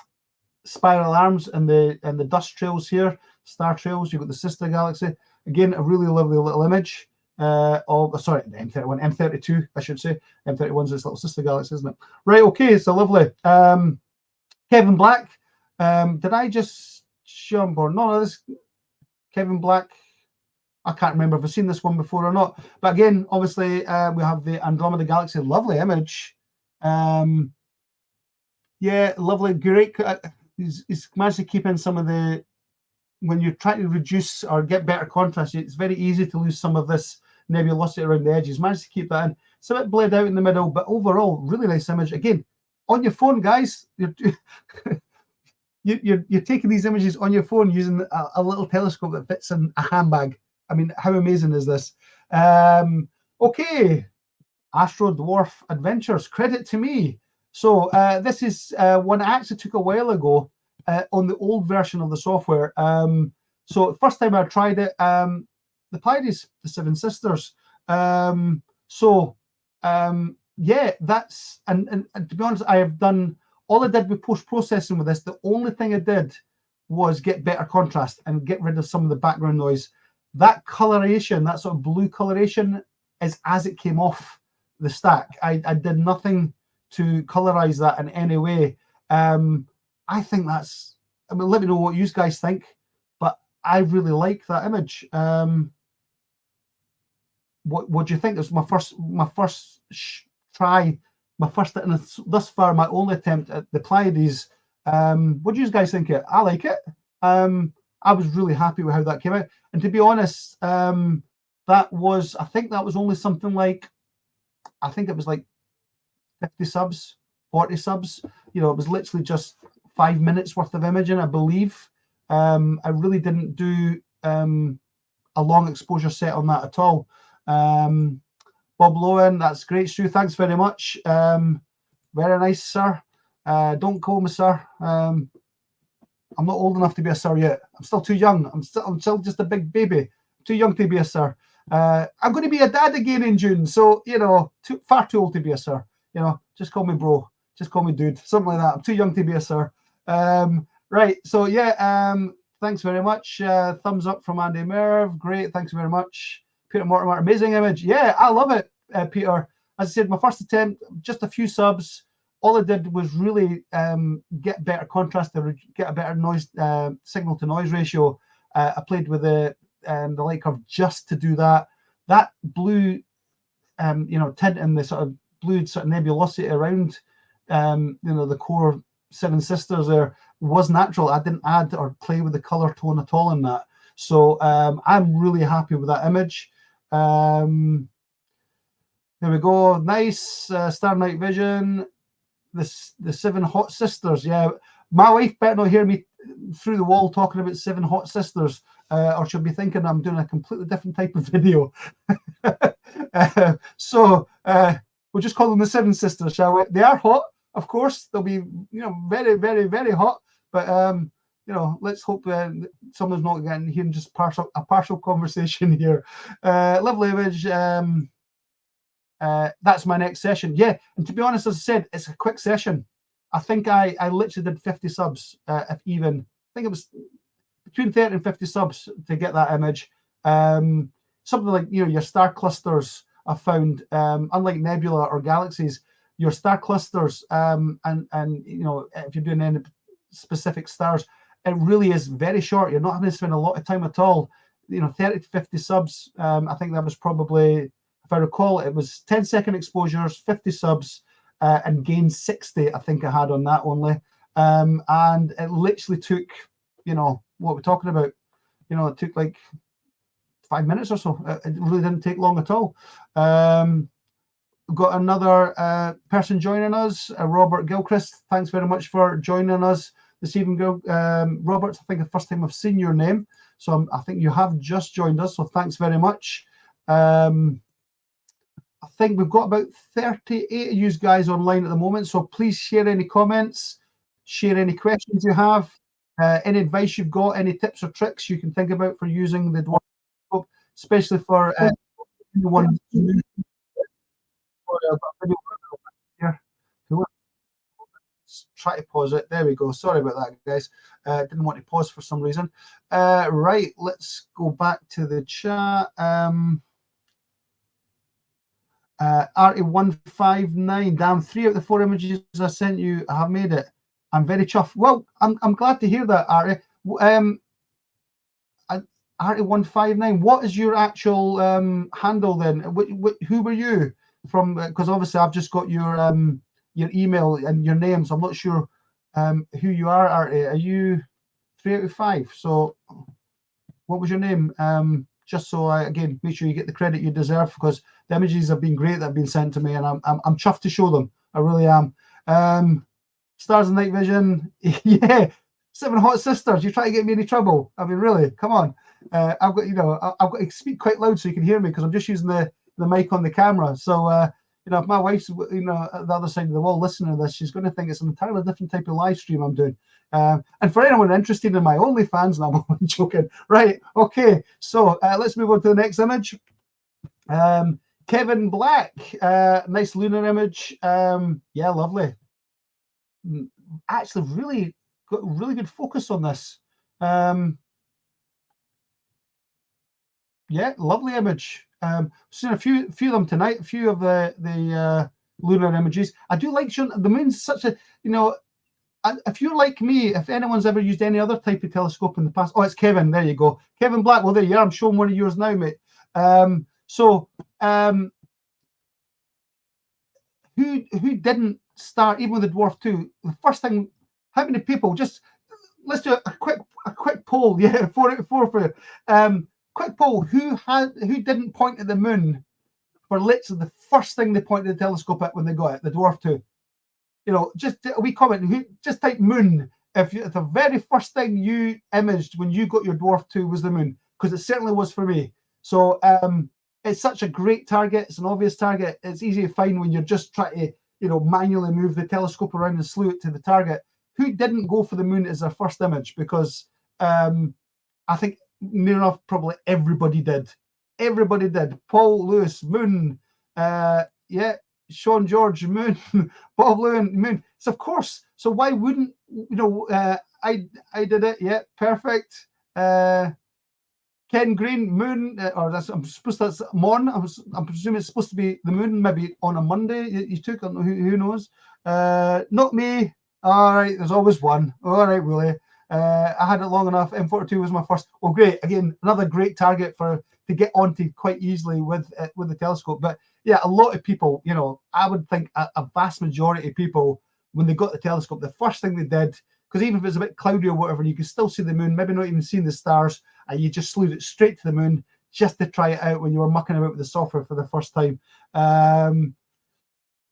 spiral arms and the dust trails here, star trails. You've got the sister galaxy. Again, a really lovely little image of, sorry, the M31, M32, I should say. M31's its little sister galaxy, isn't it? Right, okay, so lovely. Kevin Black, did I just jump or no? This Kevin Black, I can't remember if I've seen this one before or not. But again, obviously, we have the Andromeda Galaxy, lovely image. Yeah, lovely, great. He's managed to keep in some of the, when you're trying to reduce or get better contrast, it's very easy to lose some of this nebulosity around the edges. Managed to keep that in. It's a bit bled out in the middle, but overall, really nice image. Again, on your phone, guys, you're taking these images on your phone using a little telescope that fits in a handbag. I mean, how amazing is this? Okay, Astro-Dwarf Adventures, credit to me. So this is one I actually took a while ago on the old version of the software. So first time I tried it, the Pleiades, the Seven Sisters. Yeah, that's, and to be honest, I have done, all I did with post-processing with this, the only thing I did was get better contrast and get rid of some of the background noise. That coloration, that sort of blue coloration is as it came off the stack. I did nothing to colorize that in any way. I think that's, I mean, let me know what you guys think, but I really like that image. What do you think? It was my first try, my first, and thus far my only attempt at the Pleiades. What do you guys think? I like it. I was really happy with how that came out, and to be honest, that was, I think that was only something like, I think it was like 50 subs, 40 subs. You know, it was literally just 5 minutes worth of imaging, I believe. I really didn't do a long exposure set on that at all. Bob Lowen, that's great, Stu. Thanks very much. Very nice, sir. Don't call me sir. I'm not old enough to be a sir yet. I'm still too young. I'm still just a big baby. Too young to be a sir. I'm going to be a dad again in June, so you know, far too old to be a sir. You know, just call me bro. Just call me dude. Something like that. I'm too young to be a sir. Right. So yeah. Thanks very much. Thumbs up from Andy Merv. Great. Thanks very much. Peter Mortimer, amazing image. Yeah, I love it, Peter. As I said, my first attempt, just a few subs. All I did was really get better contrast, get a better noise signal to noise ratio. I played with the light curve just to do that. That blue, you know, tint and the sort of blue sort of nebulosity around, you know, the core Seven Sisters there was natural. I didn't add or play with the color tone at all in that. So I'm really happy with that image. There we go. Nice. Star Night Vision. The Seven Hot Sisters. Yeah, my wife better not hear me through the wall talking about Seven Hot Sisters, or she'll be thinking I'm doing a completely different type of video. So we'll just call them the Seven Sisters, shall we? They are hot, of course. They'll be, you know, very, very, very hot. But you know, let's hope someone's not getting here and just a partial conversation here. Lovely image. That's my next session. Yeah, and to be honest, as I said, it's a quick session. I think I literally did 50 subs, if even. I think it was between 30 and 50 subs to get that image. Something like, you know, your star clusters I've found, unlike nebula or galaxies, your star clusters, and you know, if you're doing any specific stars, it really is very short. You're not having to spend a lot of time at all. You know, 30 to 50 subs. I think that was probably, if I recall, it was 10-second exposures, 50 subs, and gain 60, I think I had on that only. And it literally took, you know, what we're talking about, you know, it took like 5 minutes or so. It really didn't take long at all. We've got another person joining us, Robert Gilchrist. Thanks very much for joining us this evening, Robert. I think the first time I've seen your name, so I think you have just joined us, so thanks very much. I think we've got about 38 of you guys online at the moment, so please share any comments, share any questions you have, any advice you've got, any tips or tricks you can think about for using the Dwarf, especially for anyone. try to pause it. There we go. Sorry about that, guys. Didn't want to pause for some reason. Right, let's go back to the chat. RT159, damn, 3 out of the 4 images I sent you have made it. I'm very chuffed. Well, I'm glad to hear that, RT. RT159, what is your actual handle then? Who were you from? Because obviously I've just got your email and your name, so I'm not sure who you are, RT. Are you 3 out of 5? So what was your name? Just so I, again, make sure you get the credit you deserve, because the images have been great that have been sent to me, and I'm chuffed to show them. I really am. Stars and night vision. Yeah, 7 hot sisters. You try to get me into trouble. I mean, really, come on. I've got, I've got to speak quite loud so you can hear me, because I'm just using the mic on the camera. So, if my wife's, at the other side of the wall listening to this, she's going to think it's an entirely different type of live stream I'm doing. And for anyone interested in my OnlyFans, no, I'm joking. Right, okay. So let's move on to the next image. Kevin Black, nice lunar image. Yeah, lovely. Actually, really got really good focus on this. Yeah, lovely image. Seen a few of them tonight. A few of the lunar images. I do like showing the moon's such a, if you're like me, if anyone's ever used any other type of telescope in the past, oh, it's Kevin. There you go, Kevin Black. Well, there you are. I'm showing one of yours now, mate. Who didn't start even with the Dwarf 2? The first thing, how many people? Just let's do a quick poll. Yeah, 4 out of 4 for you. Quick poll: who didn't point at the moon for literally the first thing they pointed the telescope at when they got it, the Dwarf 2? Just a wee comment. Just type moon if the very first thing you imaged when you got your Dwarf 2 was the moon, because it certainly was for me. So it's such a great target. It's an obvious target. It's easy to find when you're just trying to manually move the telescope around and slew it to the target. Who didn't go for the moon as their first image? Because I think near enough probably everybody did. Everybody did. Paul Lewis, moon. Yeah, Sean George, moon. Bob Lewin, moon. So of course. So why wouldn't I did it? Yeah, perfect. Ken Green, moon, I'm supposed to, that's Mon. I'm presuming it's supposed to be the moon, maybe on a Monday. You took, who knows? Not me. All right, there's always one. All right, Willie. I had it long enough. M42 was my first. Well, great. Again, another great target to get onto quite easily with the telescope. But yeah, a lot of people, I would think a vast majority of people, when they got the telescope, the first thing they did, because even if it's a bit cloudy or whatever, you can still see the moon, maybe not even seeing the stars, and you just slewed it straight to the moon just to try it out when you were mucking about with the software for the first time.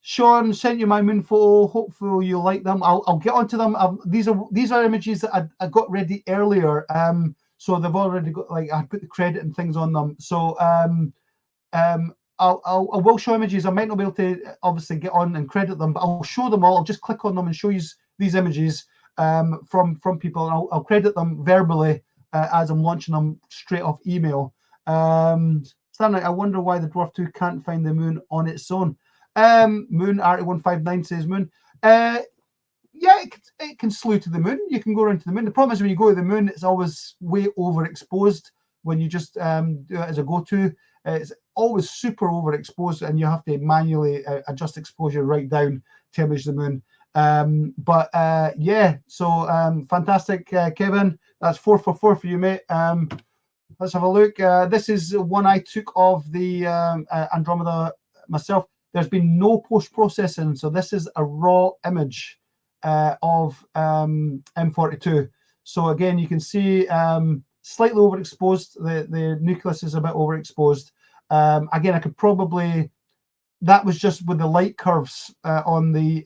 Sean sent you my moon photo. Hopefully you like them. I'll get onto them. These are images that I got ready earlier. So they've already got, I put the credit and things on them. So I will show images. I might not be able to obviously get on and credit them, but I'll show them all. I'll just click on them and show you these images from people, and I'll credit them verbally as I'm launching them straight off email. Stanley, I wonder why the Dwarf 2 can't find the moon on its own. Moon RT159 says moon. Yeah, it can slew to the moon. You can go around to the moon. The problem is when you go to the moon, it's always way overexposed. When you just do it as a go-to, it's always super overexposed, and you have to manually adjust exposure right down to image the moon. Yeah, so fantastic, Kevin. That's 4 for 4 for you, mate. Let's have a look. This is one I took of the Andromeda myself. There's been no post-processing, so this is a raw image of M42. So again, you can see slightly overexposed. The nucleus is a bit overexposed. Again, I could probably, that was just with the light curves on the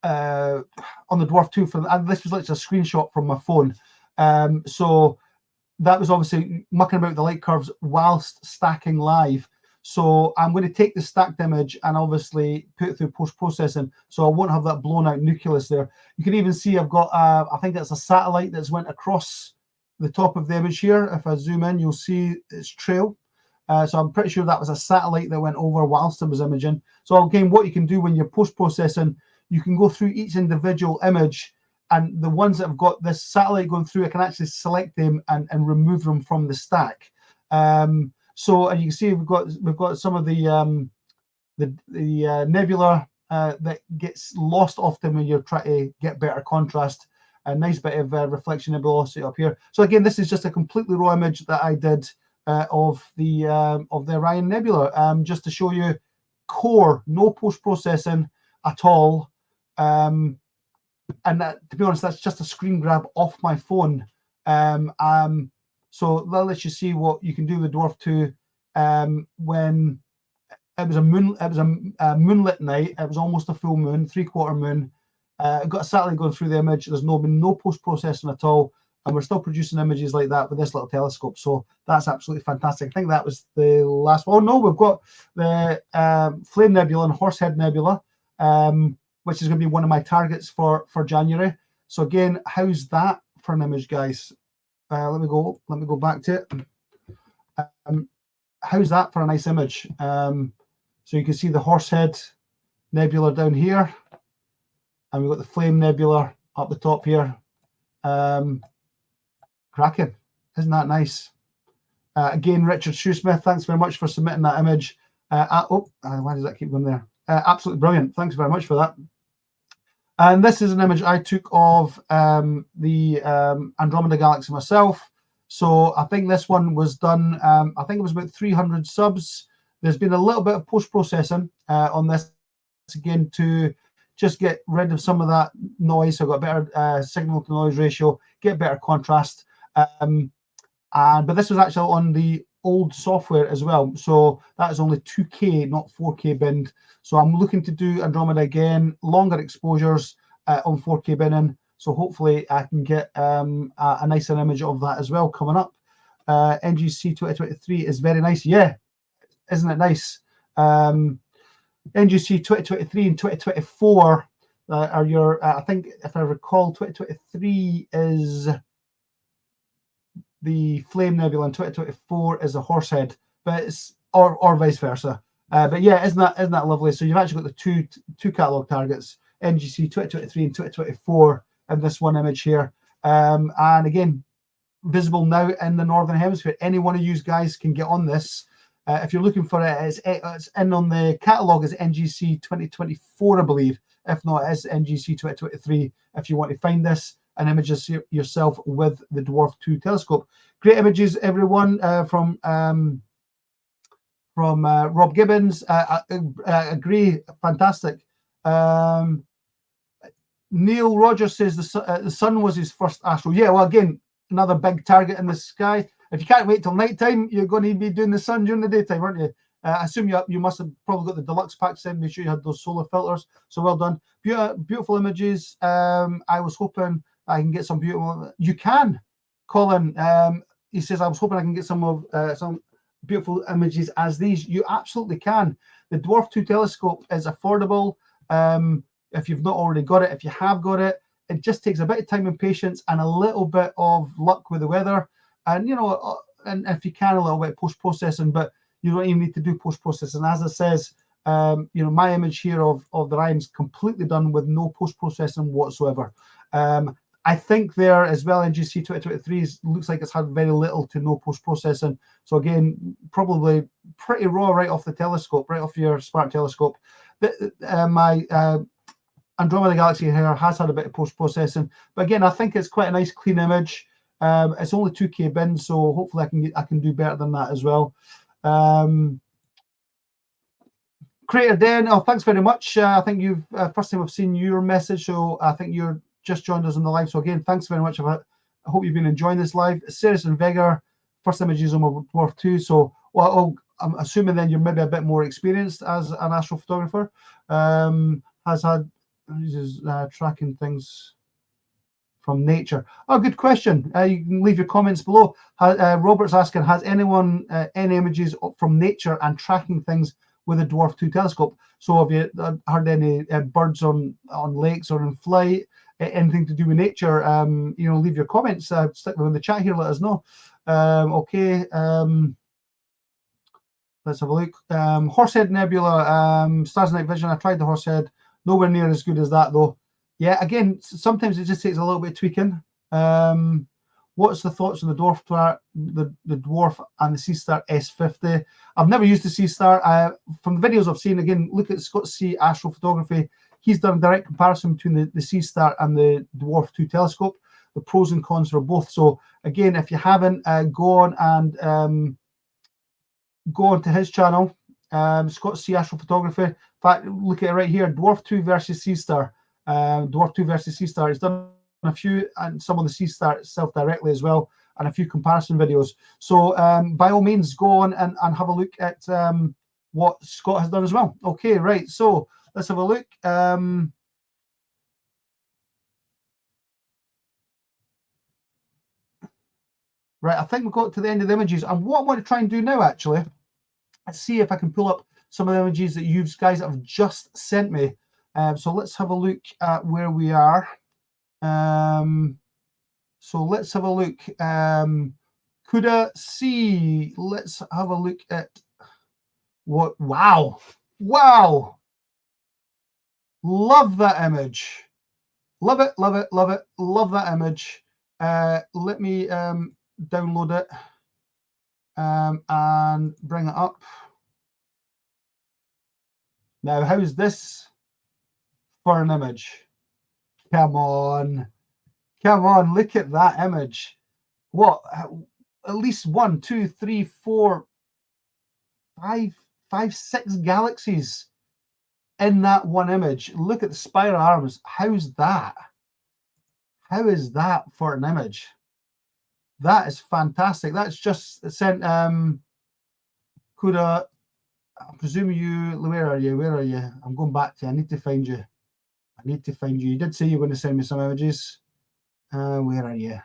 Dwarf 2. This was like a screenshot from my phone. So that was obviously mucking about the light curves whilst stacking live. So I'm going to take the stacked image and obviously put it through post-processing, so I won't have that blown out nucleus there. You can even see I've got, I think that's a satellite that's went across the top of the image here. If I zoom in, you'll see its trail. So I'm pretty sure that was a satellite that went over whilst I was imaging. So again, what you can do when you're post-processing, you can go through each individual image, and the ones that have got this satellite going through, I can actually select them and remove them from the stack. So, and you can see we've got some of the nebula that gets lost often when you're trying to get better contrast. A nice bit of reflection and velocity up here. So again, this is just a completely raw image that I did of the Orion Nebula, just to show you core, no post-processing at all. And that, to be honest, that's just a screen grab off my phone. So that lets you see what you can do with Dwarf 2 when it was a moonlit night. It was almost a full moon, 3/4 moon. I've got a satellite going through the image. There's been no post-processing at all, and we're still producing images like that with this little telescope. So that's absolutely fantastic. I think that was the last one. Oh no, we've got the Flame Nebula and Horsehead Nebula, which is going to be one of my targets for January. So again, how's that for an image, guys? Let me go back to it. How's that for a nice image? So you can see the Horsehead Nebula down here, and we've got the Flame Nebula up the top here. Cracking, isn't that nice? Again, Richard Shoesmith, thanks very much for submitting that image. Why does that keep going there? Absolutely brilliant. Thanks very much for that. And this is an image I took of the Andromeda Galaxy myself. So I think this one was done, I think it was about 300 subs. There's been a little bit of post-processing on this, again, to just get rid of some of that noise. So I've got a better signal to noise ratio, get better contrast. But this was actually on the old software as well. So that is only 2K, not 4K binned. So I'm looking to do Andromeda again, longer exposures on 4K binning. So hopefully I can get a nicer image of that as well coming up. NGC 2023 is very nice. Yeah, isn't it nice? NGC 2023 and 2024 are your, I think if I recall, 2023 is the Flame Nebula and 2024 is the Horsehead, but it's or vice versa. But yeah, isn't that lovely? So you've actually got the two catalog targets, NGC 2023 and 2024, in this one image here. And again, visible now in the Northern Hemisphere. Any one of you guys can get on this. If you're looking for it, it's in on the catalogue as NGC 2024, I believe. If not, it's NGC 2023 if you want to find this and images yourself with the Dwarf 2 telescope. Great images, everyone, from Rob Gibbons. Agree, fantastic. Neil Rogers says the sun was his first astro. Yeah, well, again, another big target in the sky. If you can't wait till nighttime, you're going to be doing the sun during the daytime, aren't you? I assume you must have probably got the deluxe pack set. Make sure you had those solar filters. So well done. Beautiful images. I was hoping I can get some beautiful. You can, Colin. He says I was hoping I can get some beautiful images as these. You absolutely can. The Dwarf 2 telescope is affordable. If you've not already got it, if you have got it, it just takes a bit of time and patience and a little bit of luck with the weather. And, you know, and if you can, a little bit of post-processing, but you don't even need to do post-processing. As it says, you know, my image here of the Ryan's completely done with no post-processing whatsoever. I think there as well, NGC 2023 looks like it's had very little to no post-processing. So again, probably pretty raw right off the telescope, right off your smart telescope. My Andromeda Galaxy here has had a bit of post-processing, but again, I think it's quite a nice clean image. It's only 2K bin, so hopefully I can do better than that as well. Crater Den, oh, thanks very much. I think you've first time I've seen your message, so I think you're just joined us on the live. So again, thanks very much. I hope you've been enjoying this live. Ceres and Vega, first images on Dwarf 2. So well, I'm assuming then you're maybe a bit more experienced as an astrophotographer. Has had tracking things from nature. Oh, good question. You can leave your comments below. Robert's asking, has anyone any images from nature and tracking things with a Dwarf 2 telescope? So have you heard any birds on lakes or in flight? Anything to do with nature? You know, leave your comments. Stick them in the chat here. Let us know. Okay. Let's have a look. Horsehead Nebula, Stars Night Vision. I tried the Horsehead. Nowhere near as good as that though. Yeah, again, sometimes it just takes a little bit of tweaking. What's the thoughts on the the Dwarf and the C-Star S50? I've never used the C-Star. From the videos I've seen, again, look at Scott C. Astrophotography. He's done a direct comparison between the C-Star and the Dwarf 2 telescope, the pros and cons for both. So again, if you haven't, go on and go on to his channel, Scott C. Astrophotography. In fact, look at it right here, Dwarf 2 versus C-Star. Dwarf 2 versus C-Star. He's done a few, and some on the C-Star itself directly as well, and a few comparison videos. So by all means, go on and have a look at what Scott has done as well. Okay, right, so let's have a look. Right, I think we've got to the end of the images, and what I want to try and do now, actually, let's see if I can pull up some of the images that you guys have just sent me. So let's have a look at where we are. So let's have a look. Kuda C. Let's have a look at what. Wow. Wow. Love that image. Love it, love it, love it. Love that image. Let me download it and bring it up. Now, how's this for an image? Come on. Come on, look at that image. What? At least 1, 2, 3, 4, 5, 6 galaxies in that one image. Look at the spiral arms. How's that? How is that for an image? That is fantastic. That's just sent. Kuda, I presume you. Where are you? Where are you? I'm going back to you. I need to find you. I need to find you. You did say you were going to send me some images. Where are you?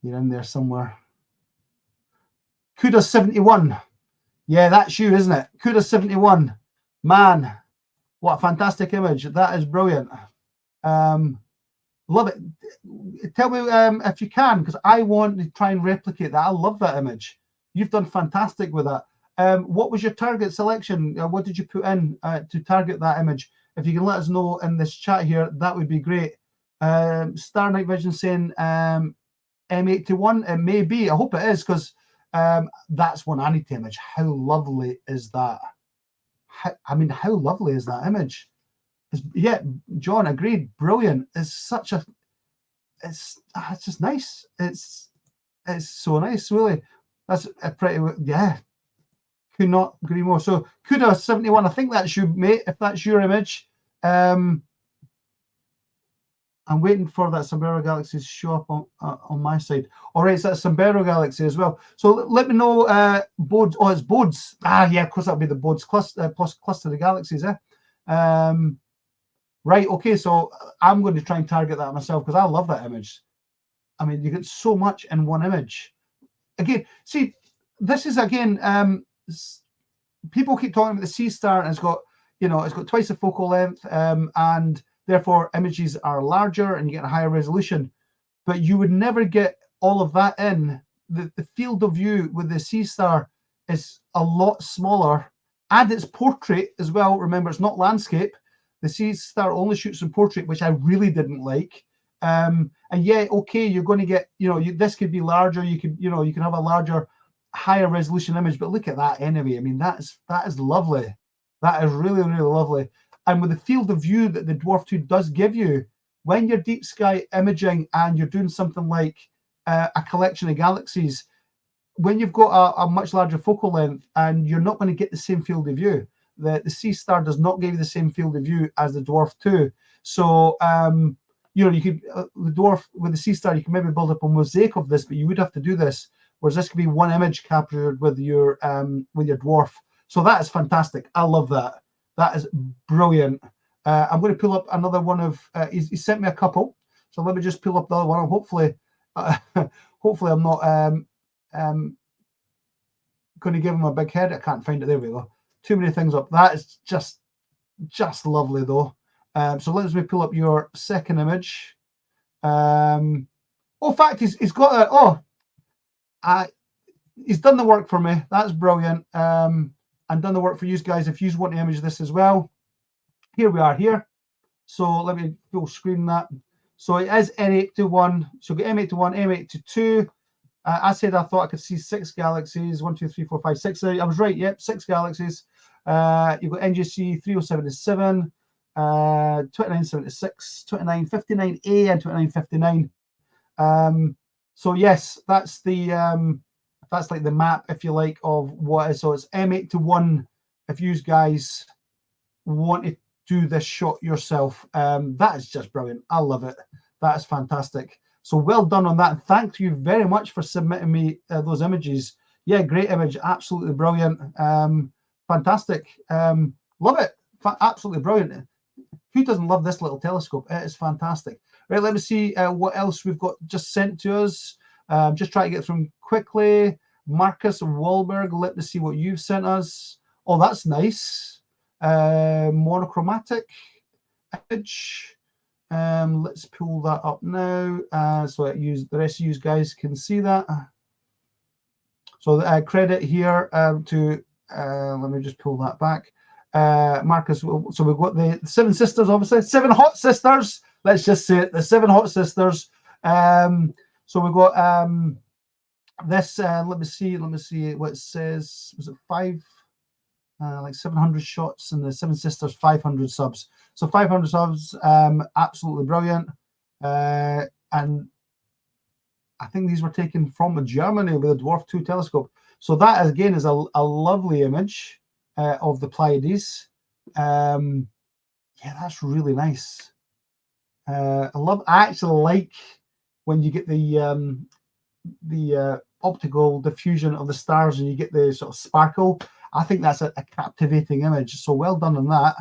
You're in there somewhere. Kuda 71. Yeah, that's you, isn't it? Kuda 71. Man, what a fantastic image. That is brilliant. Love it. Tell me if you can, because I want to try and replicate that. I love that image. You've done fantastic with that. What was your target selection? What did you put in to target that image? If you can let us know in this chat here, that would be great. Star Night Vision saying M81. It may be. I hope it is, because that's one I need to image. How lovely is that? I mean, how lovely is that image? Yeah, John agreed. Brilliant. It's such a. It's just nice. It's so nice, really. That's a pretty. Yeah. Could not agree more. So Kuda 71. I think that's you, mate. If that's your image, I'm waiting for that Sombrero Galaxy to show up on my side. All right, so that's Sombrero Galaxy as well. So let me know, Bodes. Oh, it's Bodes. Ah, yeah, of course that'll be the Bodes cluster, plus cluster of galaxies, eh? Right, okay, so I'm going to try and target that myself, because I love that image. I mean, you get so much in one image. Again, see, this is again, people keep talking about the C-Star, and it's got, you know, it's got twice the focal length, and therefore images are larger and you get a higher resolution. But you would never get all of that in. The field of view with the C-Star is a lot smaller, and it's portrait as well. Remember, it's not landscape. The C-Star only shoots in portrait, which I really didn't like. And yeah, okay, you're going to get, you know, this could be larger. You could, you know, you can have a larger, higher resolution image. But look at that anyway. I mean, that is lovely. That is really, really lovely. And with the field of view that the Dwarf 2 does give you, when you're deep sky imaging and you're doing something like a collection of galaxies, when you've got a much larger focal length, and you're not going to get the same field of view. The C-Star does not give you the same field of view as the Dwarf 2. So, you know, you could, the Dwarf with the C-Star, you can maybe build up a mosaic of this, but you would have to do this, whereas this could be one image captured with your Dwarf. So that is fantastic. I love that. That is brilliant. I'm going to pull up another one of, he sent me a couple. So let me just pull up the other one. Hopefully, hopefully I'm not going to give him a big head. I can't find it. There we go. Too many things up. That is just lovely though. So let me pull up your second image. In fact, he's got a, he's done the work for me. That's brilliant. and done the work for you guys. If you want to image this as well, here we are here. So let me full screen that. So it is N8 to 1. So get M8 to 1, M8 to 2. I said I thought I could see 6 galaxies. 1, 2, 3, 4, 5, 6. I was right. Yep, 6 galaxies. You've got NGC 307 2976, 2959A, and 2959. So yes, that's the that's like the map, if you like, of what is. So it's M8 to 1 if you guys want to do this shot yourself. That is just brilliant. I love it. That is fantastic. So well done on that. And thank you very much for submitting me those images. Yeah, great image. Absolutely brilliant. Fantastic. Love it. Absolutely brilliant. Who doesn't love this little telescope? It is fantastic. Right, let me see what else we've got just sent to us. Just try to get through them quickly. Marcus Wahlberg, let me see what you've sent us. Oh, that's nice. Monochromatic image. Let's pull that up now. So the rest of you guys can see that. So credit here to, let me just pull that back. Marcus, so we've got the 7 sisters, obviously. 7 hot sisters. Let's just say it, the 7 hot sisters. So we've got this, let me see what it says. Was it 5? Like 700 shots, and the 7 sisters 500 subs. So 500 subs, absolutely brilliant. And I think these were taken from Germany with a Dwarf 2 telescope. So that again is a lovely image of the Pleiades. Yeah, that's really nice. I actually like when you get the optical diffusion of the stars and you get the sort of sparkle. I think that's a captivating image. So well done on that.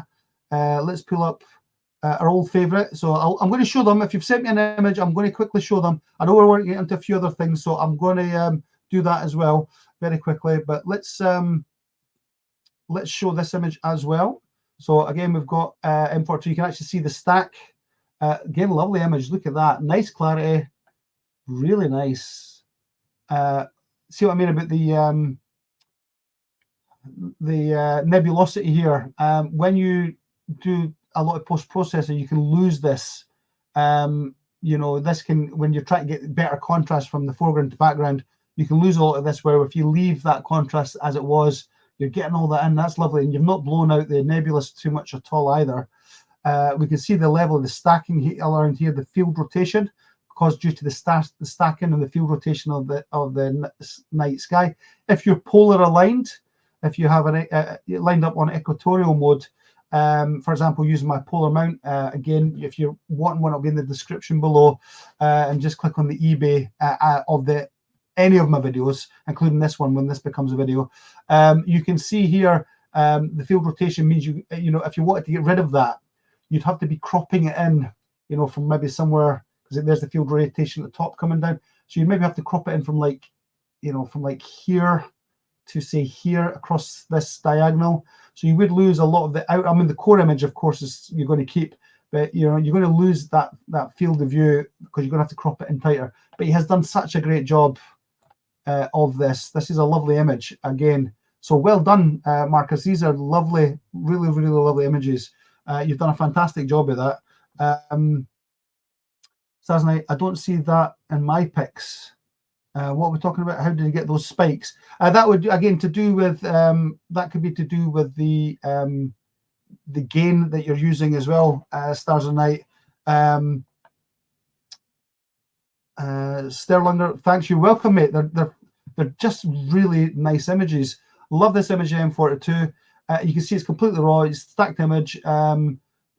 Let's pull up our old favorite. So I'm going to show them. If you've sent me an image, I'm going to quickly show them. I know we're working into a few other things, so I'm going to do that as well very quickly. But let's show this image as well. So again, we've got M42. You can actually see the stack. Again, lovely image. Look at that. Nice clarity. Really nice. See what I mean about the nebulosity here. When you do a lot of post-processing, you can lose this. You know, this can, when you're trying to get better contrast from the foreground to background, you can lose a lot of this, where if you leave that contrast as it was, you're getting all that in. That's lovely. And you've not blown out the nebulous too much at all either. We can see the level of the stacking around here, the field rotation, caused due to the stacking and the field rotation of the night sky. If you're polar aligned, if you have lined up on equatorial mode, for example, using my polar mount, again, if you want one, it'll be in the description below, and just click on the eBay of any of my videos, including this one when this becomes a video. You can see here the field rotation means you know, if you wanted to get rid of that, you'd have to be cropping it in, you know, from maybe somewhere, because there's the field rotation at the top coming down. So you maybe have to crop it in from like, you know, from like here to say here across this diagonal. So you would lose a lot of the out. I mean, the core image, of course, is you're going to keep, but you know, you're going to lose that field of view because you're going to have to crop it in tighter. But he has done such a great job of this. This is a lovely image again. So well done, Marcus. These are lovely, really, really lovely images. You've done a fantastic job with that. Saznight, I don't see that in my pics. What we're talking about, how did you get those spikes? That would, again, to do with, that could be to do with the gain that you're using as well, Stars of Night. Sterlinger, thanks, you're welcome, mate. They're just really nice images. Love this image, M42. You can see it's completely raw, it's a stacked image.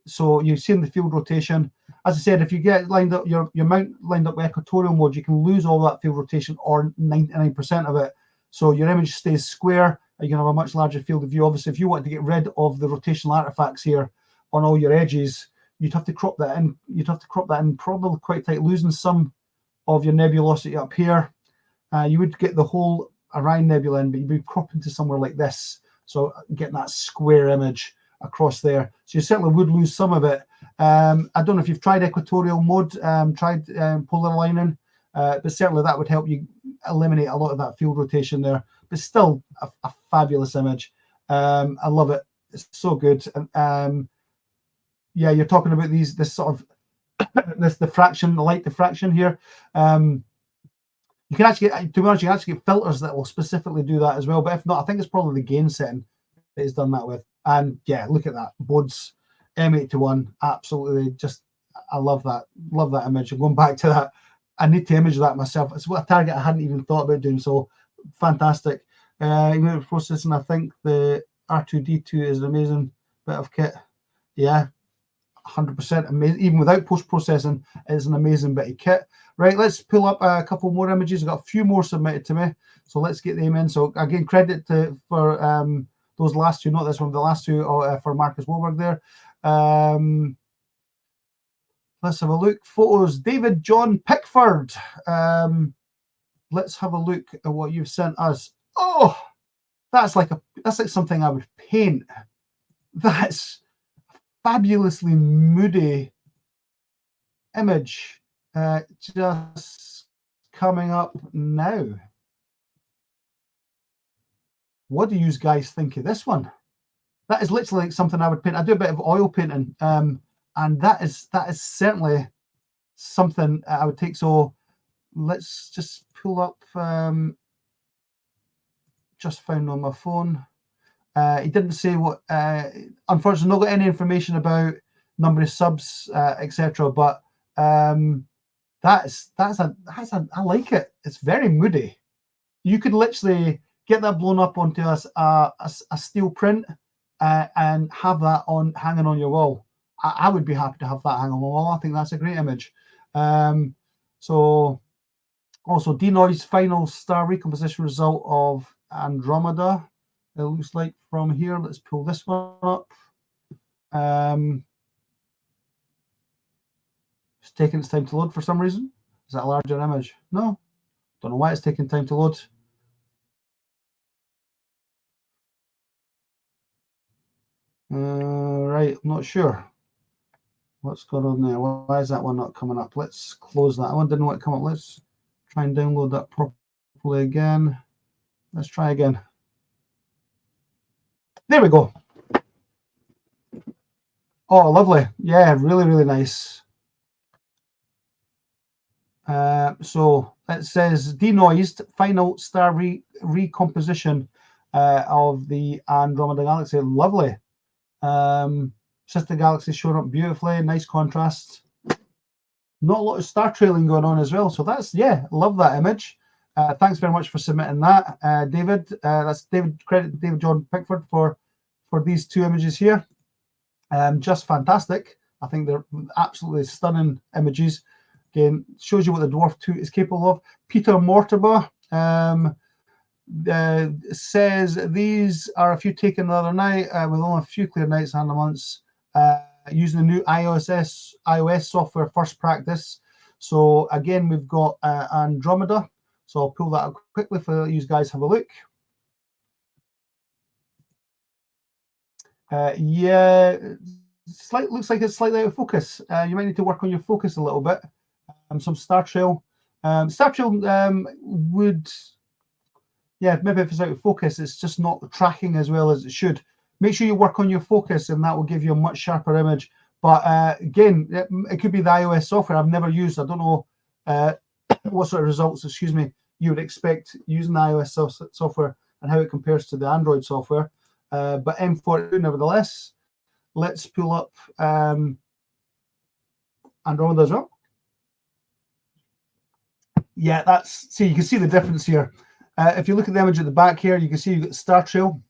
So you've seen the field rotation. As I said, if you get lined up your mount lined up with equatorial mode, you can lose all that field rotation or 99% of it. So your image stays square. You can have a much larger field of view. Obviously, if you want to get rid of the rotational artifacts here on all your edges, you'd have to crop that in. You'd have to crop that in probably quite tight, losing some of your nebulosity up here. You would get the whole Orion Nebula in, but you'd be cropping to somewhere like this. So getting that square image across there. So you certainly would lose some of it. I don't know if you've tried equatorial mode, tried polar aligning, but certainly that would help you eliminate a lot of that field rotation there. But still a fabulous image. I love it. It's so good. Yeah, you're talking about this sort of this diffraction, the light diffraction here. You can actually get, to be honest, you can actually get filters that will specifically do that as well. But if not, I think it's probably the gain setting that it's done that with. And yeah, look at that. Bode's M8-1. Absolutely, just I love that. Love that image. I'm going back to that. I need to image that myself. It's what a target I hadn't even thought about doing. So fantastic. Processing, I think the R2D2 is an amazing bit of kit. Yeah, 100% amazing. Even without post-processing, it's an amazing bit of kit. Right, let's pull up a couple more images. I've got a few more submitted to me, so let's get them in. So again, credit for those last two, not this one, the last two for Marcus Wohlberg there. Let's have a look. Photos, David John Pickford. Let's have a look at what you've sent us. Oh, that's like something I would paint. That's fabulously moody image. Just coming up now. What do you guys think of this one? That is literally like something I would paint. I do a bit of oil painting, and that is certainly something I would take. So let's just pull up. Just found on my phone. He didn't say what. Unfortunately, not got any information about number of subs, etc. But that's I like it. It's very moody. You could literally get that blown up onto a steel print and have that hanging on your wall. I would be happy to have that hanging on my wall. I think that's a great image. So also Denoy's final star recomposition result of Andromeda. It looks like from here. Let's pull this one up. It's taking its time to load for some reason. Is that a larger image? No. Don't know why it's taking time to load. Right, I'm not sure what's going on there. Why is that one not coming up? Let's close that one. Didn't want to come up. Let's try and download that properly again. Let's try again. There we go. Oh, lovely. Yeah, really, really nice. So it says denoised final star recomposition of the Andromeda Galaxy. Lovely. Sister galaxy showing up beautifully. Nice contrast. Not a lot of star trailing going on as well. So that's, yeah, love that image. Thanks very much for submitting that, David. That's David. Credit David John Pickford for these two images here. Just fantastic. I think they're absolutely stunning images. Again, shows you what the Dwarf 2 is capable of. Peter Mortimer says these are a few taken the other night with only a few clear nights and the months using the new iOS software First Practice. So again, we've got Andromeda. So I'll pull that up quickly for you guys have a look. Yeah, looks like it's slightly out of focus. You might need to work on your focus a little bit. Some star trail. Star trail would, yeah, maybe if it's out of focus, it's just not tracking as well as it should. Make sure you work on your focus, and that will give you a much sharper image. But again, it could be the iOS software I've never used. I don't know what sort of results, excuse me, you would expect using the iOS software and how it compares to the Android software. But M42 nevertheless. Let's pull up Andromeda as well. Yeah, see, you can see the difference here. If you look at the image at the back here, you can see you've got star trail.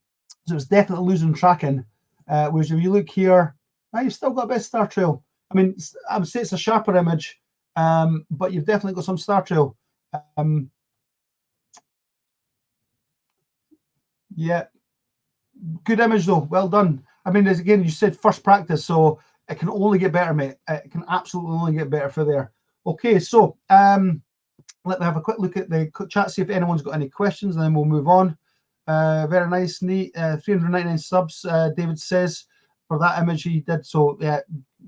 So it's definitely losing tracking. Whereas if you look here, you've still got a bit of star trail. I mean, I would say it's a sharper image, but you've definitely got some star trail. Yeah, good image though. Well done. I mean, as again, you said first practice, so it can only get better, mate. It can absolutely only get better for there. Okay, so let me have a quick look at the chat, see if anyone's got any questions, and then we'll move on. Very nice, neat. 399 subs, David says, for that image he did. So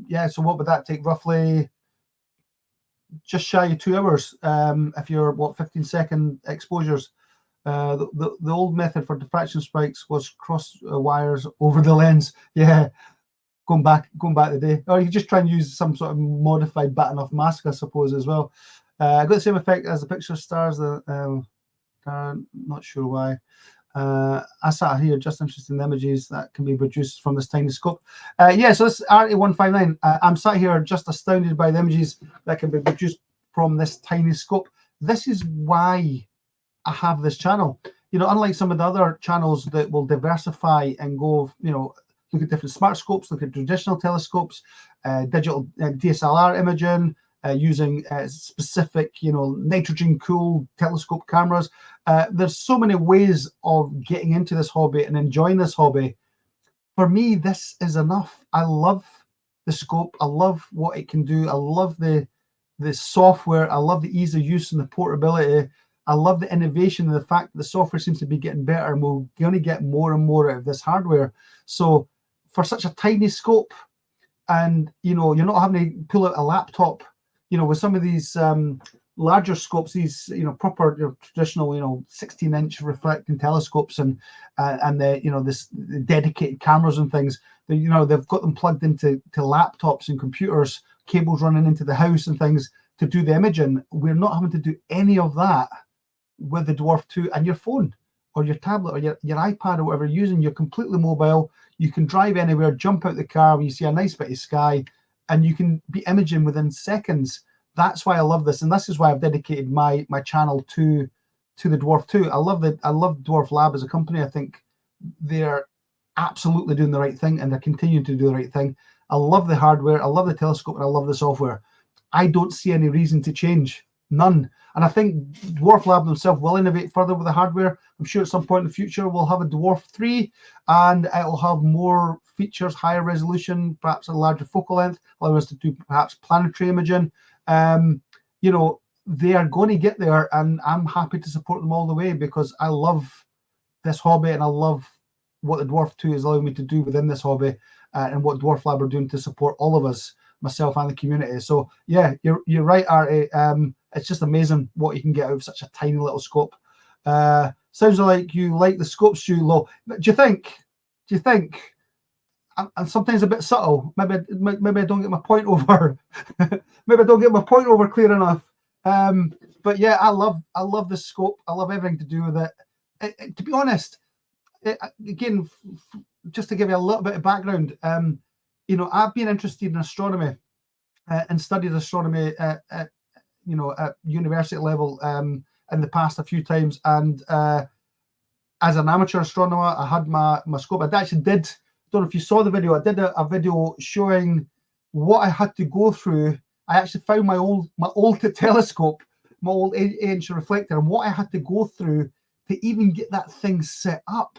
yeah. So what would that take? Roughly just shy of 2 hours. If you're 15-second exposures. The old method for diffraction spikes was cross wires over the lens. Yeah, going back the day. Or you just try and use some sort of modified batten-off mask, I suppose, as well. I got the same effect as the picture stars. Not sure why. I sat here just interested in the images that can be produced from this tiny scope. Yeah, so this RT159, I'm sat here just astounded by the images that can be produced from this tiny scope. This is why I have this channel. You know, unlike some of the other channels that will diversify and go, you know, look at different smart scopes, look at traditional telescopes, digital DSLR imaging, using specific, you know, nitrogen-cooled telescope cameras. There's so many ways of getting into this hobby and enjoying this hobby. For me, this is enough. I love the scope. I love what it can do. I love the software. I love the ease of use and the portability. I love the innovation and the fact that the software seems to be getting better, and we're going to get more and more out of this hardware. So for such a tiny scope, and you know, you're not having to pull out a laptop, you know, with some of these larger scopes, these, you know, proper, you know, traditional, you know, 16-inch reflecting telescopes, and the, you know, the dedicated cameras and things, that, you know, they've got them plugged into laptops and computers, cables running into the house and things to do the imaging. We're not having to do any of that with the Dwarf 2 and your phone or your tablet or your iPad or whatever you're using. You're completely mobile. You can drive anywhere, jump out the car when you see a nice bit of sky, and you can be imaging within seconds. That's why I love this, and this is why I've dedicated my channel to the Dwarf 2. I love DWARFLAB as a company. I think they're absolutely doing the right thing, and they're continuing to do the right thing. I love the hardware, I love the telescope, and I love the software. I don't see any reason to change, none. And I think DWARFLAB themselves will innovate further with the hardware. I'm sure at some point in the future we'll have a Dwarf 3, and it'll have more features, higher resolution, perhaps a larger focal length, allow us to do perhaps planetary imaging. You know, they are going to get there, and I'm happy to support them all the way, because I love this hobby, and I love what the Dwarf 2 is allowing me to do within this hobby, and what DWARFLAB are doing to support all of us, myself and the community. So yeah, you're right, Artie. It's just amazing what you can get out of such a tiny little scope. Sounds like you like the scope, Stu Low. Do you think I'm sometimes a bit subtle? Maybe I don't get my point over. Maybe I don't get my point over clear enough. But yeah, I love the scope. I love everything to do with it. To be honest, again, just to give you a little bit of background, you know, I've been interested in astronomy and studied astronomy at university level in the past a few times. And as an amateur astronomer, I had my scope. I actually did, don't know if you saw the video, I did a video showing what I had to go through. I actually found my old telescope, my old 8-inch reflector, and what I had to go through to even get that thing set up.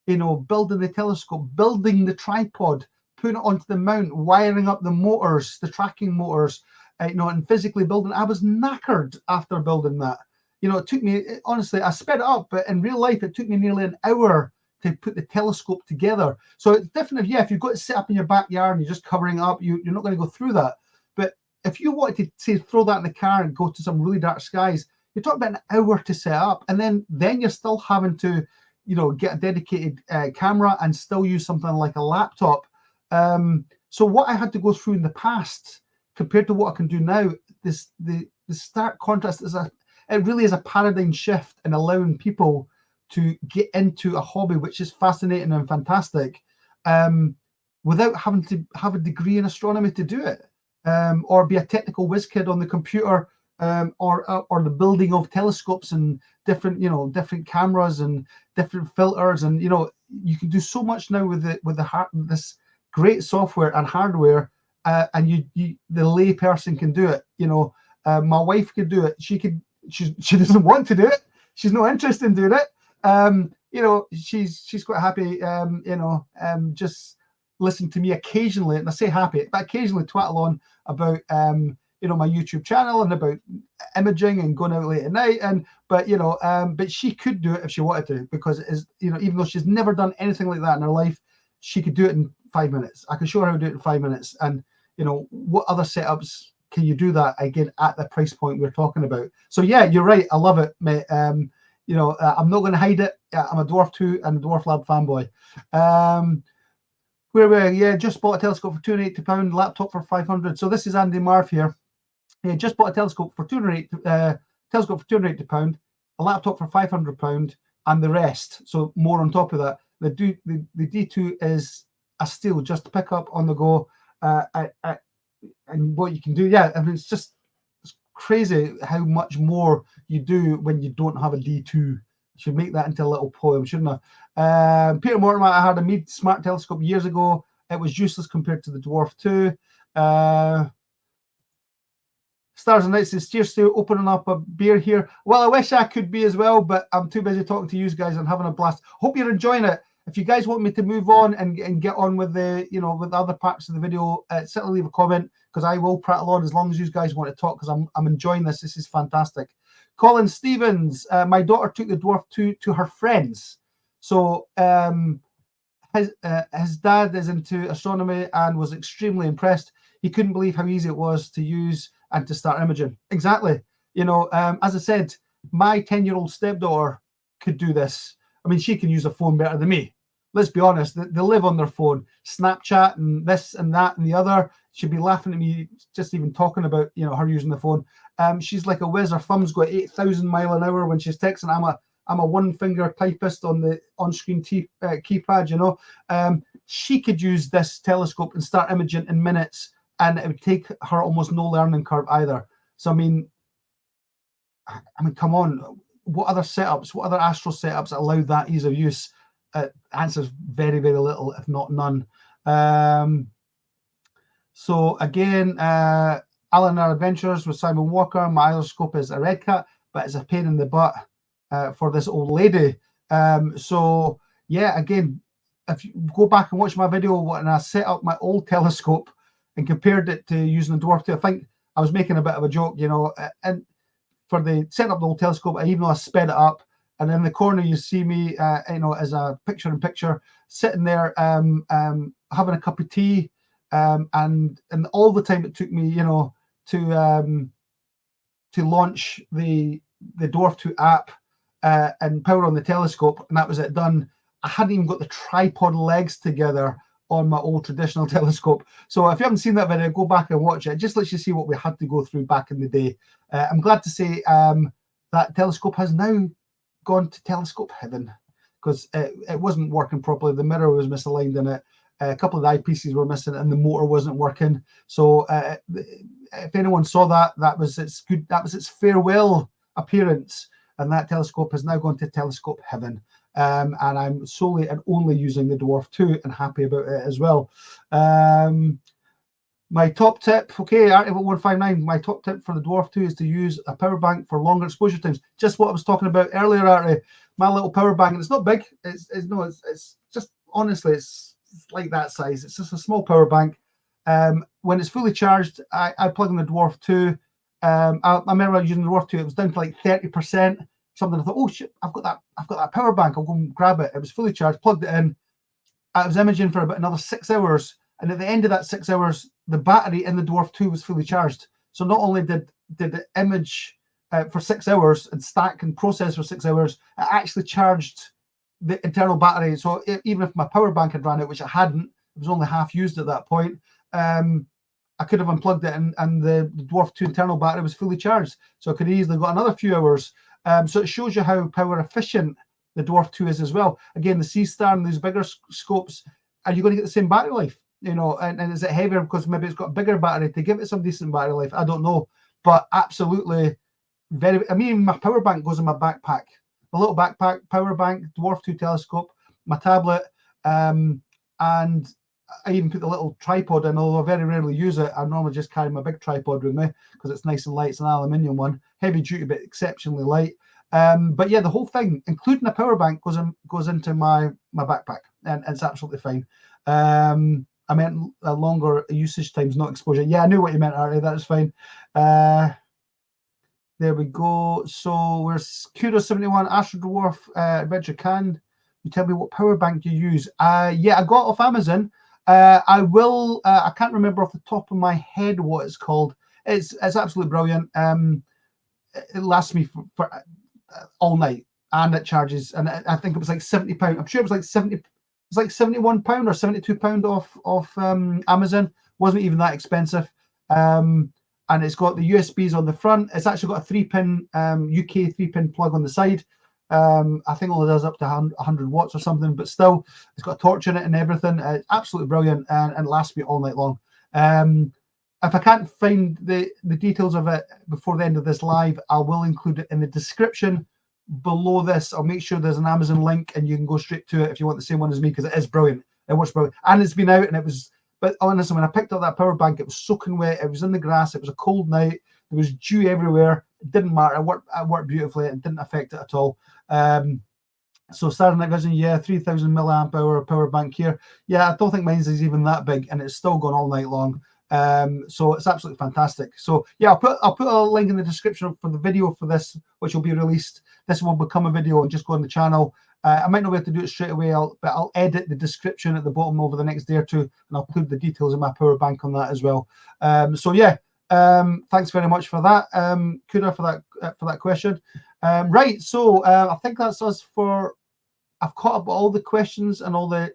You know, building the telescope, building the tripod, putting it onto the mount, wiring up the motors, the tracking motors, you know, and physically building. I was knackered after building that. You know, it took me, honestly, I sped it up, but in real life, it took me nearly an hour to put the telescope together. So it's different. Yeah, if you've got it set up in your backyard and you're just covering it up, you're not going to go through that. But if you wanted to, say, throw that in the car and go to some really dark skies, you're talking about an hour to set up. And then you're still having to, you know, get a dedicated camera and still use something like a laptop. So what I had to go through in the past compared to what I can do now, the stark contrast is it really is a paradigm shift in allowing people to get into a hobby which is fascinating and fantastic, without having to have a degree in astronomy to do it, or be a technical whiz kid on the computer, or the building of telescopes and different cameras and different filters, and you know, you can do so much now with this great software and hardware, and the lay person can do it. You know, my wife could do it. She doesn't want to do it. She's not interested in doing it. You know, she's quite happy. Just listen to me occasionally, and I say happy, but occasionally twattle on about my YouTube channel and about imaging and going out late at night. But she could do it if she wanted to, because it is, you know, even though she's never done anything like that in her life, she could do it in 5 minutes. I can show her how to do it in 5 minutes. And you know, what other setups can you do that again at the price point we're talking about? So yeah, you're right. I love it, mate. you know, I'm not going to hide it. I'm a Dwarf 2 and a DWARFLAB fanboy. Where were we? Yeah, just bought a telescope for £280, laptop for 500. So this is Andy Marv here. Yeah, just bought a telescope for £280, a laptop for £500, and the rest. So more on top of that. The D2 is a steal, just to pick up on the go. And what you can do, yeah, I mean, it's crazy how much more you do when you don't have a D2. Should make that into a little poem, shouldn't I? Peter Mortimer, I had a Meade smart telescope years ago. It was useless compared to the Dwarf 2. Stars and Nights is cheers to opening up a beer here. Well, I wish I could be as well, but I'm too busy talking to you guys and having a blast. Hope you're enjoying it. If you guys want me to move on and get on with the, you know, with the other parts of the video, certainly leave a comment, because I will prattle on as long as you guys want to talk, because I'm enjoying this. This is fantastic. Colin Stevens, my daughter took the Dwarf 2 to her friends. So his dad is into astronomy and was extremely impressed. He couldn't believe how easy it was to use and to start imaging. Exactly. You know, as I said, my 10-year-old stepdaughter could do this. I mean, she can use a phone better than me. Let's be honest, they live on their phone. Snapchat and this and that and the other. She'd be laughing at me just even talking about, you know, her using the phone. She's like a whiz. Her thumb's got 8,000 miles an hour when she's texting. I'm a one-finger typist on the on-screen keypad, you know. She could use this telescope and start imaging in minutes, and it would take her almost no learning curve either. So I mean, come on. What other setups, what other Astro setups allow that ease of use? Answers very, very little, if not none. So again, Alan Our Adventures with Simon Walker. My other scope is a Red Cat, but it's a pain in the butt for this old lady. So yeah, again, if you go back and watch my video when I set up my old telescope and compared it to using the Dwarf 2, I think I was making a bit of a joke, you know, and for the setting up the old telescope, even though I sped it up, and in the corner you see me, you know, as a picture-in-picture, sitting there, having a cup of tea, and all the time it took me, you know, to launch the Dwarf 2 app and power on the telescope, and that was it done. I hadn't even got the tripod legs together on my old traditional telescope. So if you haven't seen that video, go back and watch it. It just lets you see what we had to go through back in the day. I'm glad to say that telescope has now gone to telescope heaven, because it wasn't working properly. The mirror was misaligned in it. A couple of the eyepieces were missing, and the motor wasn't working. So if anyone saw that, that was its farewell appearance, and that telescope has now gone to telescope heaven. And I'm solely and only using the Dwarf 2 and happy about it as well. My top tip, okay, Article 159, my top tip for the Dwarf 2 is to use a power bank for longer exposure times. Just what I was talking about earlier, Artie. My little power bank, and it's not big. It's just, honestly, it's like that size. It's just a small power bank. When it's fully charged, I plug in the Dwarf 2. I remember using the Dwarf 2, it was down to like 30%. Something I thought, oh shit, I've got that power bank. I'll go and grab it. It was fully charged, plugged it in. I was imaging for about another 6 hours, and at the end of that 6 hours, the battery in the Dwarf 2 was fully charged. So not only did it image for 6 hours and stack and process for 6 hours, it actually charged the internal battery. So even if my power bank had ran out, which it hadn't, it was only half used at that point, I could have unplugged it, and the Dwarf 2 internal battery was fully charged. So I could easily got another few hours. So it shows you how power efficient the Dwarf 2 is as well. Again, the C-Star and these bigger scopes, are you going to get the same battery life? You know, and is it heavier because maybe it's got a bigger battery to give it some decent battery life? I don't know, but absolutely very. I mean, my power bank goes in my backpack, my little backpack power bank, Dwarf 2 telescope, my tablet, and I even put the little tripod in. Although I very rarely use it, I normally just carry my big tripod with me because it's nice and light. It's an aluminium one, heavy duty but exceptionally light. But yeah, the whole thing, including a power bank, goes into my backpack, and it's absolutely fine. I meant a longer usage times, not exposure. Yeah, I knew what you meant, Artie. That was fine. There we go. So we're Kudo71 Astrodwarf Adventure. Can you tell me what power bank you use? Yeah, I got it off Amazon. I will. I can't remember off the top of my head what it's called. It's absolutely brilliant. It lasts me for all night. and it charges, and I think it was like £70. I'm sure it was like 70. It's like £71 or £72 off Amazon. Wasn't even that expensive. And it's got the USBs on the front. It's actually got a 3-pin UK 3-pin plug on the side. I think only does up to 100 watts or something, but still, it's got a torch in it and everything. It's absolutely brilliant, and lasts me all night long. If I can't find the details of it before the end of this live, I will include it in the description below this. I'll make sure there's an Amazon link and you can go straight to it if you want the same one as me, because it is brilliant. It works brilliant, and it's been out, and it was. But honestly, when I picked up that power bank, it was soaking wet. It was in the grass. It was a cold night. There was dew everywhere. It didn't matter. It worked beautifully. It didn't affect it at all. So Starry Night Vision, yeah, 3,000 milliamp hour power bank here. Yeah, I don't think mine's is even that big, and it's still gone all night long. So it's absolutely fantastic. So yeah, I'll put a link in the description for the video for this, which will be released. This will become a video and just go on the channel. I might not be able to do it straight away, but I'll edit the description at the bottom over the next day or two, and I'll put the details of my power bank on that as well. So yeah, thanks very much for that, Kuda, for that question. Right, so I think that's us for. I've caught up all the questions and all the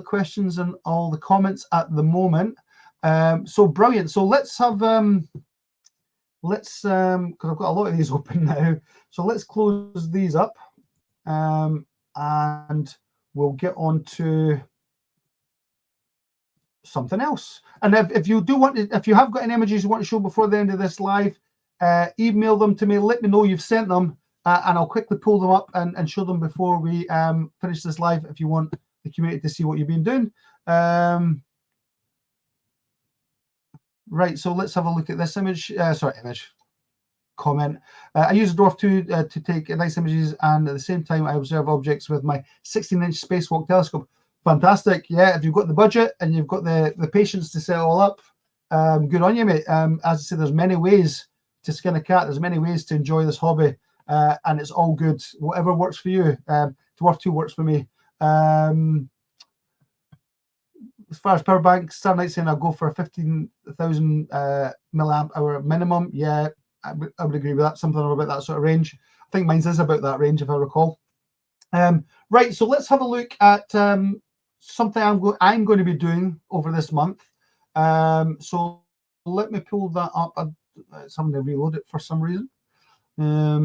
questions and all the comments at the moment. So brilliant. So let's have because I've got a lot of these open now. So let's close these up, and we'll get on to something else. And if you do want to, if you have got any images you want to show before the end of this live, email them to me. Let me know you've sent them, and I'll quickly pull them up and show them before we finish this live, if you want the community to see what you've been doing. Right, so let's have a look at this image. Comment. I use Dwarf 2 to take nice images, and at the same time I observe objects with my 16-inch spacewalk telescope. Fantastic. Yeah, if you've got the budget and you've got the patience to set it all up, good on you, mate. As I said, there's many ways to skin a cat. There's many ways to enjoy this hobby, and it's all good. Whatever works for you. Dwarf 2 works for me. As far as power banks, Starlight saying I'll go for a 15,000 milliamp hour minimum. Yeah, I would agree with that. Something about that sort of range. I think mine's is about that range, if I recall. Right, so let's have a look at something I'm going to be doing over this month. So let me pull that up. Somebody reload it for some reason.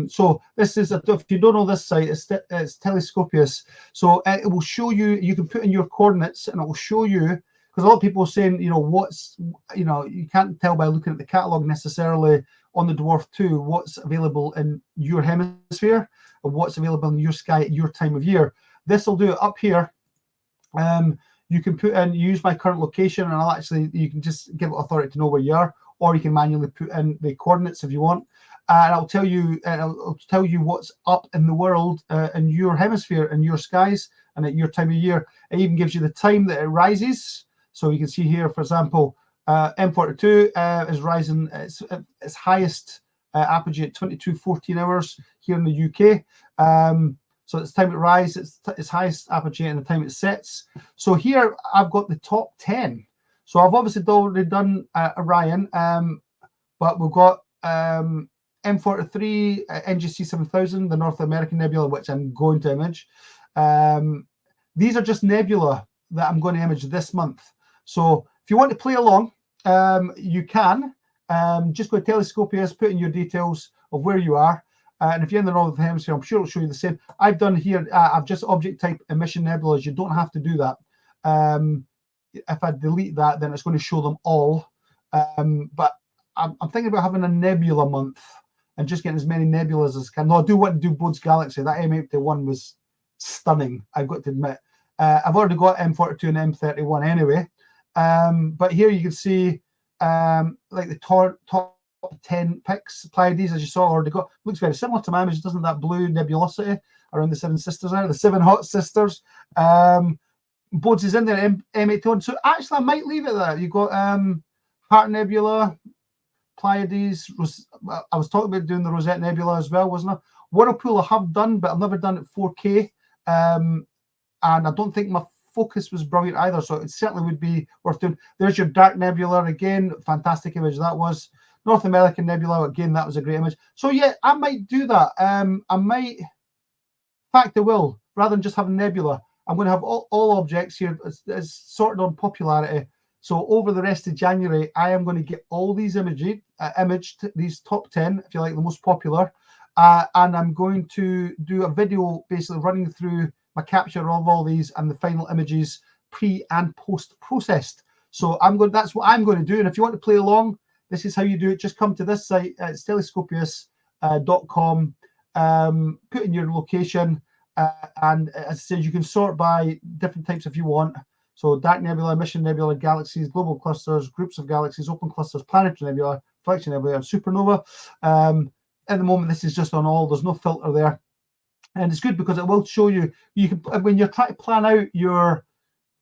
So this is if you don't know this site, it's Telescopius. So it will show you. You can put in your coordinates, and it will show you, because a lot of people are saying, you can't tell by looking at the catalog necessarily on the Dwarf 2 what's available in your hemisphere and what's available in your sky at your time of year. This will do it up here. You can put in, use my current location, and you can just give it authority to know where you are, or you can manually put in the coordinates if you want. And I'll tell you what's up in the world in your hemisphere, in your skies, and at your time of year. It even gives you the time that it rises. So you can see here, for example, M42 is rising its highest apogee at 22:14 hours here in the UK. So it's time it rises, its highest apogee, and the time it sets. So here I've got the top 10. So I've obviously already done Orion, but we've got M43, NGC 7000, the North American Nebula, which I'm going to image. These are just nebula that I'm going to image this month. So if you want to play along, you can. Just go to Telescopius, put in your details of where you are. And if you're in the Northern Hemisphere, I'm sure it'll show you the same. I've done here, I've just object type emission nebulas. You don't have to do that. If I delete that, then it's going to show them all. But I'm thinking about having a nebula month and just getting as many nebulas as I can. No, I do want to do Bode's Galaxy. That M81 was stunning, I've got to admit. I've already got M42 and M31 anyway. But here you can see like the top 10 picks. Pleiades, as you saw, already got. Looks very similar to my image, doesn't that blue nebulosity around the Seven Sisters there, the Seven Hot Sisters. Bodes is in there, M81. So actually, I might leave it there. You've got Heart Nebula, Pleiades. I was talking about doing the Rosette Nebula as well, wasn't I? Whirlpool I have done, but I've never done it 4K. And I don't think my focus was brilliant either, so it certainly would be worth doing. There's your Dark Nebula again. Fantastic image that was. North American Nebula, again, that was a great image. So yeah, I might do that. I might, in fact I will, rather than just having nebula, I'm going to have all objects here as sorted on popularity. So over the rest of January, I am going to get all these images, these top 10, if you like, the most popular, and I'm going to do a video basically running through my capture of all these and the final images pre and post processed. So that's what I'm going to do. And if you want to play along, this is how you do it. Just come to this site. It's telescopius.com. Put in your location, and as I said, you can sort by different types if you want. So dark nebula, mission nebula, galaxies, global clusters, groups of galaxies, open clusters, planetary nebula, reflection nebula, and supernova. At the moment, this is just on all. There's no filter there, and it's good because it will show you. You can, when you're trying to plan out your,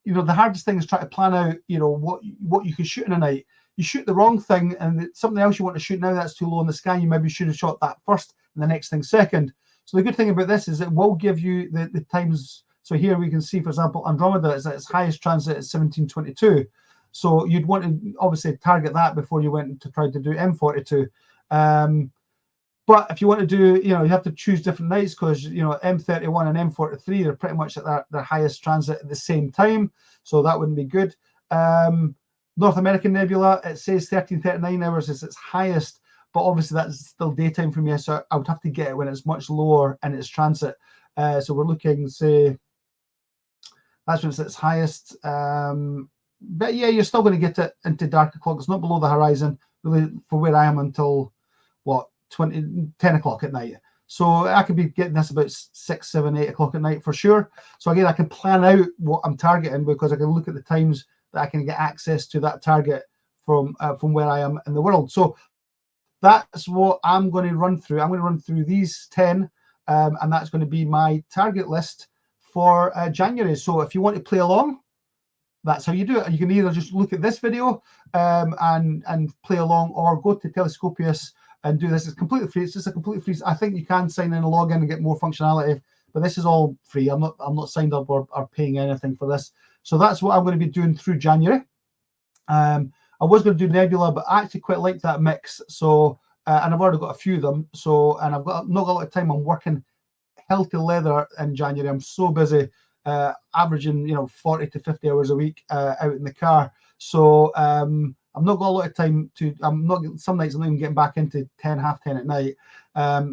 the hardest thing is trying to plan out, what you can shoot in a night. You shoot the wrong thing, and something else you want to shoot now that's too low in the sky, you maybe should have shot that first, and the next thing second. So the good thing about this is it will give you the times. So here we can see, for example, Andromeda is at its highest transit at 1722. So you'd want to obviously target that before you went to try to do M42. But if you want to do, you have to choose different nights because, M31 and M43 are pretty much at their highest transit at the same time. So that wouldn't be good. North American Nebula, it says 1339 hours is its highest, but obviously that's still daytime for me. So I would have to get it when it's much lower in its transit. So we're looking, say, that's when it's at its highest. But yeah, you're still going to get it into dark o'clock. It's not below the horizon, really, for where I am until, what, 10 o'clock at night. So I could be getting this about 6, 7, 8 o'clock at night for sure. So again, I can plan out what I'm targeting because I can look at the times that I can get access to that target from where I am in the world. So that's what I'm going to run through. I'm going to run through these 10, and that's going to be my target list for January. So if you want to play along, that's how you do it. You can either just look at this video and play along, or go to Telescopius and do this. It's completely free. It's just a completely free. I think you can sign in and log in and get more functionality, but this is all free. I'm not signed up or paying anything for this. So that's what I'm going to be doing through January. I was going to do Nebula, but I actually quite like that mix. So and I've already got a few of them. So, and I've got not got a lot of time. I'm working hell to leather in January. I'm so busy, averaging 40 to 50 hours a week out in the car. So I've not got a lot of time to. Some nights I'm not even getting back into 10, half 10 at night.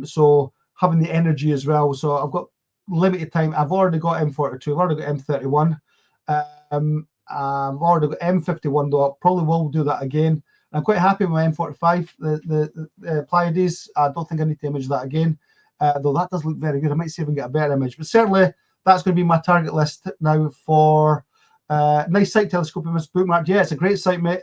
So having the energy as well. So I've got limited time. I've already got M42. I've already got M31. I've already got M51 though. I probably will do that again. I'm quite happy with my M45. The Pleiades. I don't think I need to image that again. Though that does look very good. I might see if I can get a better image. But certainly that's going to be my target list now for nice site, Telescopius bookmarked. Yeah, it's a great site, mate.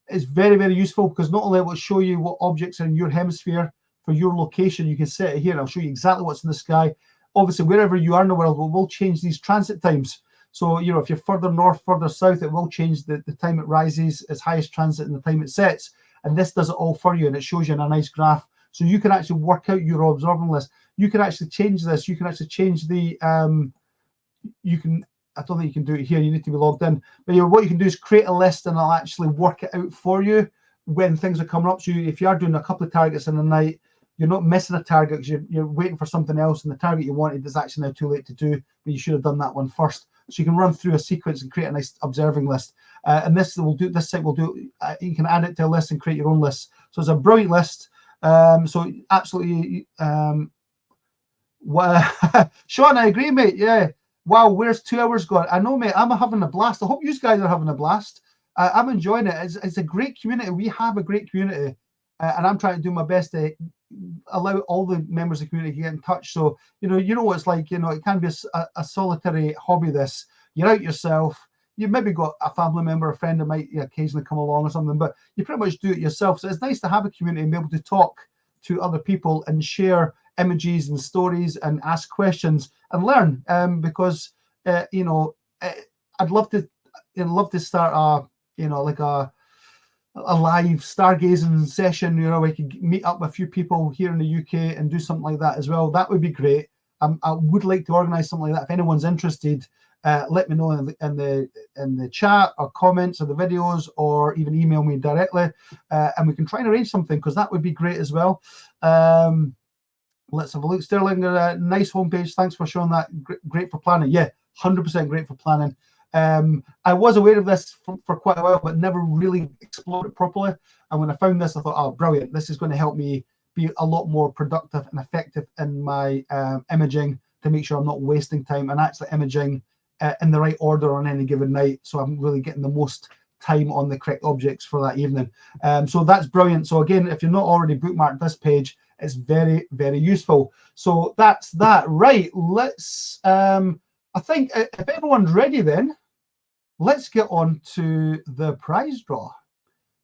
It's very, very useful because not only will it show you what objects are in your hemisphere for your location, you can set it here and I'll show you exactly what's in the sky. Obviously, wherever you are in the world, we'll change these transit times. So, if you're further north, further south, it will change the time it rises, its highest transit, and the time it sets. And this does it all for you, and it shows you in a nice graph. So you can actually work out your observing list. You can actually change this. You can actually change the, I don't think you can do it here. You need to be logged in. But what you can do is create a list, and I'll actually work it out for you when things are coming up. So if you are doing a couple of targets in the night, you're not missing a target because you're waiting for something else, and the target you wanted is actually now too late to do, but you should have done that one first. So you can run through a sequence and create a nice observing list. And this site will do. You can add it to a list and create your own list. So it's a brilliant list. So absolutely, Sean, I agree, mate. Yeah. Wow, where's 2 hours gone? I know, mate. I'm having a blast. I hope you guys are having a blast. I'm enjoying it. It's a great community. We have a great community, and I'm trying to do my best to allow all the members of the community to get in touch. So you know what it's like. It can be a solitary hobby. This, you're out yourself. You maybe got a family member, a friend that might occasionally come along or something, but you pretty much do it yourself. So it's nice to have a community and be able to talk to other people and share images and stories and ask questions and learn. Because I'd love to start a live stargazing session, where we could meet up with a few people here in the UK and do something like that as well. That would be great. I would like to organize something like that if anyone's interested. let me know in the chat or comments of the videos, or even email me directly, and we can try and arrange something, because that would be great as well. Let's have a look. Sterling, nice homepage. Thanks for showing that. Great for planning. Yeah, 100% great for planning. I was aware of this for quite a while, but never really explored it properly. And when I found this, I thought, oh, brilliant. This is going to help me be a lot more productive and effective in my imaging, to make sure I'm not wasting time and actually imaging in the right order on any given night. So I'm really getting the most time on the correct objects for that evening. So that's brilliant. So again, if you're not already bookmarked this page, it's very, very useful. So that's that. Right, let's, I think if everyone's ready, then let's get on to the prize draw.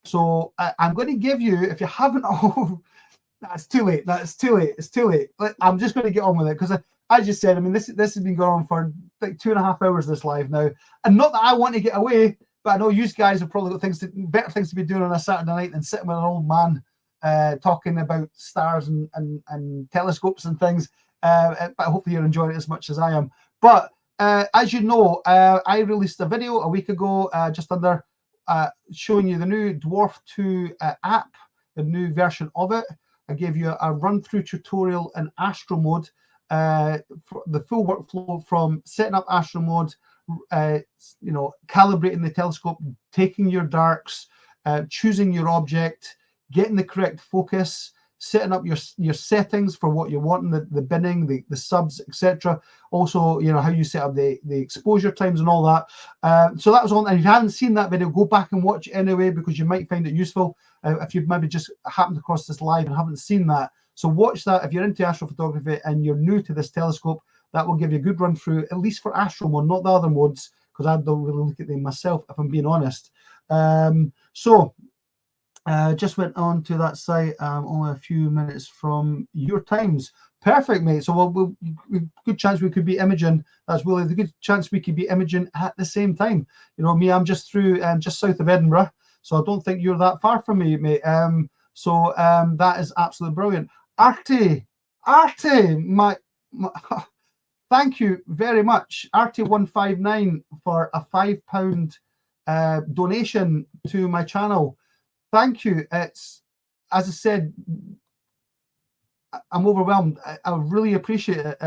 So I'm going to give you, if you haven't, oh, that's too late. That's too late. It's too late. I'm just going to get on with it, because as you said, I mean, this has been going on for like 2.5 hours, this live now. And not that I want to get away, but I know you guys have probably got better things to be doing on a Saturday night than sitting with an old man talking about stars and telescopes and things. But hopefully you're enjoying it as much as I am. But as you know, I released a video a week ago, just under showing you the new Dwarf 2 app, the new version of it. I gave you a run-through tutorial in Astro mode, for the full workflow from setting up Astro mode, you know, calibrating the telescope, taking your darks, choosing your object, getting the correct focus, setting up your settings for what you're wanting, the binning, the subs, etc. Also, you know, how you set up the exposure times and all that. So that was all. And if you haven't seen that video, go back and watch it anyway, because you might find it useful if you've maybe just happened across this live and haven't seen that. So watch that if you're into astrophotography and you're new to this telescope. That will give you a good run through, at least for Astro mode, not the other modes, because I don't really look at them myself, if I'm being honest. Just went on to that site, only a few minutes from your times. Perfect, mate. So we'll good chance we could be imaging. That's really the good chance we could be imaging at the same time. You know, me, I'm just through just south of Edinburgh, so I don't think you're that far from me, mate. That is absolutely brilliant. Artie, my thank you very much, Artie159, for a £5 donation to my channel. Thank you. It's, as I said, I'm overwhelmed. I really appreciate it.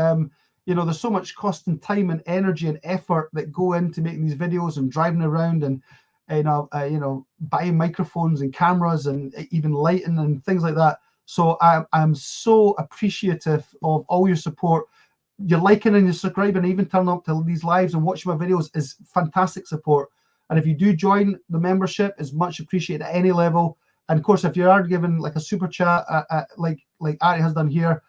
You know, there's so much cost and time and energy and effort that go into making these videos and driving around and you know, buying microphones and cameras and even lighting and things like that. So I'm so appreciative of all your support. Your liking and your subscribing, even turning up to these lives and watching my videos is fantastic support. And if you do join the membership, it's much appreciated at any level. And of course, if you are given like a super chat, like Ari has done here,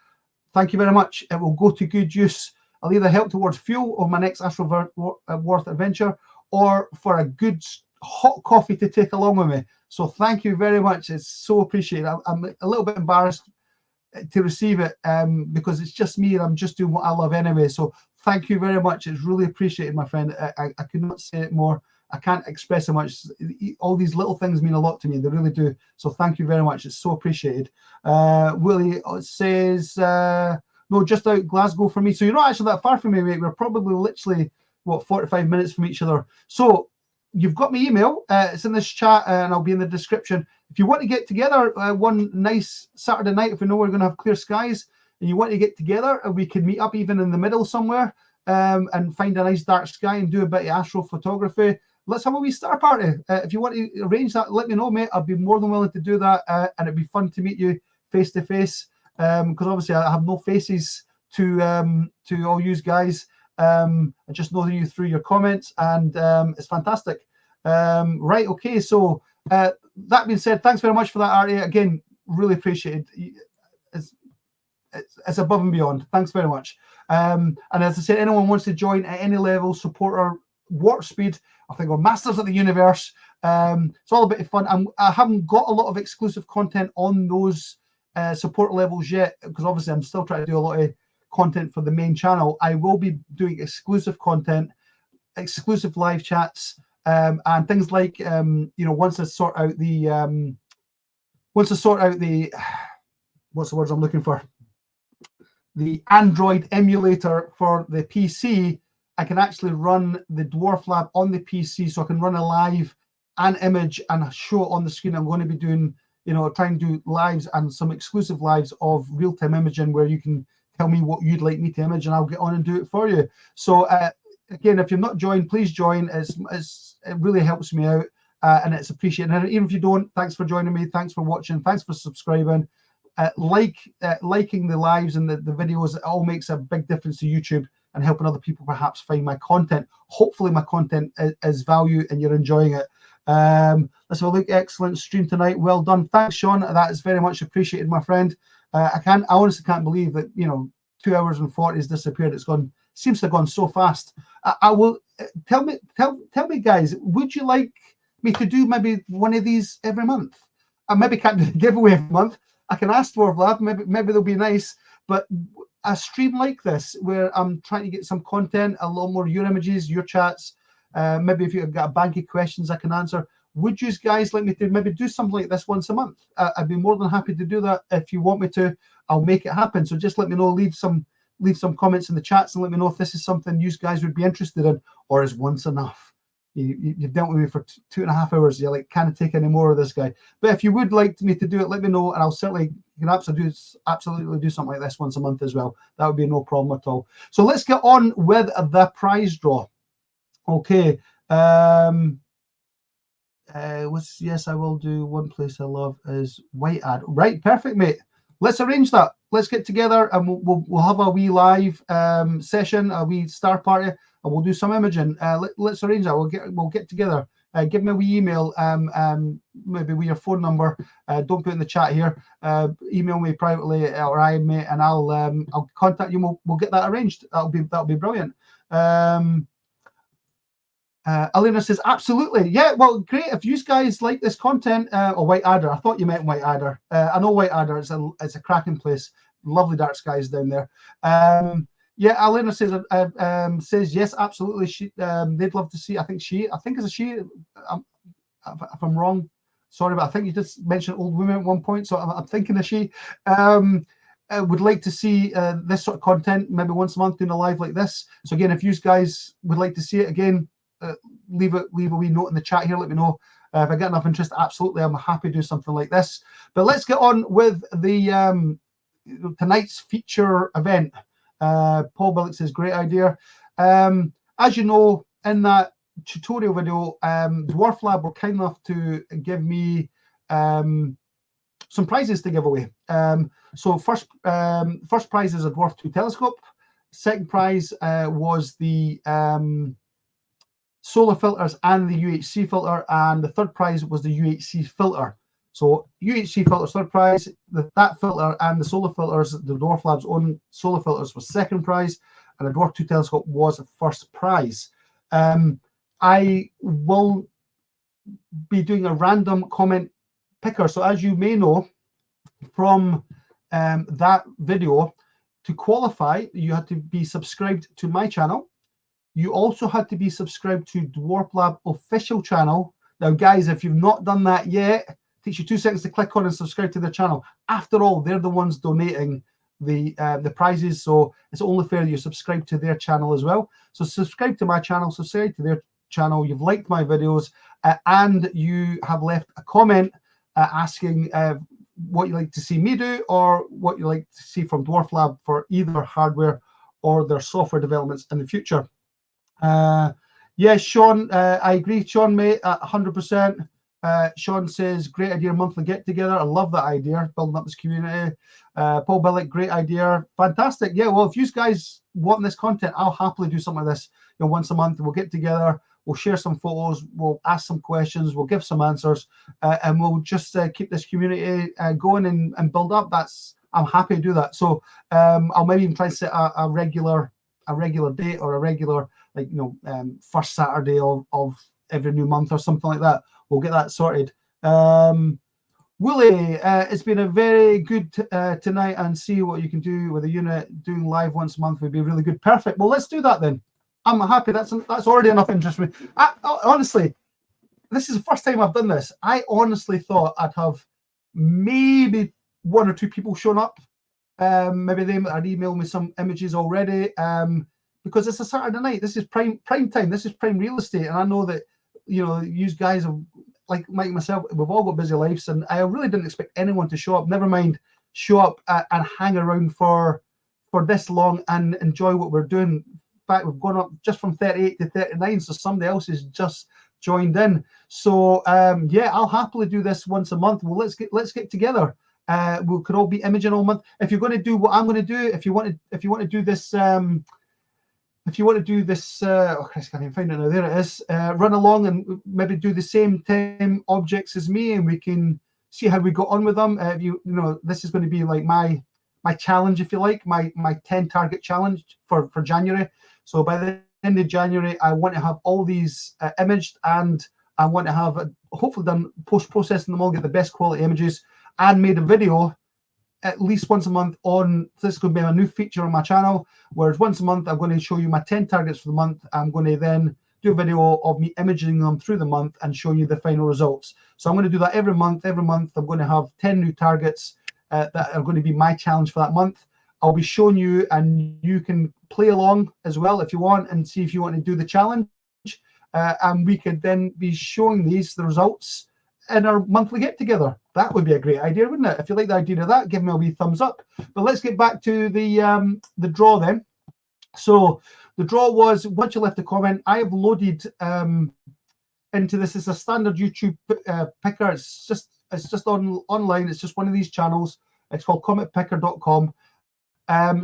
thank you very much. It will go to good use. I'll either help towards fuel on my next Astrodwarf adventure, or for a good hot coffee to take along with me. So thank you very much. It's so appreciated. I'm a little bit embarrassed to receive it because it's just me and I'm just doing what I love anyway. So thank you very much. It's really appreciated, my friend. I could not say it more. I can't express how much. All these little things mean a lot to me. They really do. So thank you very much. It's so appreciated. Willie says, no, just out Glasgow for me. So you're not actually that far from me, mate. We're probably literally, what, 45 minutes from each other. So you've got my email. It's in this chat and I'll be in the description. If you want to get together one nice Saturday night, if we know we're going to have clear skies, and you want to get together, and we can meet up even in the middle somewhere and find a nice dark sky and do a bit of astrophotography. Let's have a wee star party. If you want to arrange that, let me know, mate. I'd be more than willing to do that, and it'd be fun to meet you face to face. Because obviously I have no faces to all you guys. I just know you through your comments, and it's fantastic. Right, okay. So that being said, thanks very much for that, Artie. Again, really appreciate it. It's above and beyond. Thanks very much. And as I said, anyone wants to join at any level, support our warp speed, I think we're masters of the universe. It's all a bit of fun. I haven't got a lot of exclusive content on those support levels yet, because obviously I'm still trying to do a lot of content for the main channel. I will be doing exclusive content, exclusive live chats, and things like you know, once I sort out the what's the words I'm looking for, the Android emulator for the PC, I can actually run the DWARFLAB on the PC, so I can run a live and image and show it on the screen. I'm going to be doing, you know, try and do lives and some exclusive lives of real-time imaging where you can tell me what you'd like me to image and I'll get on and do it for you. So again, if you're not joined, please join. It really helps me out and it's appreciated. And even if you don't, thanks for joining me. Thanks for watching. Thanks for subscribing. Liking the lives and the videos. It all makes a big difference to YouTube and helping other people perhaps find my content. Hopefully my content is value and you're enjoying it. Let's have a look. Excellent stream tonight. Well done. Thanks, Sean. That is very much appreciated, my friend. I honestly can't believe that, you know, 2 hours and 40 has disappeared. It's gone, seems to have gone so fast. I will tell me, guys, would you like me to do maybe one of these every month? I maybe can't do the giveaway every month. I can ask Astrodwarf, maybe they'll be nice, but a stream like this where I'm trying to get some content, a lot more your images, your chats, maybe if you've got a bank of questions I can answer. Would you guys like me to maybe do something like this once a month? I'd be more than happy to do that. If you want me to, I'll make it happen. So just let me know, leave some comments in the chats and let me know if this is something you guys would be interested in, or is once enough? You've dealt with me for 2.5 hours. You're like, can't take any more of this guy. But if you would like me to do it, let me know, and I'll certainly absolutely do something like this once a month as well. That would be no problem at all. So let's get on with the prize draw. Okay. Yes, I will do. One place I love is White Ad. Right, perfect, mate. Let's arrange that. Let's get together and we'll have a wee live session, a wee star party, and we'll do some imaging. Let's arrange that. We'll get together. Give me a wee email, maybe with your phone number. Don't put it in the chat here. Email me privately or IM me, and I'll contact you. We'll get that arranged. That'll be brilliant. Alina says, absolutely. Yeah, well, great. If you guys like this content, or White Adder, I thought you meant White Adder. I know White Adder, it's a cracking place. Lovely dark skies down there. Yeah, Alina says, yes, absolutely. They'd love to see, I think it's a she, if I'm wrong, sorry, but I think you just mentioned old women at one point, so I'm thinking of she. Would like to see this sort of content, maybe once a month doing a live like this. So again, if you guys would like to see it again, leave a wee note in the chat here. Let me know if I get enough interest. Absolutely, I'm happy to do something like this. But let's get on with the tonight's feature event. Paul Billick says, great idea. As you know, in that tutorial video, DWARFLAB were kind enough to give me some prizes to give away. So first prize is a Dwarf 2 telescope. Second prize was the solar filters and the UHC filter, and the third prize was the UHC filter. So UHC filters third prize, that filter and the solar filters, the DWARFLAB's own solar filters, was second prize, and the Dwarf 2 telescope was first prize. I will be doing a random comment picker. So as you may know from that video, to qualify, you had to be subscribed to my channel. You also had to be subscribed to DWARFLAB official channel. Now, guys, if you've not done that yet, it takes you 2 seconds to click on and subscribe to their channel. After all, they're the ones donating the prizes, so it's only fair that you subscribe to their channel as well. So subscribe to my channel, subscribe to their channel. You've liked my videos, and you have left a comment asking what you like to see me do, or what you like to see from DWARFLAB for either hardware or their software developments in the future. Yeah, Sean, I agree, Sean, mate, 100%. Sean says, great idea, monthly get together. I love that idea, building up this community. Paul Billick, great idea, fantastic. Yeah, well, if you guys want this content, I'll happily do something like this. You know, once a month, we'll get together, we'll share some photos, we'll ask some questions, we'll give some answers, and we'll just keep this community going and build up. I'm happy to do that. So I'll maybe even try and set a regular date, or a regular, like, you know, first Saturday of every new month or something like that. We'll get that sorted. Wooly, it's been a very good tonight, and see what you can do with a unit. Doing live once a month would be really good. Perfect. Well, let's do that then. I'm happy. That's already enough interest for me. Honestly, this is the first time I've done this. I honestly thought I'd have maybe 1 or 2 people showing up. Maybe they had emailed me some images already. because it's a Saturday night. This is prime time. This is prime real estate, and I know that, you know, you guys have, like Mike and myself, we've all got busy lives, and I really didn't expect anyone to show up. Never mind show up and hang around for this long and enjoy what we're doing. In fact, we've gone up just from 38 to 39, so somebody else has just joined in. So yeah, I'll happily do this once a month. Well, let's get together. We could all be imaging all month. If you're going to do what I'm going to do, if you want to do this, if you want to do this, oh Chris, can't even find it now. There it is. Run along and maybe do the same 10 objects as me, and we can see how we got on with them. You know, this is going to be like my challenge, if you like, my 10 target challenge for January. So by the end of January, I want to have all these imaged, and I want to have hopefully done post-processing them all, get the best quality images, and made a video at least once a month on. This is going to be a new feature on my channel, whereas once a month I'm going to show you my 10 targets for the month. I'm going to then do a video of me imaging them through the month and show you the final results. So I'm going to do that every month. Every month I'm going to have 10 new targets that are going to be my challenge for that month. I'll be showing you, and you can play along as well if you want, and see if you want to do the challenge. And we could then be showing the results in our monthly get together. That would be a great idea, wouldn't it? If you like the idea of that, give me a wee thumbs up. But let's get back to the draw then. So the draw was, once you left a comment, I have loaded into this. It's a standard YouTube picker. It's just online. It's just one of these channels. It's called cometpicker.com.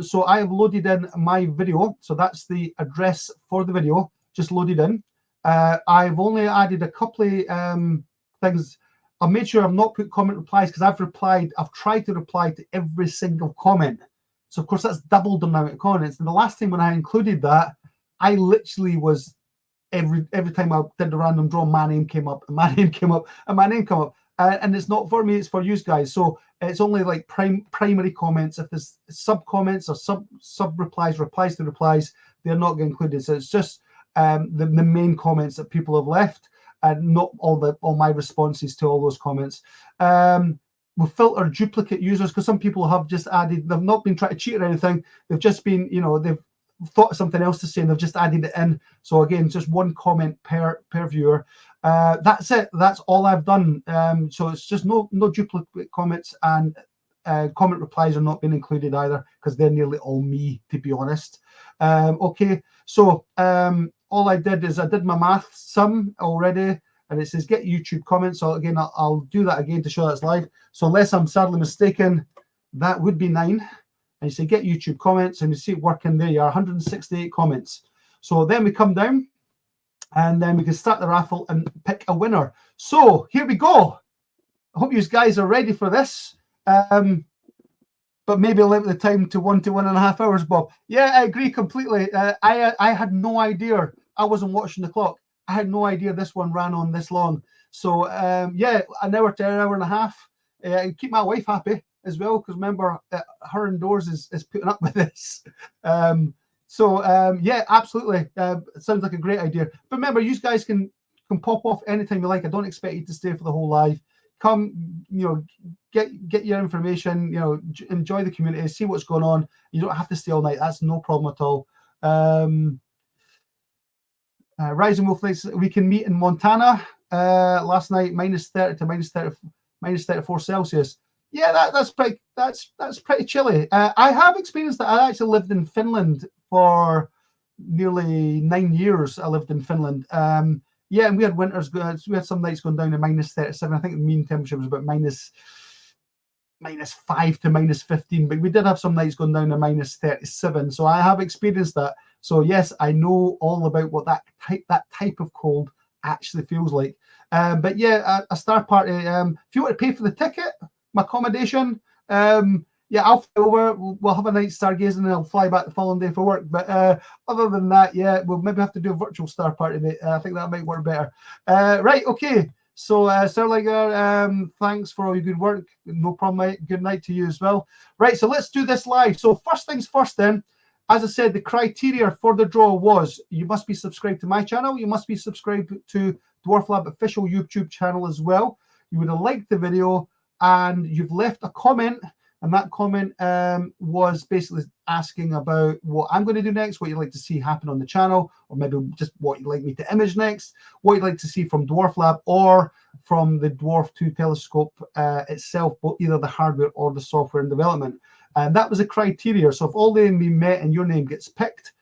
So I have loaded in my video. So that's the address for the video, just loaded in. I've only added a couple of things. I've made sure I've not put comment replies, because I've tried to reply to every single comment. So of course that's doubled the amount of comments. And the last time when I included that, I literally was every time I did the random draw, my name came up, and my name came up, and my name came up. And it's not for me, it's for you guys. So it's only like primary comments. If there's sub comments or sub replies, replies to replies, they're not getting included. So it's just the main comments that people have left, and not all my responses to all those comments. We filter duplicate users, because some people have just added, they've not been trying to cheat or anything. They've just been, you know, they've thought of something else to say and they've just added it in. So again, just one comment per viewer. That's it. That's all I've done. So it's just no duplicate comments, and comment replies are not being included either, because they're nearly all me, to be honest. Okay, so all I did is I did my math sum already, and it says get YouTube comments. So again, I'll do that again to show that's live. So unless I'm sadly mistaken, that would be 9. And you say get YouTube comments, and you see it working there. You are 168 comments. So then we come down, and then we can start the raffle and pick a winner. So here we go. I hope you guys are ready for this. But maybe I'll limit the time to 1 to 1.5 hours, Bob. Yeah, I agree completely. I had no idea. I wasn't watching the clock. I had no idea this one ran on this long. So yeah, an hour to an hour and a half. Keep my wife happy as well, because remember, her indoors is putting up with this. Yeah, absolutely. It sounds like a great idea. But remember, you guys can pop off anytime you like. I don't expect you to stay for the whole live. Come, you know, get your information, you know, enjoy the community, see what's going on. You don't have to stay all night. That's no problem at all. Rising Wolf Lakes, we can meet in Montana last night, -30 to -34 Celsius. Yeah, that's pretty chilly. I have experienced that. I actually lived in Finland for nearly 9 years. I lived in Finland. Yeah, and we had winters. We had some nights going down to -37. I think the mean temperature was about -5 to -15. But we did have some nights going down to -37. So I have experienced that. So yes, I know all about what that type of cold actually feels like. But yeah, a star party. If you want to pay for the ticket, my accommodation, yeah, I'll fly over. We'll have a night stargazing, and I'll fly back the following day for work. But other than that, yeah, we'll maybe have to do a virtual star party, mate. I think that might work better. Right, okay. So, Sterlinger, thanks for all your good work. No problem, mate. Good night to you as well. Right, so let's do this live. So first things first then, as I said, the criteria for the draw was you must be subscribed to my channel. You must be subscribed to DWARFLAB official YouTube channel as well. You would have liked the video, and you've left a comment And that comment was basically asking about what I'm going to do next, what you'd like to see happen on the channel, or maybe just what you'd like me to image next, what you'd like to see from DWARFLAB or from the Dwarf 2 telescope itself, both either the hardware or the software and development. And that was a criteria. So if all they be met and your name gets picked,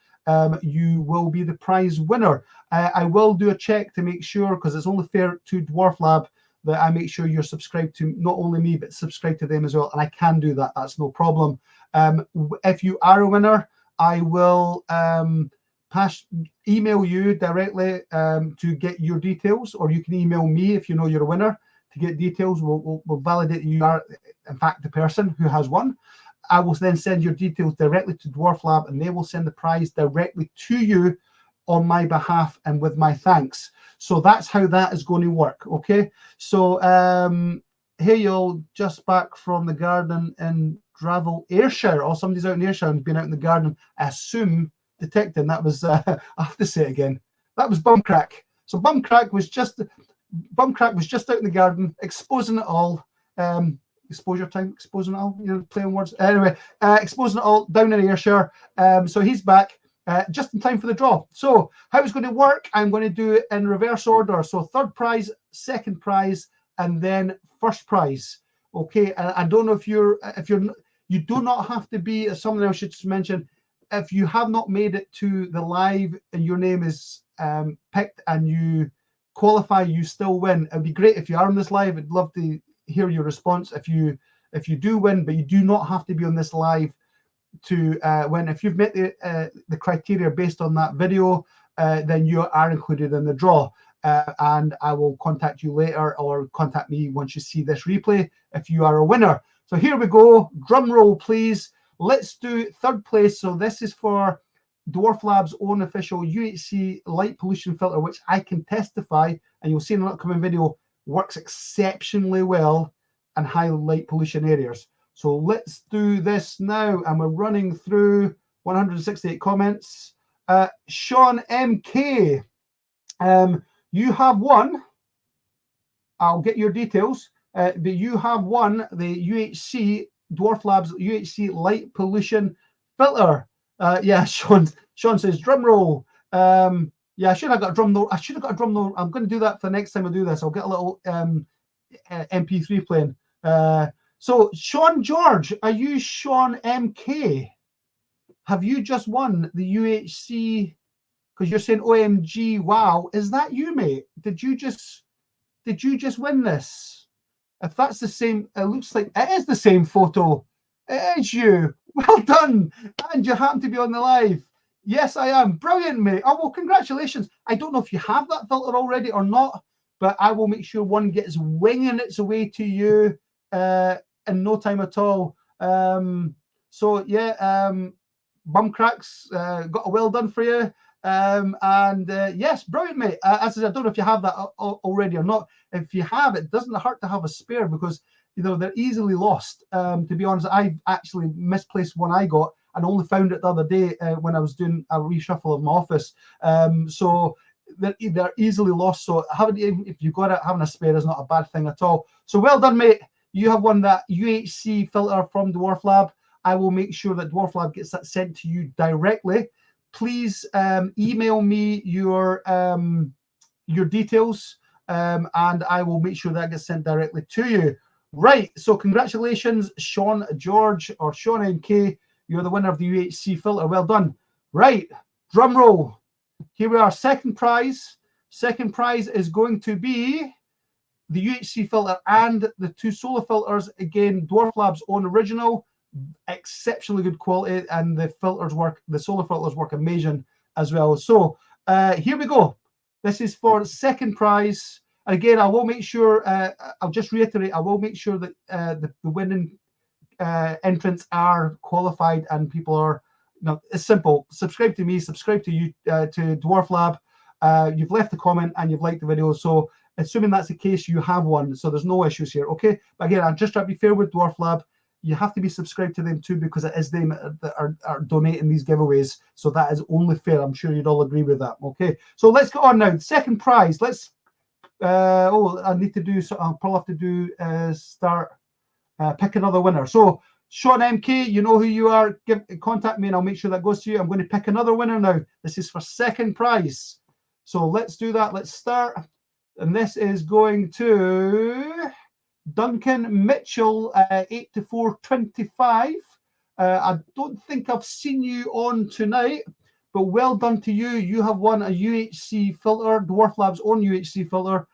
you will be the prize winner. I will do a check to make sure, because it's only fair to DWARFLAB, that I make sure you're subscribed to not only me, but subscribe to them as well. And I can do that. That's no problem. If you are a winner, I will email you directly to get your details, or you can email me if you know you're a winner to get details. We'll validate you are, in fact, the person who has won. I will then send your details directly to DWARFLAB, and they will send the prize directly to you on my behalf and with my thanks. So that's how that is going to work. Okay. So hey, y'all, just back from the garden in Dravel, Ayrshire. Or somebody's out in Ayrshire and been out in the garden. I assume detecting that was I have to say it again. That was Bumcrack. So Bumcrack was just out in the garden, exposing it all. Exposure time, exposing it all, you know, playing words. Anyway, exposing it all down in Ayrshire. So he's back just in time for the draw. So how it's going to work, I'm going to do it in reverse order. So third prize, second prize, and then first prize. Okay, and I don't know if you do not have to be, as someone else should just mention, if you have not made it to the live and your name is picked and you qualify, you still win. It'd be great if you are on this live. I'd love to hear your response if you do win, but you do not have to be on this live to win. If you've met the criteria based on that video, then you are included in the draw, and I will contact you later, or contact me once you see this replay if you are a winner. So here we go, drum roll please. Let's do third place. So this is for DWARFLAB's own official UHC light pollution filter, which I can testify, and you'll see in an upcoming video, works exceptionally well in high light pollution areas. So let's do this now, and we're running through 168 comments. Sean MK, you have won. I'll get your details, but you have won the UHC DWARFLAB's UHC light pollution filter. Yeah, Sean says drum roll. Yeah, I should have got a drum roll. I should have got a drum roll. I'm going to do that for the next time I do this. I'll get a little MP3 playing. So, Sean George, are you Sean MK? Have you just won the UHC? Because you're saying OMG, wow. Is that you, mate? Did you just win this? If that's the same, it looks like it is the same photo. It is you. Well done. And you happen to be on the live. Yes, I am. Brilliant, mate. Oh, well, congratulations. I don't know if you have that filter already or not, but I will make sure one gets winging its way to you in no time at all. So, yeah, Bumcrack's got a well done for you. Yes, brilliant, mate. As I said, I don't know if you have that already or not. If you have, it doesn't hurt to have a spare, because, you know, they're easily lost. To be honest, I've actually misplaced one I got, and only found it the other day when I was doing a reshuffle of my office. So they're easily lost. So if you've got it, having a spare is not a bad thing at all. So well done, mate. You have won that UHC filter from DWARFLAB. I will make sure that DWARFLAB gets that sent to you directly. Please email me your details, and I will make sure that gets sent directly to you. Right. So congratulations, Sean George, or Sean NK. You're the winner of the UHC filter. Well done. Right. Drum roll. Here we are. Second prize. Second prize is going to be the UHC filter and the two solar filters. Again, DWARFLAB's own original. Exceptionally good quality, and the solar filters work amazing as well. So here we go. This is for second prize. Again, I will make sure, I'll just reiterate, I will make sure that the winning entrants are qualified, and people are, you know, it's simple. Subscribe to me, subscribe to you, to DWARFLAB. You've left a comment and you've liked the video. So assuming that's the case, you have won. So there's no issues here. Okay. But again, I'm just trying to be fair with DWARFLAB. You have to be subscribed to them too, because it is them that are donating these giveaways. So that is only fair. I'm sure you'd all agree with that. Okay. So let's go on now. Second prize. Let's, I need to do, so I'll probably have to do start pick another winner. So Sean MK, you know who you are. Contact me and I'll make sure that goes to you. I'm going to pick another winner now. This is for second prize. So let's do that. Let's start. And this is going to Duncan Mitchell, 8425. I don't think I've seen you on tonight, but well done to you. You have won a UHC filter, DWARFLAB's own UHC filter.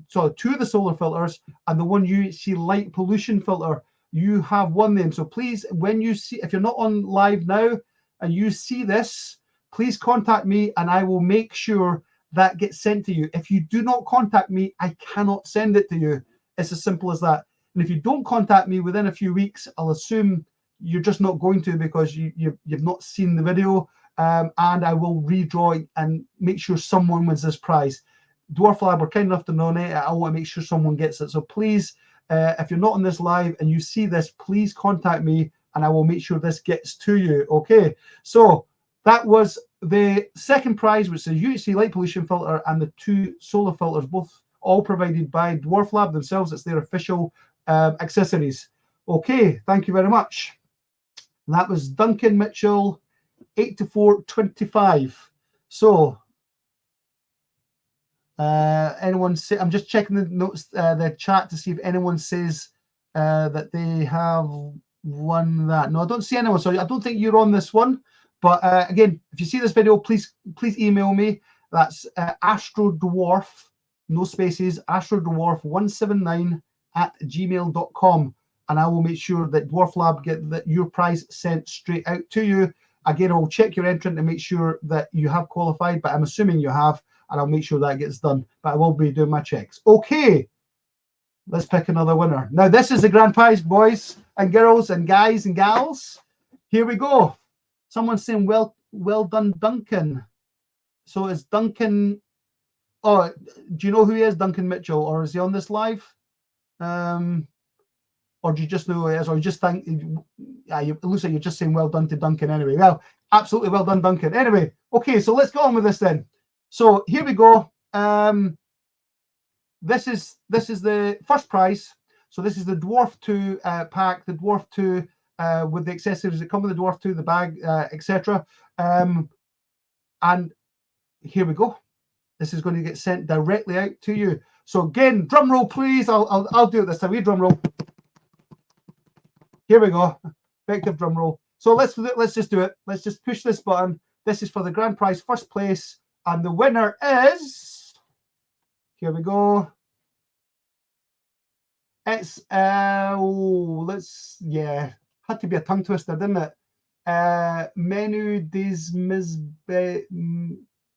So 2 of the solar filters and the 1 UHC light pollution filter. You have won them. So please, when you see, if you're not on live now and you see this, please contact me and I will make sure that gets sent to you. If you do not contact me, I cannot send it to you. It's as simple as that. And if you don't contact me within a few weeks, I'll assume you're just not going to because you've not seen the video, and I will redraw and make sure someone wins this prize. DWARFLAB were kind enough to donate it. I want to make sure someone gets it. So please, if you're not on this live and you see this, please contact me and I will make sure this gets to you. Okay, so that was the second prize, which is UHC light pollution filter and the 2 solar filters, both all provided by DWARFLAB themselves. It's their official accessories. Okay, thank you very much. And that was Duncan Mitchell, 8425. So anyone say, I'm just checking the notes, the chat to see if anyone says that they have won that. No, I don't see anyone, so I don't think you're on this one. But again, if you see this video, please email me. That's Astrodwarf, no spaces, Astrodwarf179@gmail.com, and I will make sure that DWARFLAB get your prize sent straight out to you. Again, I'll check your entrant and make sure that you have qualified, but I'm assuming you have, and I'll make sure that gets done. But I will be doing my checks. Okay, let's pick another winner. Now, this is the grand prize, boys and girls and guys and gals. Here we go. Someone's saying, well done, Duncan. So is Duncan, oh, do you know who he is, Duncan Mitchell, or is he on this live? Or do you just know who he is, or you just think, it looks like you're just saying well done to Duncan anyway. Well, absolutely well done, Duncan. Anyway, okay, so let's go on with this then. So here we go. This is the first prize. So this is the Dwarf 2 pack, the Dwarf 2 with the accessories that come with the Dwarf 2, the bag, etc. And here we go. This is going to get sent directly out to you. So again, drum roll, please. I'll do it this time. We drum roll. Here we go. Effective drum roll. So let's just do it. Let's just push this button. This is for the grand prize, first place, and the winner is. Here we go. It's had to be a tongue twister, didn't it? Menu des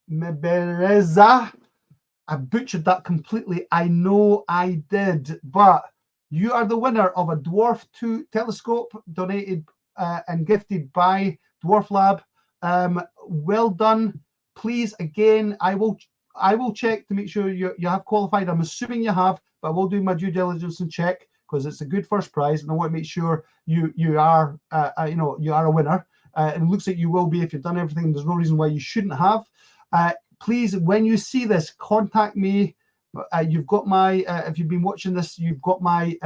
Mebereza. I butchered that completely. I know I did, but you are the winner of a Dwarf 2 telescope donated and gifted by DWARFLAB. Well done. Please, again, I will check to make sure you have qualified. I'm assuming you have, but I will do my due diligence and check because it's a good first prize, and I want to make sure you are you are a winner. And it looks like you will be if you've done everything. There's no reason why you shouldn't have. Please, when you see this, contact me. You've got my, if you've been watching this, you've got my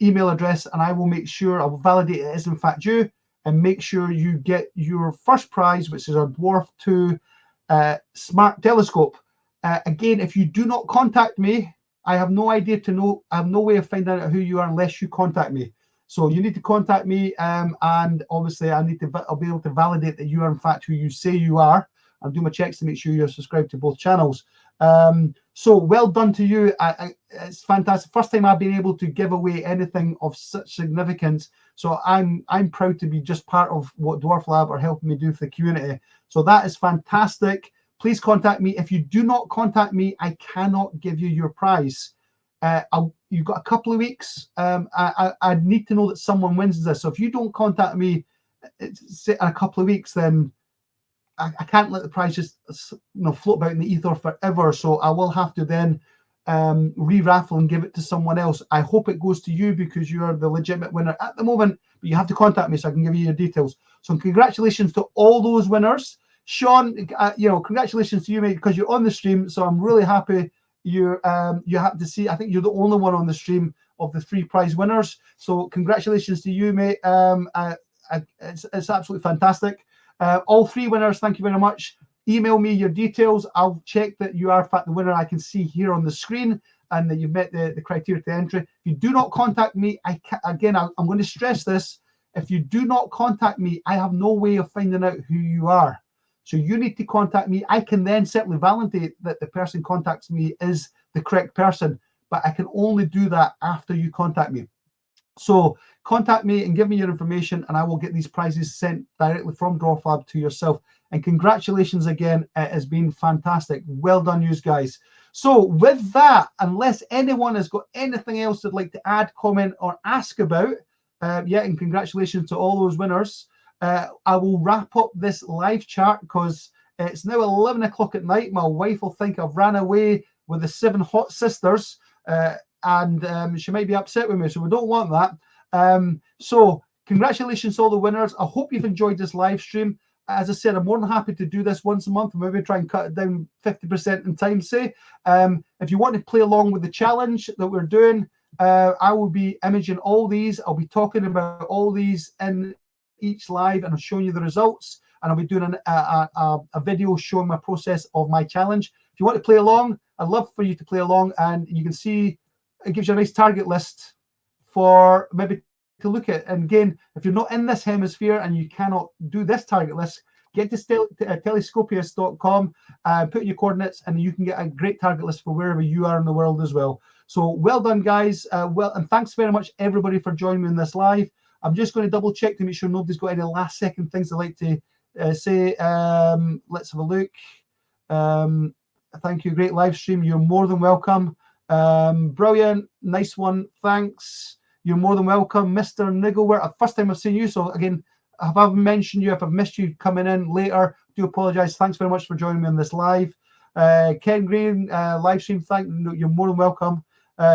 email address, and I will make sure, I will validate it is in fact you, and make sure you get your first prize, which is our Dwarf 2 smart telescope. Again, if you do not contact me, I have no idea to know, I have no way of finding out who you are unless you contact me. So you need to contact me, and obviously I'll be able to validate that you are in fact who you say you are. I'll do my checks to make sure you're subscribed to both channels. So well done to you. It's fantastic. First time I've been able to give away anything of such significance. So I'm proud to be just part of what DWARFLAB are helping me do for the community. So that is fantastic. Please contact me. If you do not contact me, I cannot give you your prize. You've got a couple of weeks. I need to know that someone wins this. So if you don't contact me in a couple of weeks, then I can't let the prize just float about in the ether forever. So I will have to then re-raffle and give it to someone else. I hope it goes to you because you are the legitimate winner at the moment, but you have to contact me so I can give you your details. So congratulations to all those winners. Sean, congratulations to you, mate, because you're on the stream. So I'm really happy you have to see, I think you're the only one on the stream of the 3 prize winners. So congratulations to you, mate. It's absolutely fantastic. All 3 winners, thank you very much. Email me your details. I'll check that you are in fact the winner. I can see here on the screen, and that you've met the criteria to entry. If you do not contact me, I'm going to stress this. If you do not contact me, I have no way of finding out who you are. So you need to contact me. I can then certainly validate that the person contacts me is the correct person, but I can only do that after you contact me. So contact me and give me your information, and I will get these prizes sent directly from DWARFLAB to yourself. And congratulations again. It has been fantastic. Well done, you guys. So with that, unless anyone has got anything else they'd like to add, comment, or ask about, and congratulations to all those winners. I will wrap up this live chat because it's now 11 o'clock at night. My wife will think I've ran away with the 7 hot sisters, and she might be upset with me, so we don't want that. So congratulations to all the winners. I hope you've enjoyed this live stream. As I said, I'm more than happy to do this once a month, maybe try and cut it down 50% in time, say. If you want to play along with the challenge that we're doing, I will be imaging all these. I'll be talking about all these in each live, and I'm showing you the results, and I'll be doing a video showing my process of my challenge. If you want to play along, I'd love for you to play along, and you can see it gives you a nice target list for maybe to look at. And again, if you're not in this hemisphere and you cannot do this target list, get to telescopius.com, put your coordinates, and you can get a great target list for wherever you are in the world as well. So well done, guys. And thanks very much, everybody, for joining me in this live. I'm just going to double check to make sure nobody's got any last second things they'd like to say. Let's have a look. Thank you. Great live stream. You're more than welcome. Brilliant. Nice one. Thanks. You're more than welcome. Mr. Niggleware, first time I've seen you. So again, if I've mentioned you, if I've missed you coming in later, do apologize. Thanks very much for joining me on this live. Ken Green, live stream, you're more than welcome.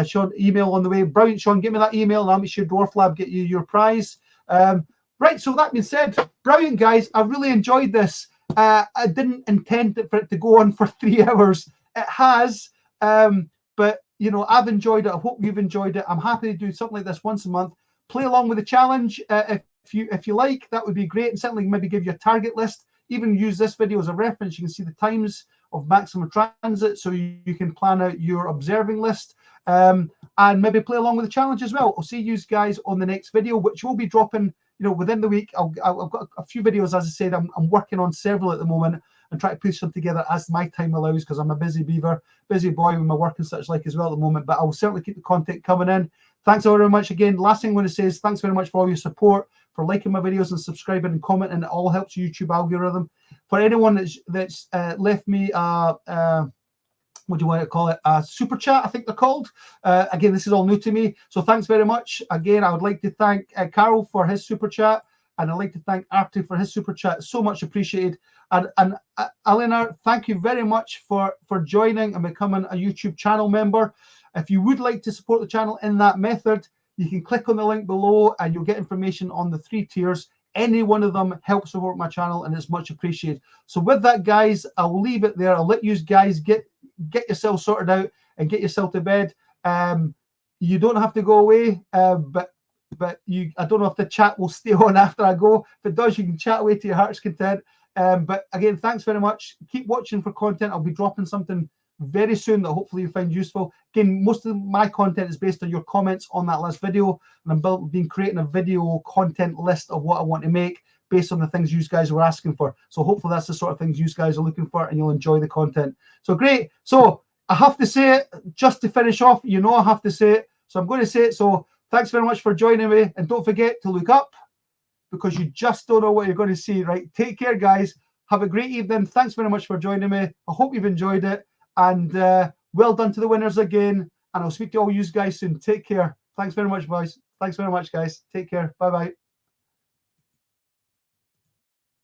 Sean, email on the way. Brilliant, Sean. Give me that email and I'll make sure DWARFLAB get you your prize. Right, so that being said, brilliant, guys. I really enjoyed this. I didn't intend for it to go on for 3 hours. It has, but you know, I've enjoyed it. I hope you've enjoyed it. I'm happy to do something like this once a month. Play along with the challenge if you like. That would be great, and certainly maybe give you a target list. Even use this video as a reference. You can see the times of maximum transit, so you can plan out your observing list, and maybe play along with the challenge as well. I'll see you guys on the next video, which will be dropping, you know, within the week. I've got a few videos, as I said. I'm working on several at the moment and try to push them together as my time allows, because I'm a busy beaver, busy boy with my work and such like as well at the moment. But I'll certainly keep the content coming in. Thanks all very much again. Last thing I want to say is thanks very much for all your support, for liking my videos and subscribing and commenting. It all helps YouTube algorithm. For anyone that's left me what do you want to call it? A super chat, I think they're called. Again, this is all new to me, so thanks very much. Again, I would like to thank Carol for his super chat, and I'd like to thank Artie for his super chat. So much appreciated. And Eleanor, thank you very much for joining and becoming a YouTube channel member. If you would like to support the channel in that method, you can click on the link below and you'll get information on the 3 tiers. Any one of them helps support my channel, and it's much appreciated. So with that, guys, I'll leave it there. I'll let you guys get yourself sorted out and get yourself to bed. You don't have to go away, but I don't know if the chat will stay on after I go. If it does, you can chat away to your heart's content. But again, thanks very much. Keep watching for content. I'll be dropping something very soon that hopefully you find useful. Again, most of my content is based on your comments on that last video, and I'm creating a video content list of what I want to make based on the things you guys were asking for. So hopefully that's the sort of things you guys are looking for, and you'll enjoy the content. So great. So I have to say it just to finish off. You know I have to say it, so I'm going to say it. So thanks very much for joining me, and don't forget to look up, because you just don't know what you're going to see. Right? Take care, guys. Have a great evening. Thanks very much for joining me. I hope you've enjoyed it. And well done to the winners again. And I'll speak to all you guys soon. Take care. Thanks very much, boys. Thanks very much, guys. Take care. Bye-bye.